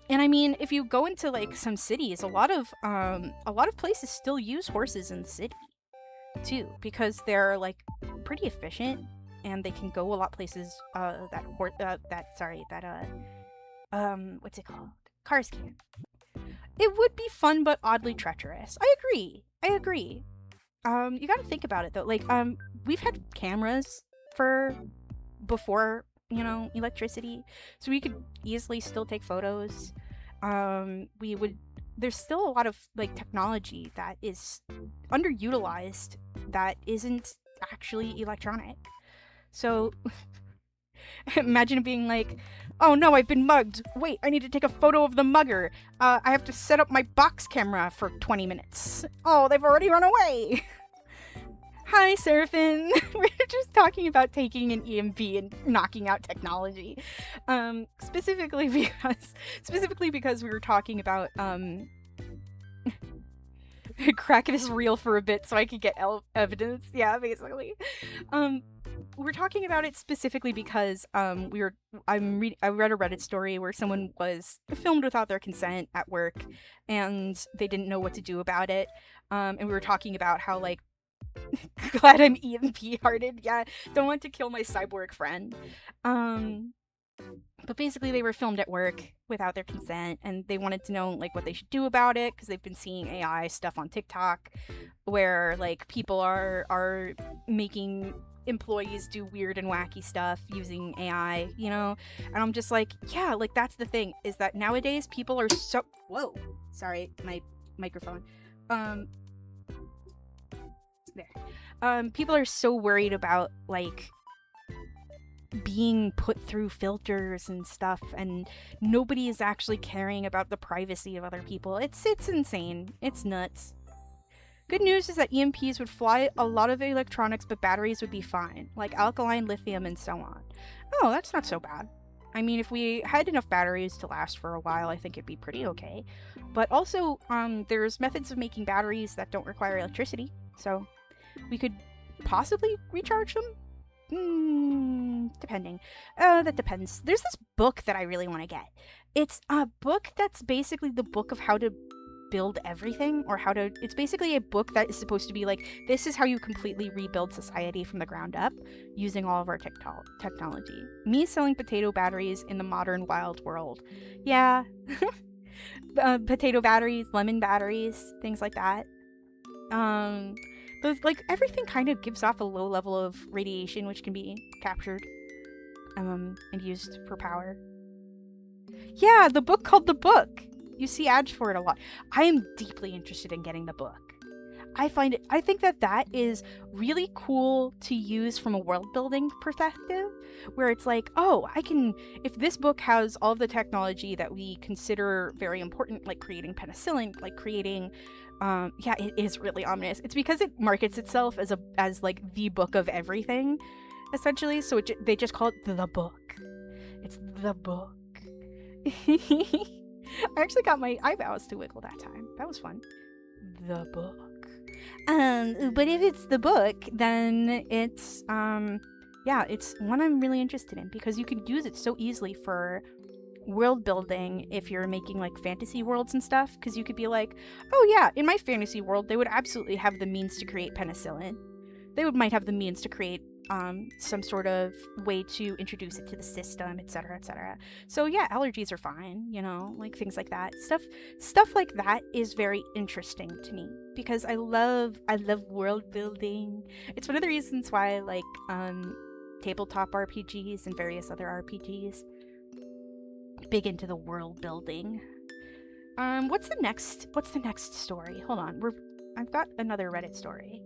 And I mean, if you go into, like, some cities, a lot of places still use horses in the city too, because they're, like, pretty efficient, and they can go a lot places what's it called? Cars can't. It would be fun, but oddly treacherous. I agree. You gotta think about it, though. Like, we've had cameras before, you know, electricity, so we could easily still take photos. There's still a lot of, like, technology that is underutilized that isn't actually electronic. So imagine being like, oh no, I've been mugged. Wait, I need to take a photo of the mugger. I have to set up my box camera for 20 minutes. Oh, they've already run away. Hi, Seraphin. We're just talking about taking an EMP and knocking out technology. Specifically because we were talking about crack this reel for a bit so I could get evidence. Yeah, basically. We're talking about it specifically because I read a Reddit story where someone was filmed without their consent at work, and they didn't know what to do about it. And we were talking about how, like, glad I'm EMP hearted. Yeah, don't want to kill my cyborg friend. But basically they were filmed at work without their consent, and they wanted to know, like, what they should do about it, because they've been seeing AI stuff on TikTok where, like, people are making employees do weird and wacky stuff using AI, you know? And I'm just like, yeah, like, that's the thing, is that nowadays people are so... Whoa! Sorry, my microphone. There. People are so worried about, like, being put through filters and stuff, and nobody is actually caring about the privacy of other people. It's insane. It's nuts. Good news is that EMPs would fly a lot of electronics, but batteries would be fine, like alkaline, lithium, and so on. Oh, that's not so bad. I mean, if we had enough batteries to last for a while, I think it'd be pretty okay. But also, there's methods of making batteries that don't require electricity, so we could possibly recharge them? Depending. That depends. There's this book that I really want to get. It's a book that's basically the book of how to build everything, or it's basically a book that is supposed to be like, this is how you completely rebuild society from the ground up using all of our technology. Me selling potato batteries in the modern wild world. Yeah. Potato batteries, lemon batteries, things like that. Those, like, everything kind of gives off a low level of radiation, which can be captured and used for power. Yeah, the book called The Book. You see ads for it a lot. I am deeply interested in getting the book. I think that is really cool to use from a world building perspective, where it's like, oh, if this book has all of the technology that we consider very important, like creating penicillin, like creating, yeah, it is really ominous. It's because it markets itself as like the book of everything, essentially. So they just call it The Book. It's The Book. I actually got my eyebrows to wiggle that time. That was fun. The Book. But if it's The Book, then it's, yeah, it's one I'm really interested in, because you can use it so easily for world building if you're making like fantasy worlds and stuff, because you could be like, oh yeah, in my fantasy world they would absolutely have the means to create penicillin. They might have the means to create some sort of way to introduce it to the system, etc., etc. So yeah, allergies are fine, you know, like things like that. Stuff like that is very interesting to me because I love world building. It's one of the reasons why I like tabletop RPGs and various other RPGs. Big into the world building. What's the next story? Hold on. I've got another Reddit story.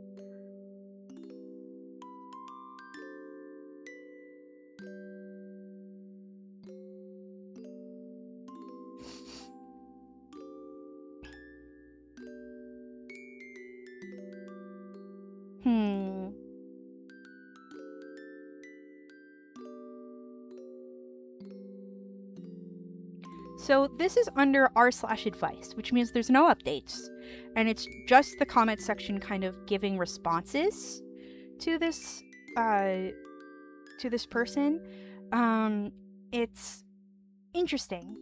So this is under r/advice, which means there's no updates, and it's just the comment section kind of giving responses to this person. It's interesting.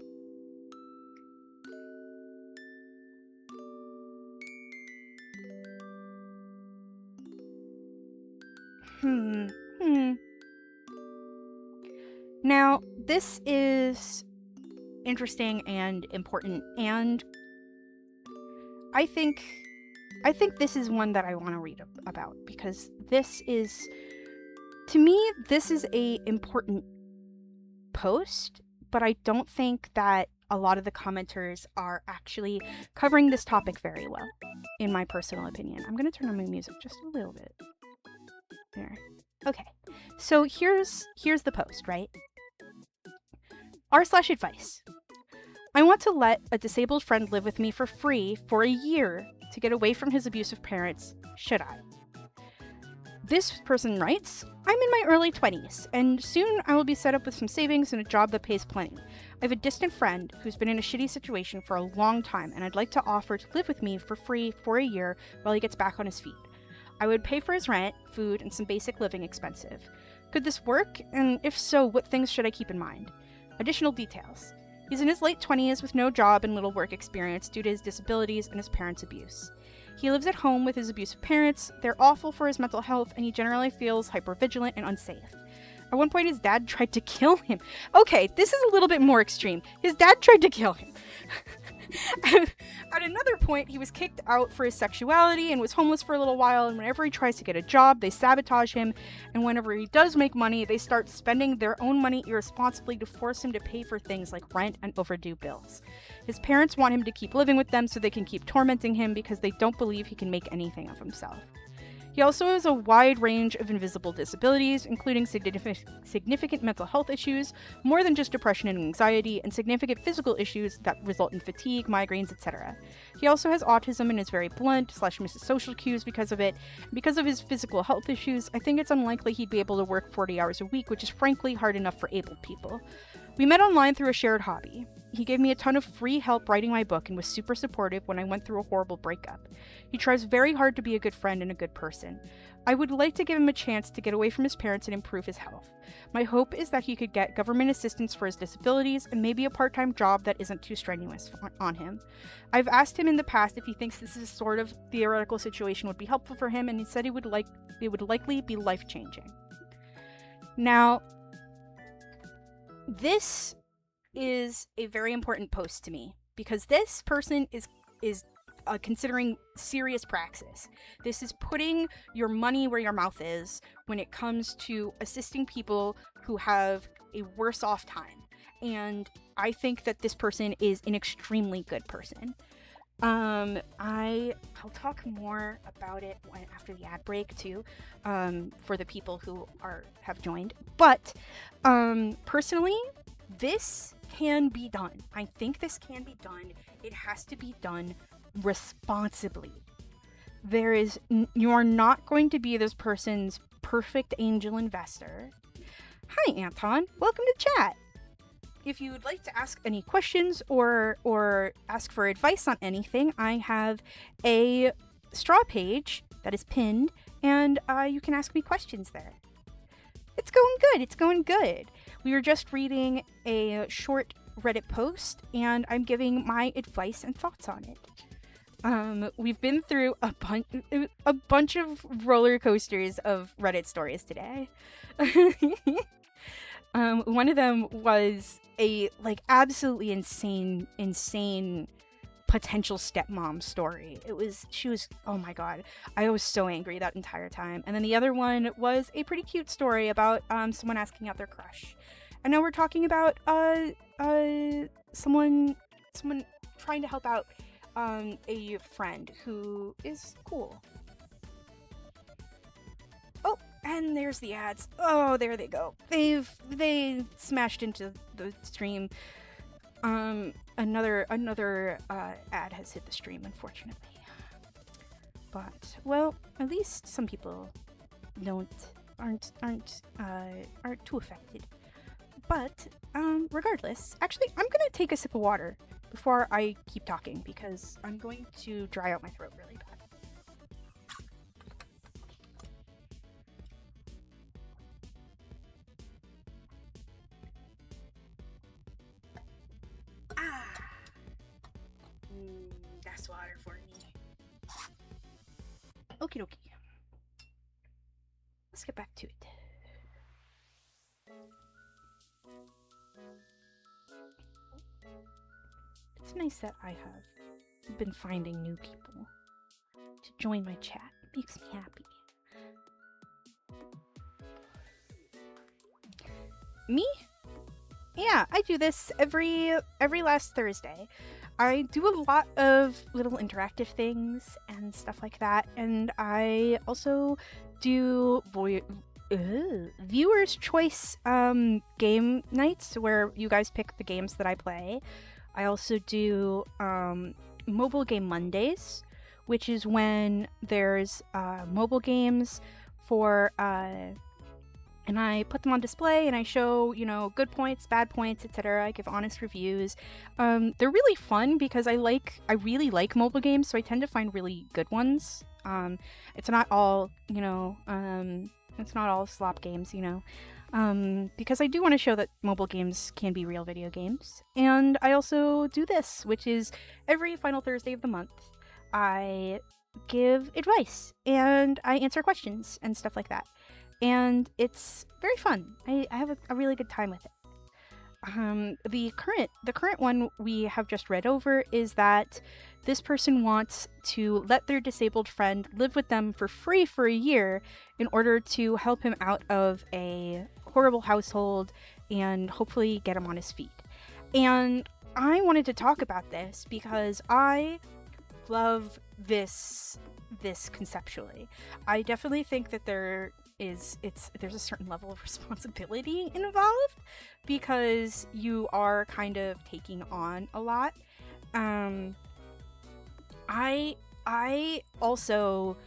Now, this is interesting and important, and I think this is one that I want to read about because this is, to me, this is a important post, but I don't think that a lot of the commenters are actually covering this topic very well, in my personal opinion. I'm going to turn on my music just a little bit. There. Okay. So here's the post, right? r/advice. I want to let a disabled friend live with me for free for a year to get away from his abusive parents. Should I? This person writes, I'm in my early 20s, and soon I will be set up with some savings and a job that pays plenty. I have a distant friend who's been in a shitty situation for a long time, and I'd like to offer to live with me for free for a year while he gets back on his feet. I would pay for his rent, food, and some basic living expenses. Could this work? And if so, what things should I keep in mind? Additional details. He's in his late 20s with no job and little work experience due to his disabilities and his parents' abuse. He lives at home with his abusive parents. They're awful for his mental health, and he generally feels hypervigilant and unsafe. At one point, his dad tried to kill him. Okay, this is a little bit more extreme. His dad tried to kill him. At another point, he was kicked out for his sexuality and was homeless for a little while, and whenever he tries to get a job, they sabotage him, and whenever he does make money, they start spending their own money irresponsibly to force him to pay for things like rent and overdue bills. His parents want him to keep living with them so they can keep tormenting him because they don't believe he can make anything of himself. He also has a wide range of invisible disabilities, including significant mental health issues, more than just depression and anxiety, and significant physical issues that result in fatigue, migraines, etc. He also has autism and is very blunt / misses social cues because of it. Because of his physical health issues, I think it's unlikely he'd be able to work 40 hours a week, which is frankly hard enough for able people. We met online through a shared hobby. He gave me a ton of free help writing my book and was super supportive when I went through a horrible breakup. He tries very hard to be a good friend and a good person. I would like to give him a chance to get away from his parents and improve his health. My hope is that he could get government assistance for his disabilities and maybe a part-time job that isn't too strenuous on him. I've asked him in the past if he thinks this is sort of theoretical situation would be helpful for him, and he said it would likely be life-changing. Now, this is a very important post to me because this person is considering serious praxis. This is putting your money where your mouth is when it comes to assisting people who have a worse off time. And I think that this person is an extremely good person. I'll talk more about it after the ad break too, for the people who have joined. But personally, this can be done. I think this can be done. It has to be done responsibly. You are not going to be this person's perfect angel investor. Hi, Anton. Welcome to chat. If you would like to ask any questions or ask for advice on anything, I have a straw page that is pinned, and you can ask me questions there. It's going good. We were just reading a short Reddit post, and I'm giving my advice and thoughts on it. We've been through a bunch of roller coasters of Reddit stories today. One of them was a absolutely insane potential stepmom story. She was, oh my god, I was so angry that entire time. And then the other one was a pretty cute story about someone asking out their crush. And now we're talking about someone trying to help out a friend who is cool. Oh, and there's the ads. Oh, there they go. They smashed into the stream. Another ad has hit the stream, unfortunately. But well, at least some people aren't too affected. But regardless, actually, I'm gonna take a sip of water before I keep talking because I'm going to dry out my throat really bad. That's water for me. Okie dokie. Let's get back to it. It's nice that I have been finding new people to join my chat. It makes me happy. Me? Yeah, I do this every last Thursday. I do a lot of little interactive things and stuff like that, and I also do viewers' choice game nights where you guys pick the games that I play. I also do mobile game Mondays, which is when there's mobile games for and I put them on display and I show, good points, bad points, etc. I give honest reviews. They're really fun because I really like mobile games, so I tend to find really good ones. It's not all, it's not all slop games, because I do want to show that mobile games can be real video games. And I also do this, which is every final Thursday of the month, I give advice and I answer questions and stuff like that. And it's very fun. I have a really good time with it. The current one we have just read over is that this person wants to let their disabled friend live with them for free for a year in order to help him out of a horrible household and hopefully get him on his feet. And I wanted to talk about this because I love this conceptually. I definitely think that there's a certain level of responsibility involved because you are kind of taking on a lot. I also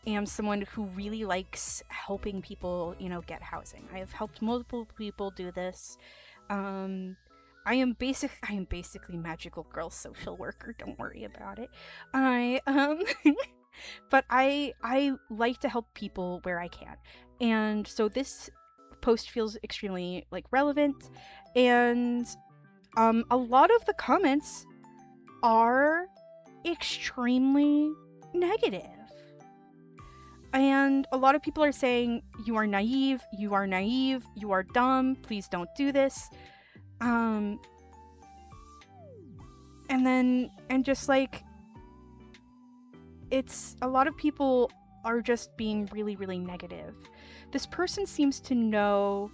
am someone who really likes helping people, get housing. I have helped multiple people do this. I am basically magical girl social worker. Don't worry about it. But I like to help people where I can. And so this post feels extremely relevant, and a lot of the comments are extremely negative. And a lot of people are saying, you are naive, you are dumb, please don't do this. And it's a lot of people are just being really, really negative. This person seems to know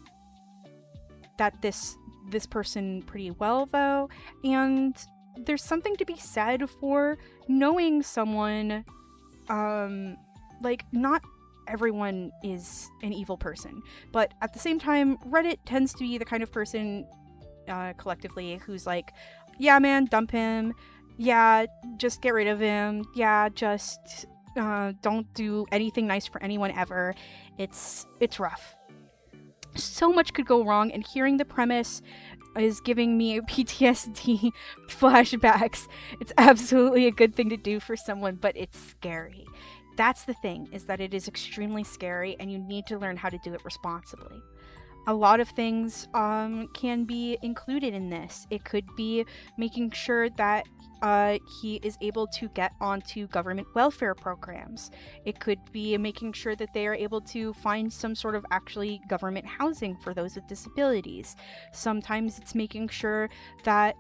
that this person pretty well, though, and there's something to be said for knowing someone. Not everyone is an evil person, but at the same time, Reddit tends to be the kind of person collectively who's like, yeah, man, dump him. Yeah, just get rid of him. Yeah, just don't do anything nice for anyone ever. It's rough. So much could go wrong, and hearing the premise is giving me PTSD flashbacks. It's absolutely a good thing to do for someone, but it's scary. That's the thing, is that it is extremely scary, and you need to learn how to do it responsibly. A lot of things can be included in this. It could be making sure that he is able to get onto government welfare programs. It could be making sure that they are able to find some sort of actually government housing for those with disabilities. Sometimes it's making sure that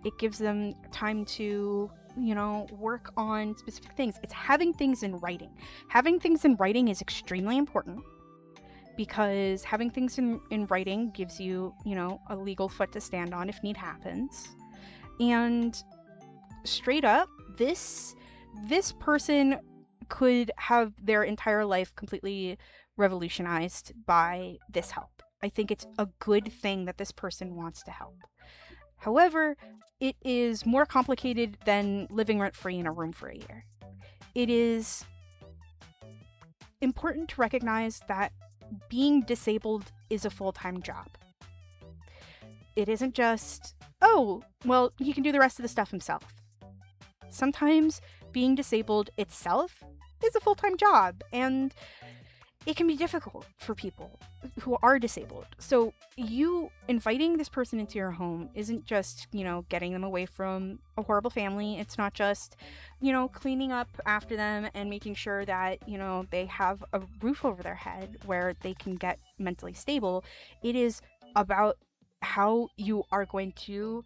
it gives them time to, you know, work on specific things. It's having things in writing. Having things in writing is extremely important, because having things in writing gives you, you know, a legal foot to stand on if need happens. And straight up, this person could have their entire life completely revolutionized by this help. I think it's a good thing that this person wants to help. However, it is more complicated than living rent-free in a room for a year. It is important to recognize that being disabled is a full-time job. It isn't just, oh, well, he can do the rest of the stuff himself. Sometimes being disabled itself is a full-time job, and it can be difficult for people who are disabled. So you inviting this person into your home isn't just, you know, getting them away from a horrible family. It's not just, you know, cleaning up after them and making sure that, you know, they have a roof over their head where they can get mentally stable. It is about how you are going to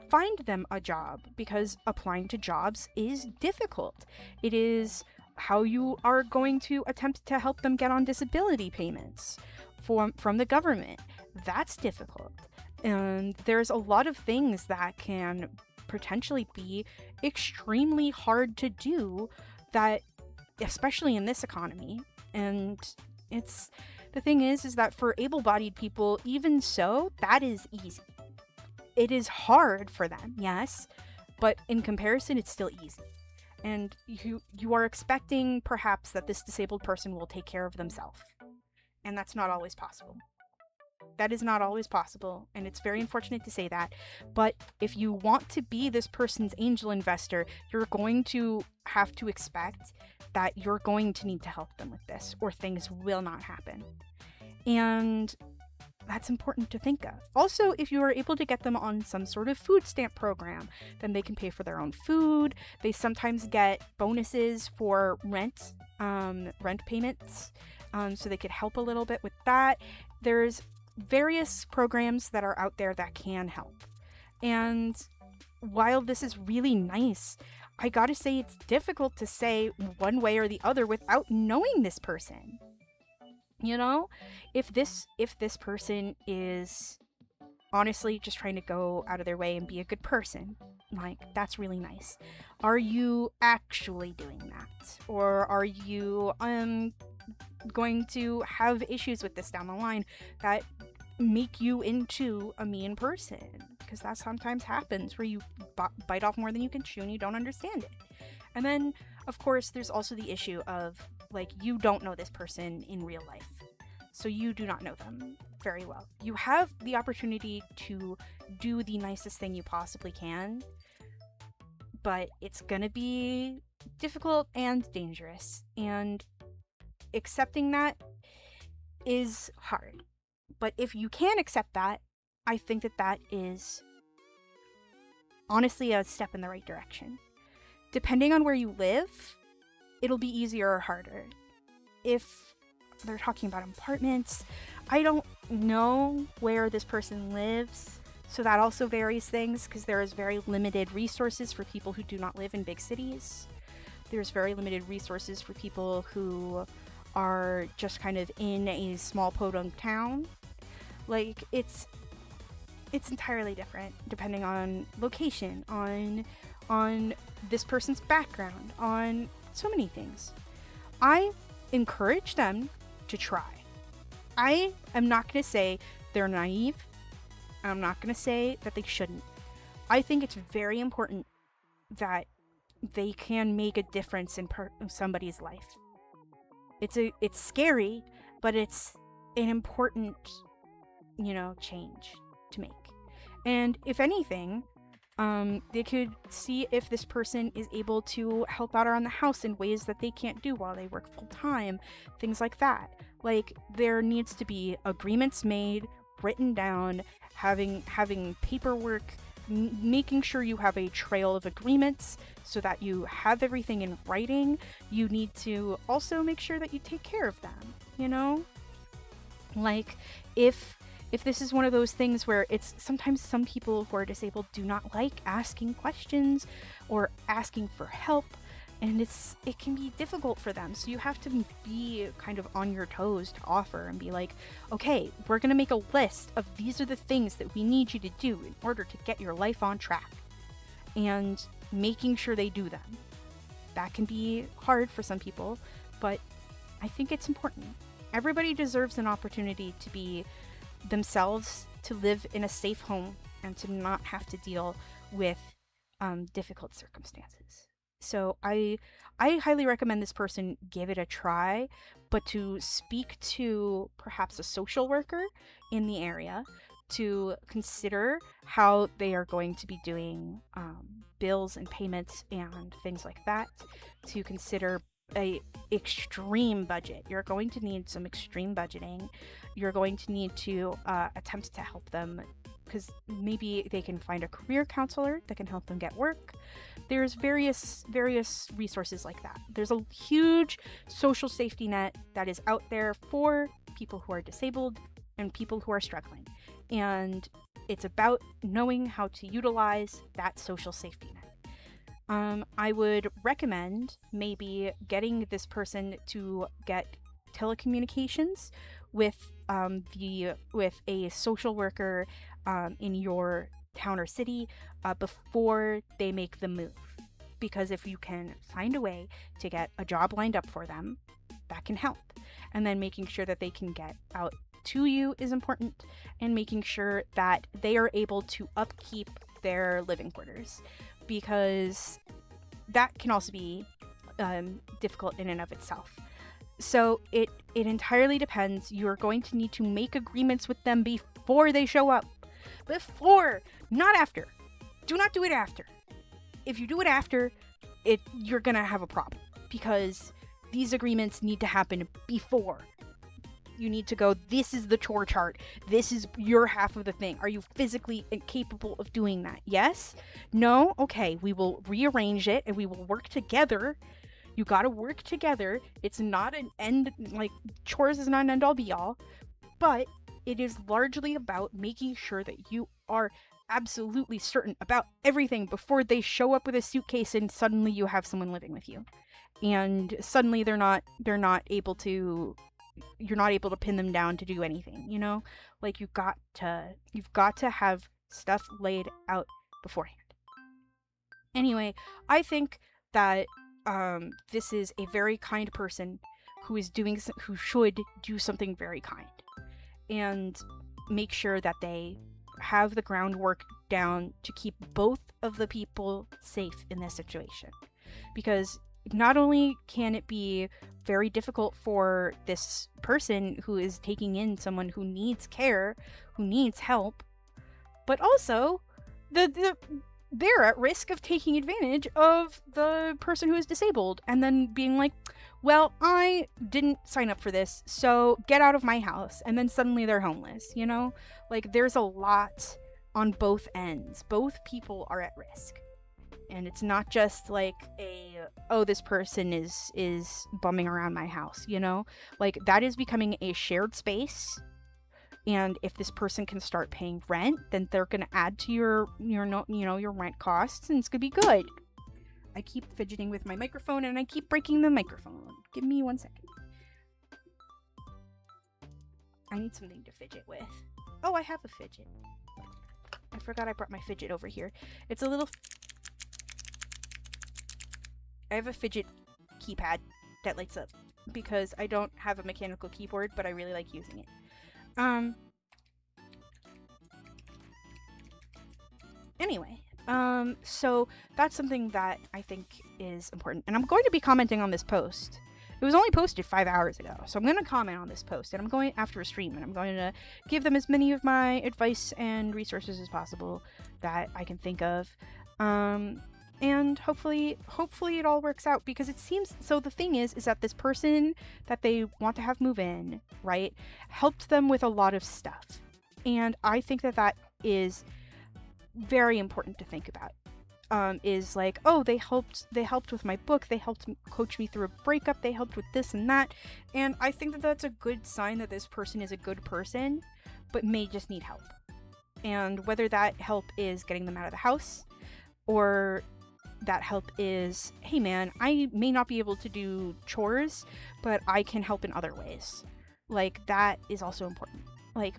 find them a job, because applying to jobs is difficult. It is how you are going to attempt to help them get on disability payments from the government. That's difficult. And there's a lot of things that can potentially be extremely hard to do, that, especially in this economy. And it's, the thing is that for able-bodied people, even so, that is easy. It is hard for them, yes, but in comparison, it's still easy. And you are expecting perhaps that this disabled person will take care of themselves. And that's not always possible. That is not always possible, and it's very unfortunate to say that. But if you want to be this person's angel investor, you're going to have to expect that you're going to need to help them with this, or things will not happen. And that's important to think of. Also, if you are able to get them on some sort of food stamp program, then they can pay for their own food. They sometimes get bonuses for rent payments, so they could help a little bit with that. There's various programs that are out there that can help. And while this is really nice, I gotta say it's difficult to say one way or the other without knowing this person. You know, if this person is honestly just trying to go out of their way and be a good person, like, that's really nice. Are you actually doing that? Or are you going to have issues with this down the line that make you into a mean person? Because that sometimes happens, where you bite off more than you can chew and you don't understand it. And then, of course, there's also the issue of, like, you don't know this person in real life, so you do not know them very well. You have the opportunity to do the nicest thing you possibly can, but it's gonna be difficult and dangerous, and accepting that is hard. But if you can accept that, I think that that is honestly a step in the right direction. Depending on where you live, it'll be easier or harder. If they're talking about apartments, I don't know where this person lives, so that also varies things, because there is very limited resources for people who do not live in big cities. There's very limited resources for people who are just kind of in a small podunk town. Like, it's entirely different depending on location, on this person's background, on so many things. I encourage them to try. I am not going to say they're naive. I'm not going to say that they shouldn't. I think it's very important that they can make a difference in somebody's life. It's scary, but it's an important, change to make. And if anything, they could see if this person is able to help out around the house in ways that they can't do while they work full time, things like that. Like, there needs to be agreements made written down, having paperwork, making sure you have a trail of agreements so that you have everything in writing. You need to also make sure that you take care of them, you know? Like, if this is one of those things where it's sometimes some people who are disabled do not like asking questions or asking for help, and it can be difficult for them. So you have to be kind of on your toes to offer and be like, okay, we're going to make a list of these are the things that we need you to do in order to get your life on track, and making sure they do them. That can be hard for some people, but I think it's important. Everybody deserves an opportunity to be themselves, to live in a safe home, and to not have to deal with difficult circumstances. So I highly recommend this person give it a try, but to speak to perhaps a social worker in the area to consider how they are going to be doing bills and payments and things like that, to consider a extreme budget. You're going to need some extreme budgeting. You're going to need to attempt to help them, because maybe they can find a career counselor that can help them get work. There's various resources like that. There's a huge social safety net that is out there for people who are disabled and people who are struggling. And it's about knowing how to utilize that social safety net. I would recommend maybe getting this person to get telecommunications with a social worker in your town or city before they make the move. Because if you can find a way to get a job lined up for them, that can help. And then making sure that they can get out to you is important, and making sure that they are able to upkeep their living quarters, because that can also be difficult in and of itself. So it entirely depends. You're going to need to make agreements with them before they show up. Before, not after. Do not do it after. If you do it after, you're gonna have a problem, because these agreements need to happen before. You need to go, this is the chore chart. This is your half of the thing. Are you physically capable of doing that? Yes? No? Okay, we will rearrange it and we will work together. You gotta work together. It's not an end, like, chores is not an end all be all, but it is largely about making sure that you are absolutely certain about everything before they show up with a suitcase and suddenly you have someone living with you. And suddenly you're not able to pin them down to do anything, you know? Like, you've got to have stuff laid out beforehand. Anyway, I think that this is a very kind person who should do something very kind, and make sure that they have the groundwork down to keep both of the people safe in this situation. Because not only can it be very difficult for this person who is taking in someone who needs care, who needs help, but also they're at risk of taking advantage of the person who is disabled and then being like, well, I didn't sign up for this, so get out of my house. And then suddenly they're homeless, you know? Like, there's a lot on both ends. Both people are at risk. And it's not just like this person is bumming around my house, you know? Like, that is becoming a shared space. And if this person can start paying rent, then they're going to add to your rent costs, and it's going to be good. I keep fidgeting with my microphone and I keep breaking the microphone. Give me 1 second. I need something to fidget with. Oh, I have a fidget. I forgot I brought my fidget over here. It's a little... I have a fidget keypad that lights up because I don't have a mechanical keyboard, but I really like using it. Anyway, so that's something that I think is important. And I'm going to be commenting on this post. It was only posted 5 hours ago, so I'm going to comment on this post, and I'm going after a stream, and I'm going to give them as many of my advice and resources as possible that I can think of. And hopefully it all works out, because it seems, so the thing is that this person that they want to have move in, right, helped them with a lot of stuff. And I think that that is very important to think about. Is like, oh, they helped with my book, they helped coach me through a breakup, they helped with this and that. And I think that that's a good sign that this person is a good person, but may just need help. And whether that help is getting them out of the house, or that help is, hey man, I may not be able to do chores, but I can help in other ways. Like, that is also important. Like,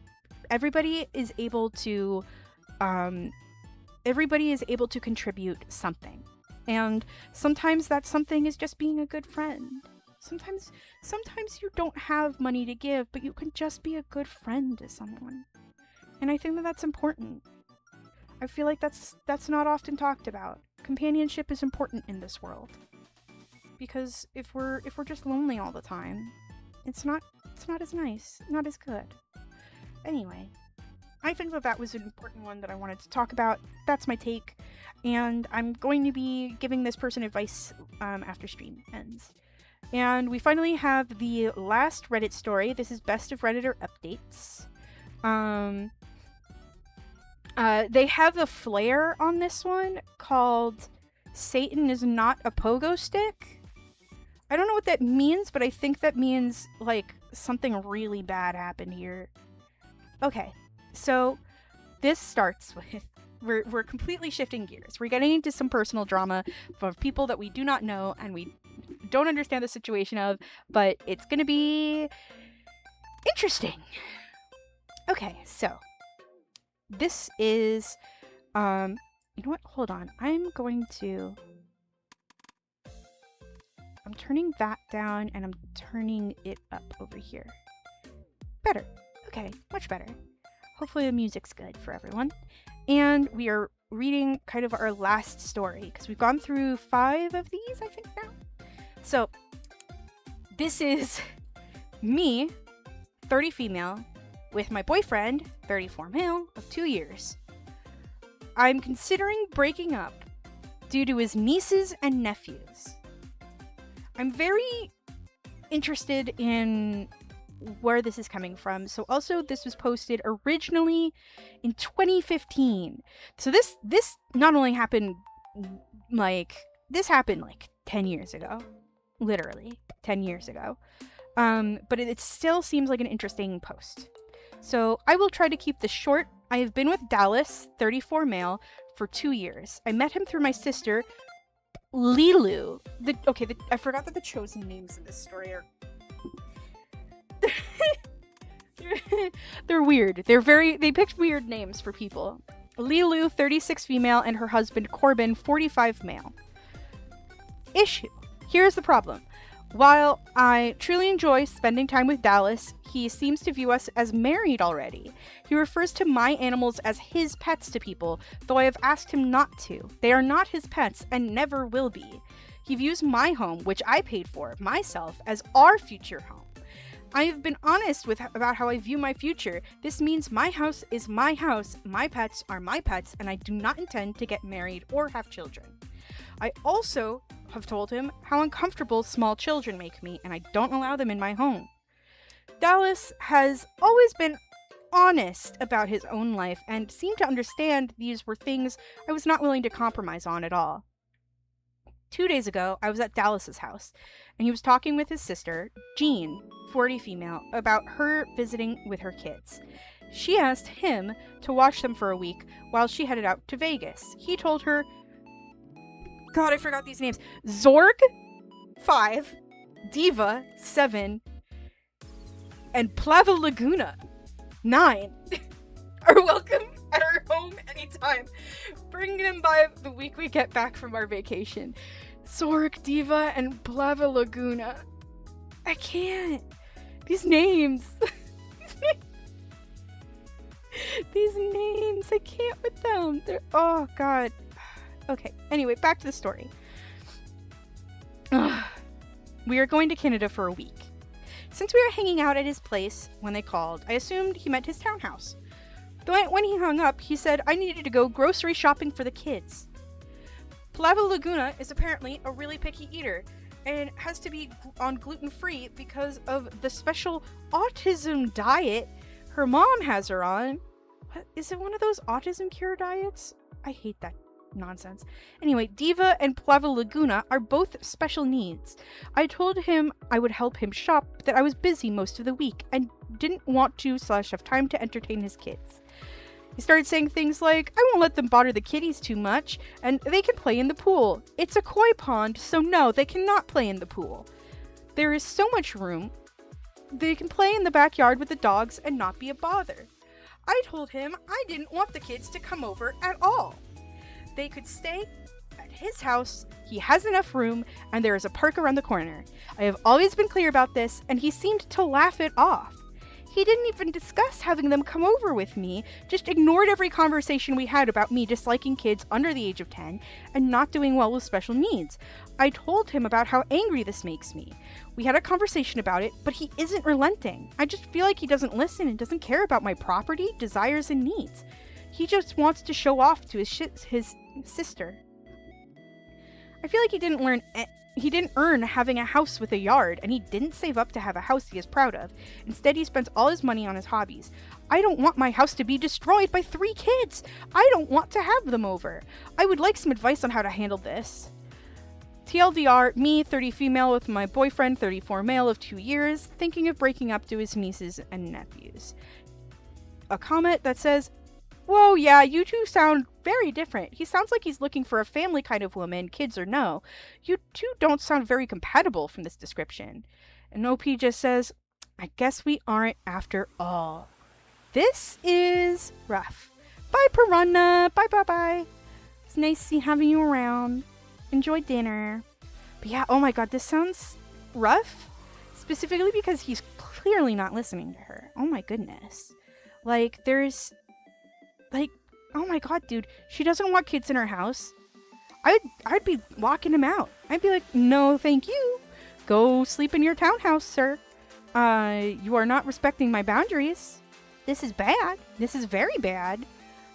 everybody is able to contribute something. And sometimes that something is just being a good friend. Sometimes you don't have money to give, but you can just be a good friend to someone. And I think that that's important. I feel like that's not often talked about. Companionship is important in this world. Because if we're just lonely all the time, it's not as nice, not as good. Anyway, I think that was an important one that I wanted to talk about. That's my take, and I'm going to be giving this person advice after stream ends. And we finally have the last Reddit story. This is Best of Redditor Updates. They have a flare on this one called Satan is not a pogo stick. I don't know what that means, but I think that means, like, something really bad happened here. Okay, so this starts with, we're completely shifting gears. We're getting into some personal drama of people that we do not know and we don't understand the situation of, but it's gonna be interesting. Okay, so this is, you know what? Hold on. I'm turning that down and I'm turning it up over here. Better. Okay, much better. Hopefully the music's good for everyone. And we are reading kind of our last story because we've gone through 5 of these, I think, now. So, this is me, 30 female, with my boyfriend, 34 male, of 2 years. I'm considering breaking up due to his nieces and nephews. I'm very interested in where this is coming from. So also, this was posted originally in 2015. So this not only happened, this happened 10 years ago. Literally 10 years ago. But it still seems like an interesting post. So I will try to keep this short. I have been with Dallas, 34 male, for 2 years. I met him through my sister, Lilu. I forgot that the chosen names in this story are... They're weird. They picked weird names for people. Lilu, 36 female, and her husband, Corbin, 45 male. Issue. Here's the problem. While I truly enjoy spending time with Dallas, he seems to view us as married already. He refers to my animals as his pets to people, though I have asked him not to. They are not his pets and never will be. He views my home, which I paid for, myself, as our future home. I have been honest about how I view my future. This means my house is my house, my pets are my pets, and I do not intend to get married or have children. I also have told him how uncomfortable small children make me, and I don't allow them in my home. Dallas has always been honest about his own life and seemed to understand these were things I was not willing to compromise on at all. 2 days ago, I was at Dallas's house, and he was talking with his sister, Jean, 40 female, about her visiting with her kids. She asked him to watch them for a week while she headed out to Vegas. He told her, God, I forgot these names, Zorg, 5, Diva, 7, and Plava Laguna, 9, are welcome at our home anytime. Bring them by the week we get back from our vacation. Zorg, Diva, and Plava Laguna. I can't. These names. These names. I can't with them. They're... Oh, God. Okay. Anyway, back to the story. We are going to Canada for a week. Since we were hanging out at his place when they called, I assumed he meant his townhouse. Though when he hung up, he said I needed to go grocery shopping for the kids. Plava Laguna is apparently a really picky eater and has to be on gluten-free because of the special autism diet her mom has her on. what is it, one of those autism cure diets? I hate that nonsense. Anyway, Diva and Plava Laguna are both special needs. I told him I would help him shop, but that I was busy most of the week and didn't want to / have time to entertain his kids. He started saying things like, I won't let them bother the kitties too much, and they can play in the pool. It's a koi pond, so no, they cannot play in the pool. There is so much room. They can play in the backyard with the dogs and not be a bother. I told him I didn't want the kids to come over at all. They could stay at his house, he has enough room, and there is a park around the corner. I have always been clear about this, and he seemed to laugh it off. He didn't even discuss having them come over with me, just ignored every conversation we had about me disliking kids under the age of 10 and not doing well with special needs. I told him about how angry this makes me. We had a conversation about it, but he isn't relenting. I just feel like he doesn't listen and doesn't care about my property, desires, and needs. He just wants to show off to his sister. I feel like he didn't earn having a house with a yard, and he didn't save up to have a house he is proud of. Instead, he spends all his money on his hobbies. I don't want my house to be destroyed by 3 kids. I don't want to have them over. I would like some advice on how to handle this. TLDR, me, 30 female with my boyfriend, 34 male of 2 years, thinking of breaking up to his nieces and nephews. A comment that says, whoa, yeah, you two sound very different. He sounds like he's looking for a family kind of woman, kids or no. You two don't sound very compatible from this description. And OP just says, I guess we aren't after all. This is rough. Bye, Piranha. Bye. It's nice having you around. Enjoy dinner. But yeah, oh my god, this sounds rough. Specifically because he's clearly not listening to her. Oh my goodness. Like, there's... Like, oh my god, dude, she doesn't want kids in her house. I'd be locking him out. I'd be like, no, thank you. Go sleep in your townhouse, sir. You are not respecting my boundaries. This is bad. This is very bad.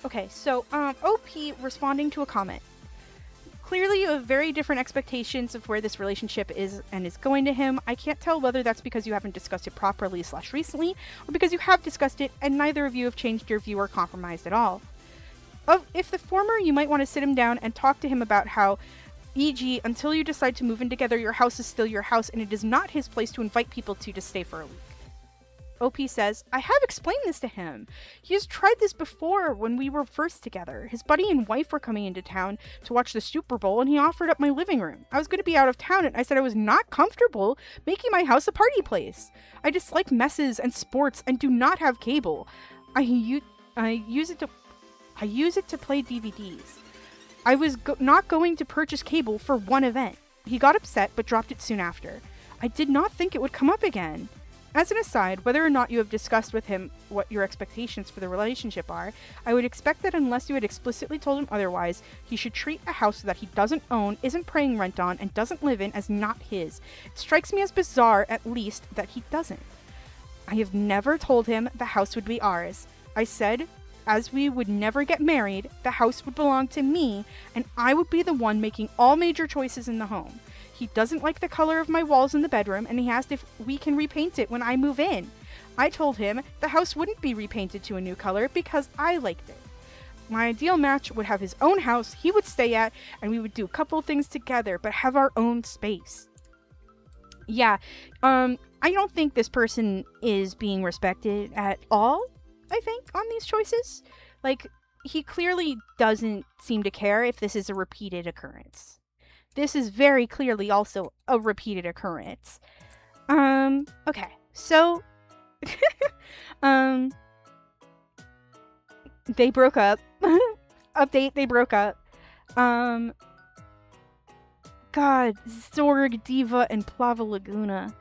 Okay, so, OP responding to a comment. Clearly, you have very different expectations of where this relationship is and is going to him. I can't tell whether that's because you haven't discussed it properly / recently, or because you have discussed it and neither of you have changed your view or compromised at all. If the former, you might want to sit him down and talk to him about how, e.g., until you decide to move in together, your house is still your house and it is not his place to invite people to stay for a week. OP says, I have explained this to him. He has tried this before when we were first together. His buddy and wife were coming into town to watch the Super Bowl and he offered up my living room. I was going to be out of town and I said I was not comfortable making my house a party place. I dislike messes and sports and do not have cable. I use it to play DVDs. I was not going to purchase cable for one event. He got upset but dropped it soon after. I did not think it would come up again. As an aside, whether or not you have discussed with him what your expectations for the relationship are, I would expect that unless you had explicitly told him otherwise, he should treat a house that he doesn't own, isn't paying rent on, and doesn't live in as not his. It strikes me as bizarre, at least, that he doesn't. I have never told him the house would be ours. I said, as we would never get married, the house would belong to me, and I would be the one making all major choices in the home. He doesn't like the color of my walls in the bedroom, and he asked if we can repaint it when I move in. I told him the house wouldn't be repainted to a new color because I liked it. My ideal match would have his own house he would stay at, and we would do a couple things together, but have our own space. Yeah, I don't think this person is being respected at all, I think, on these choices. Like, he clearly doesn't seem to care if this is a repeated occurrence. This is very clearly also a repeated occurrence. Okay, so, they broke up. Update, they broke up. God, Zorg, Diva, and Plava Laguna.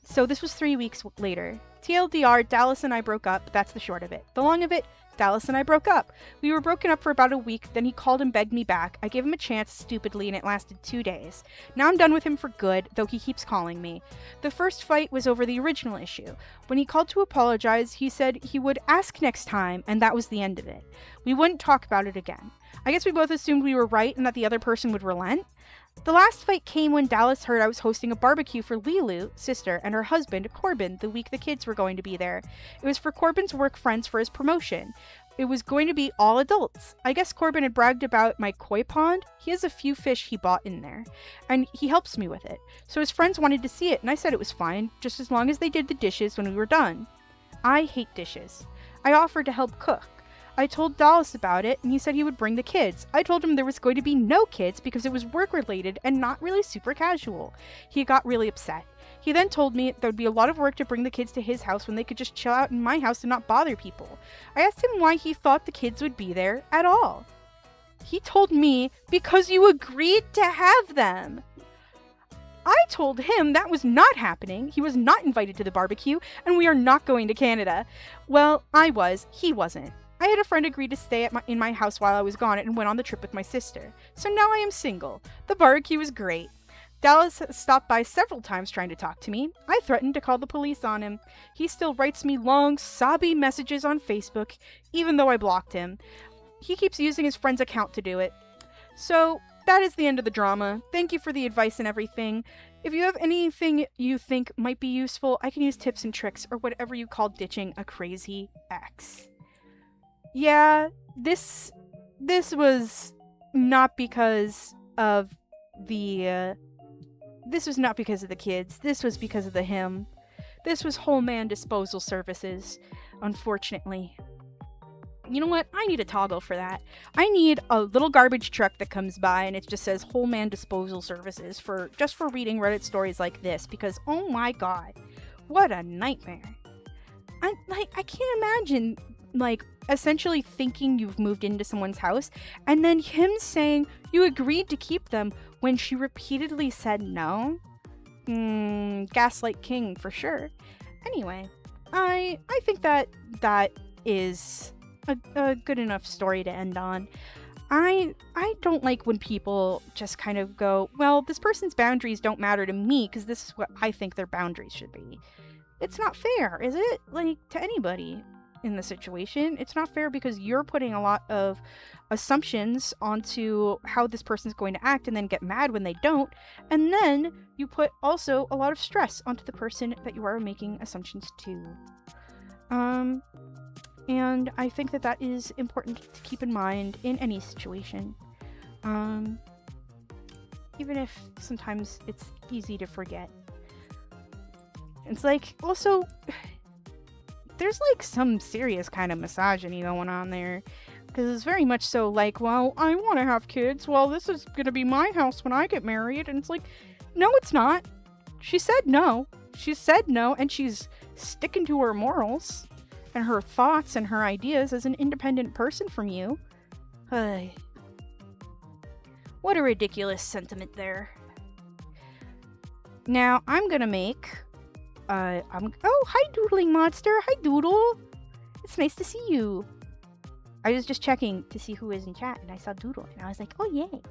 So this was 3 weeks later. TLDR, Dallas and I broke up. That's the short of it. The long of it, Dallas and I broke up. We were broken up for about a week, then he called and begged me back. I gave him a chance, stupidly, and it lasted 2 days. Now I'm done with him for good, though he keeps calling me. The first fight was over the original issue. When he called to apologize, he said he would ask next time, and that was the end of it. We wouldn't talk about it again. I guess we both assumed we were right and that the other person would relent. The last fight came when Dallas heard I was hosting a barbecue for Lilu, sister, and her husband, Corbin, the week the kids were going to be there. It was for Corbin's work friends for his promotion. It was going to be all adults. I guess Corbin had bragged about my koi pond. He has a few fish he bought in there, and he helps me with it. So his friends wanted to see it, and I said it was fine, just as long as they did the dishes when we were done. I hate dishes. I offered to help cook. I told Dallas about it, and he said he would bring the kids. I told him there was going to be no kids because it was work-related and not really super casual. He got really upset. He then told me there would be a lot of work to bring the kids to his house when they could just chill out in my house and not bother people. I asked him why he thought the kids would be there at all. He told me, because you agreed to have them. I told him that was not happening. He was not invited to the barbecue, and we are not going to Canada. Well, I was. He wasn't. I had a friend agree to stay in my house while I was gone and went on the trip with my sister. So now I am single. The barbecue was great. Dallas stopped by several times trying to talk to me. I threatened to call the police on him. He still writes me long, sobby messages on Facebook, even though I blocked him. He keeps using his friend's account to do it. So that is the end of the drama. Thank you for the advice and everything. If you have anything you think might be useful, I can use tips and tricks or whatever you call ditching a crazy ex. Yeah, this was not because of the, this was not because of the kids. This was because of the him. This was whole man disposal services, unfortunately. You know what? I need a toggle for that. I need a little garbage truck that comes by and it just says whole man disposal services just for reading Reddit stories like this, because oh my god, what a nightmare. I can't imagine, essentially thinking you've moved into someone's house, and then him saying you agreed to keep them when she repeatedly said no. Gaslight king for sure. Anyway, I think that is a good enough story to end on. I don't like when people just kind of go, well, this person's boundaries don't matter to me because this is what I think their boundaries should be. It's not fair, is it? To anybody in the situation. It's not fair because you're putting a lot of assumptions onto how this person's going to act and then get mad when they don't. And then you put also a lot of stress onto the person that you are making assumptions to. And I think that is important to keep in mind in any situation. Even if sometimes it's easy to forget. It's also, there's some serious kind of misogyny going on there. Because it's very much so well, I want to have kids. Well, this is going to be my house when I get married. And it's no, it's not. She said no. She said no, and she's sticking to her morals and her thoughts and her ideas as an independent person from you. What a ridiculous sentiment there. Now, I'm gonna make... oh, hi, Doodling Monster. Hi, Doodle. It's nice to see you. I was just checking to see who is in chat, and I saw Doodle, and I was like, oh, yay.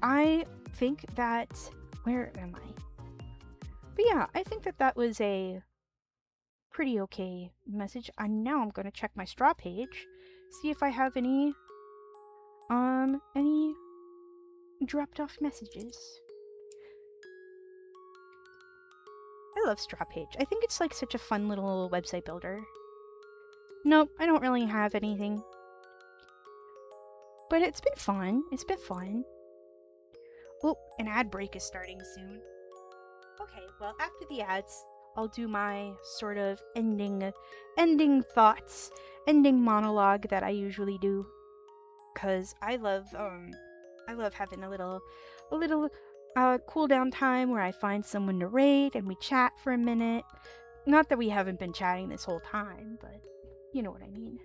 I think that... Where am I? But yeah, I think that was a pretty okay message. And now I'm going to check my straw page, see if I have any dropped off messages. I love straw page. I think it's such a fun little website builder. Nope, I don't really have anything. But it's been fun. It's been fun. Oh, an ad break is starting soon. Okay, well, after the ads, I'll do my sort of ending thoughts, ending monologue that I usually do. 'Cause I love having a little cool down time where I find someone to raid and we chat for a minute. Not that we haven't been chatting this whole time, but you know what I mean.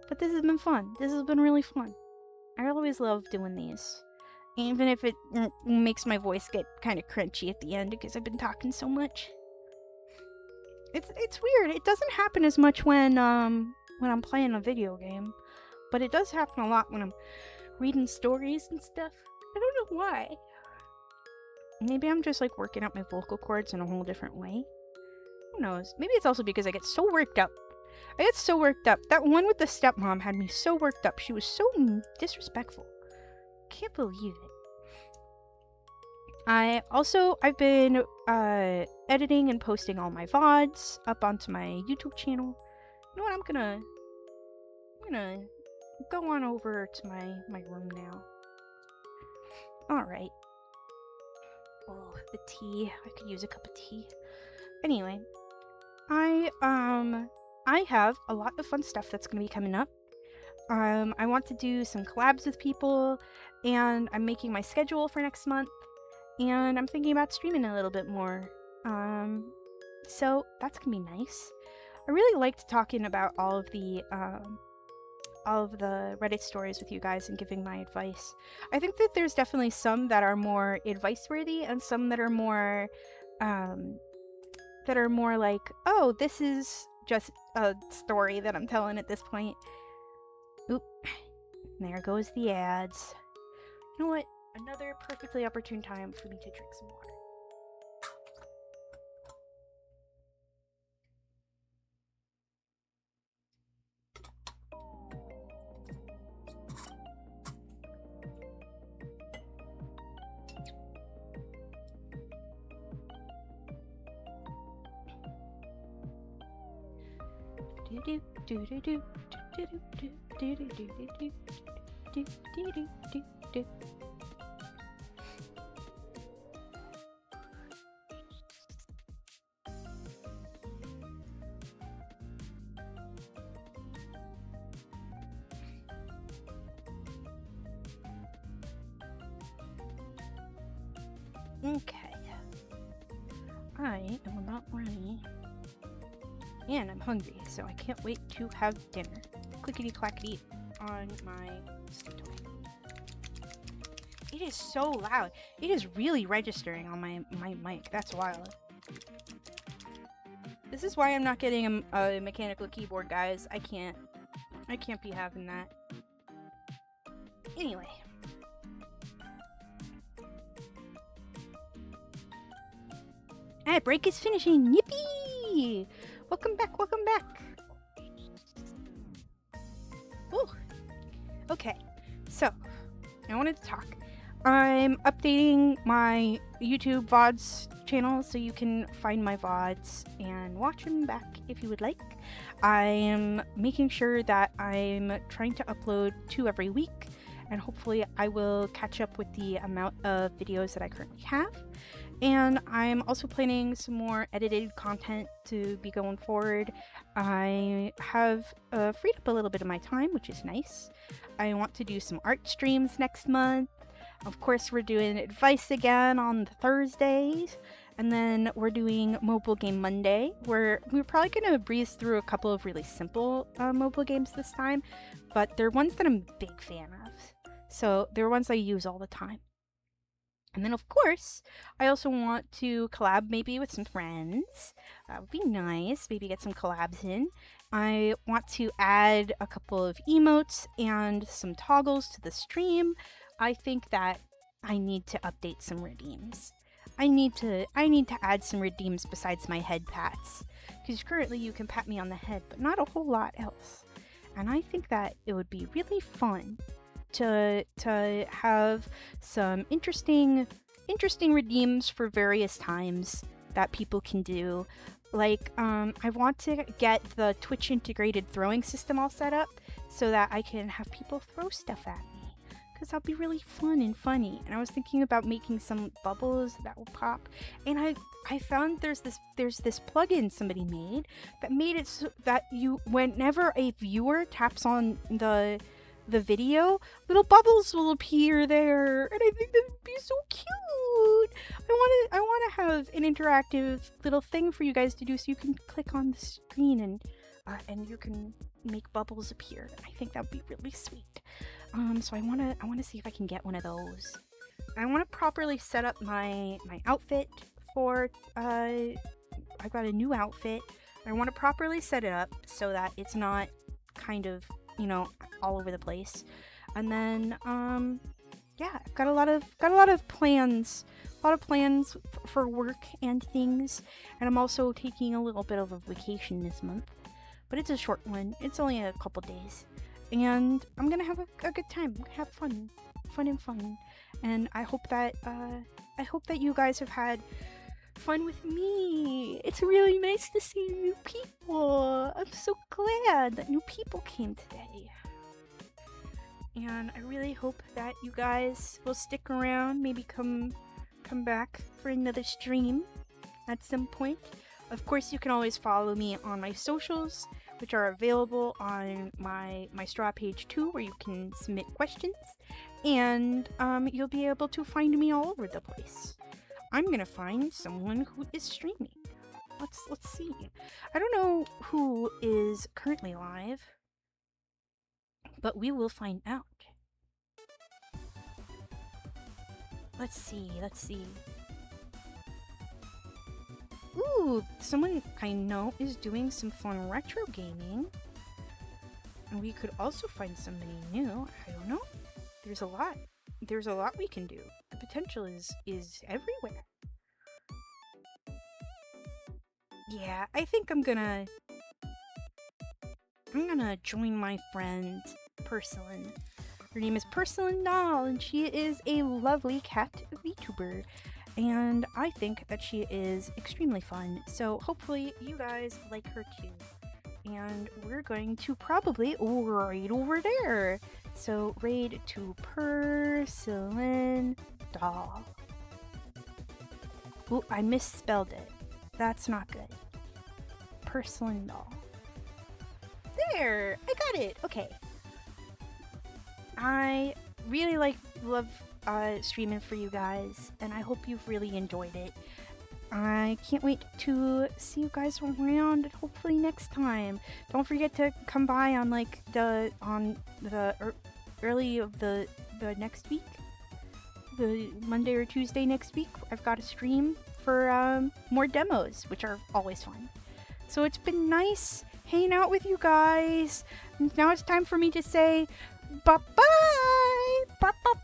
But this has been fun. This has been really fun. I always love doing these. Even if it makes my voice get kind of crunchy at the end because I've been talking so much. It's weird. It doesn't happen as much when I'm playing a video game. But it does happen a lot when I'm reading stories and stuff. I don't know why. Maybe I'm just working out my vocal cords in a whole different way. Who knows? Maybe it's also because I get so worked up I get so worked up. That one with the stepmom had me so worked up. She was so disrespectful. Can't believe it. I've been editing and posting all my VODs up onto my YouTube channel. You know what? I'm gonna go on over to my room now. All right. Oh, the tea. I could use a cup of tea. Anyway, I have a lot of fun stuff that's gonna be coming up. I want to do some collabs with people, and I'm making my schedule for next month, and I'm thinking about streaming a little bit more. So that's gonna be nice. I really liked talking about all of the Reddit stories with you guys and giving my advice. I think that there's definitely some that are more advice-worthy and some that are more like, oh, this is just a story that I'm telling at this point. Oop. There goes the ads. You know what? Another perfectly opportune time for me to drink some water. Okay. I am about ready. And I'm hungry, so I can't wait to have dinner. Clickety clackety on my sleep toy. It is so loud. It is really registering on my mic. That's wild. This is why I'm not getting a mechanical keyboard, guys. I can't be having that. Anyway. Ad break is finishing. Yippee! Welcome back, welcome back. Ooh. Okay, so I wanted to talk. I'm updating my YouTube VODs channel so you can find my VODs and watch them back if you would like. I am making sure that I'm trying to upload 2 every week, and hopefully I will catch up with the amount of videos that I currently have. And I'm also planning some more edited content to be going forward. I have freed up a little bit of my time, which is nice. I want to do some art streams next month. Of course, we're doing advice again on the Thursdays. And then we're doing Mobile Game Monday, where we're probably going to breeze through a couple of really simple mobile games this time. But they're ones that I'm a big fan of. So they're ones I use all the time. And then, of course, I also want to collab maybe with some friends. That would be nice. Maybe get some collabs in. I want to add a couple of emotes and some toggles to the stream. I think that I need to update some redeems. I need to add some redeems besides my head pats. Because currently you can pat me on the head, but not a whole lot else. And I think that it would be really fun to have some interesting redeems for various times that people can do. Like, I want to get the Twitch integrated throwing system all set up so that I can have people throw stuff at me, because that'll be really fun and funny. And I was thinking about making some bubbles that will pop, and I found there's this plugin somebody made that made it so that whenever a viewer taps on the video, little bubbles will appear there, and I think that would be so cute. I want to have an interactive little thing for you guys to do, so you can click on the screen and you can make bubbles appear. I think that would be really sweet. So I want to see if I can get one of those. I want to properly set up my outfit for I got a new outfit. I want to properly set it up so that it's not kind of, all over the place. And then yeah, I've got a lot of plans for work and things, and I'm also taking a little bit of a vacation this month. but it's a short one. It's only a couple days. And I'm gonna have a good time. I'm gonna have fun. Fun. And I hope that you guys have had fun with me. It's really nice to see new people. I'm so glad that new people came today. And I really hope that you guys will stick around, maybe come back for another stream at some point. Of course, you can always follow me on my socials, which are available on my Straw page too, where you can submit questions, and you'll be able to find me all over the place. I'm gonna find someone who is streaming. Let's see. I don't know who is currently live, but we will find out. Let's see. Ooh, someone I know is doing some fun retro gaming. And we could also find somebody new. I don't know. There's a lot we can do. The potential is everywhere. Yeah, I think I'm gonna join my friend Purslin. Her name is Purslin Doll, and she is a lovely cat VTuber. And I think that she is extremely fun. So hopefully you guys like her too. And we're going to probably raid over there. So raid to Purslin Doll. Ooh, I misspelled it. That's not good. Purslin Doll. There! I got it! Okay. I really love streaming for you guys, and I hope you've really enjoyed it. I can't wait to see you guys around, and hopefully next time. Don't forget to come by on early of the next week, the Monday or Tuesday next week. I've got a stream for more demos, which are always fun. So it's been nice hanging out with you guys. Now it's time for me to say bye-bye. Bye-bye.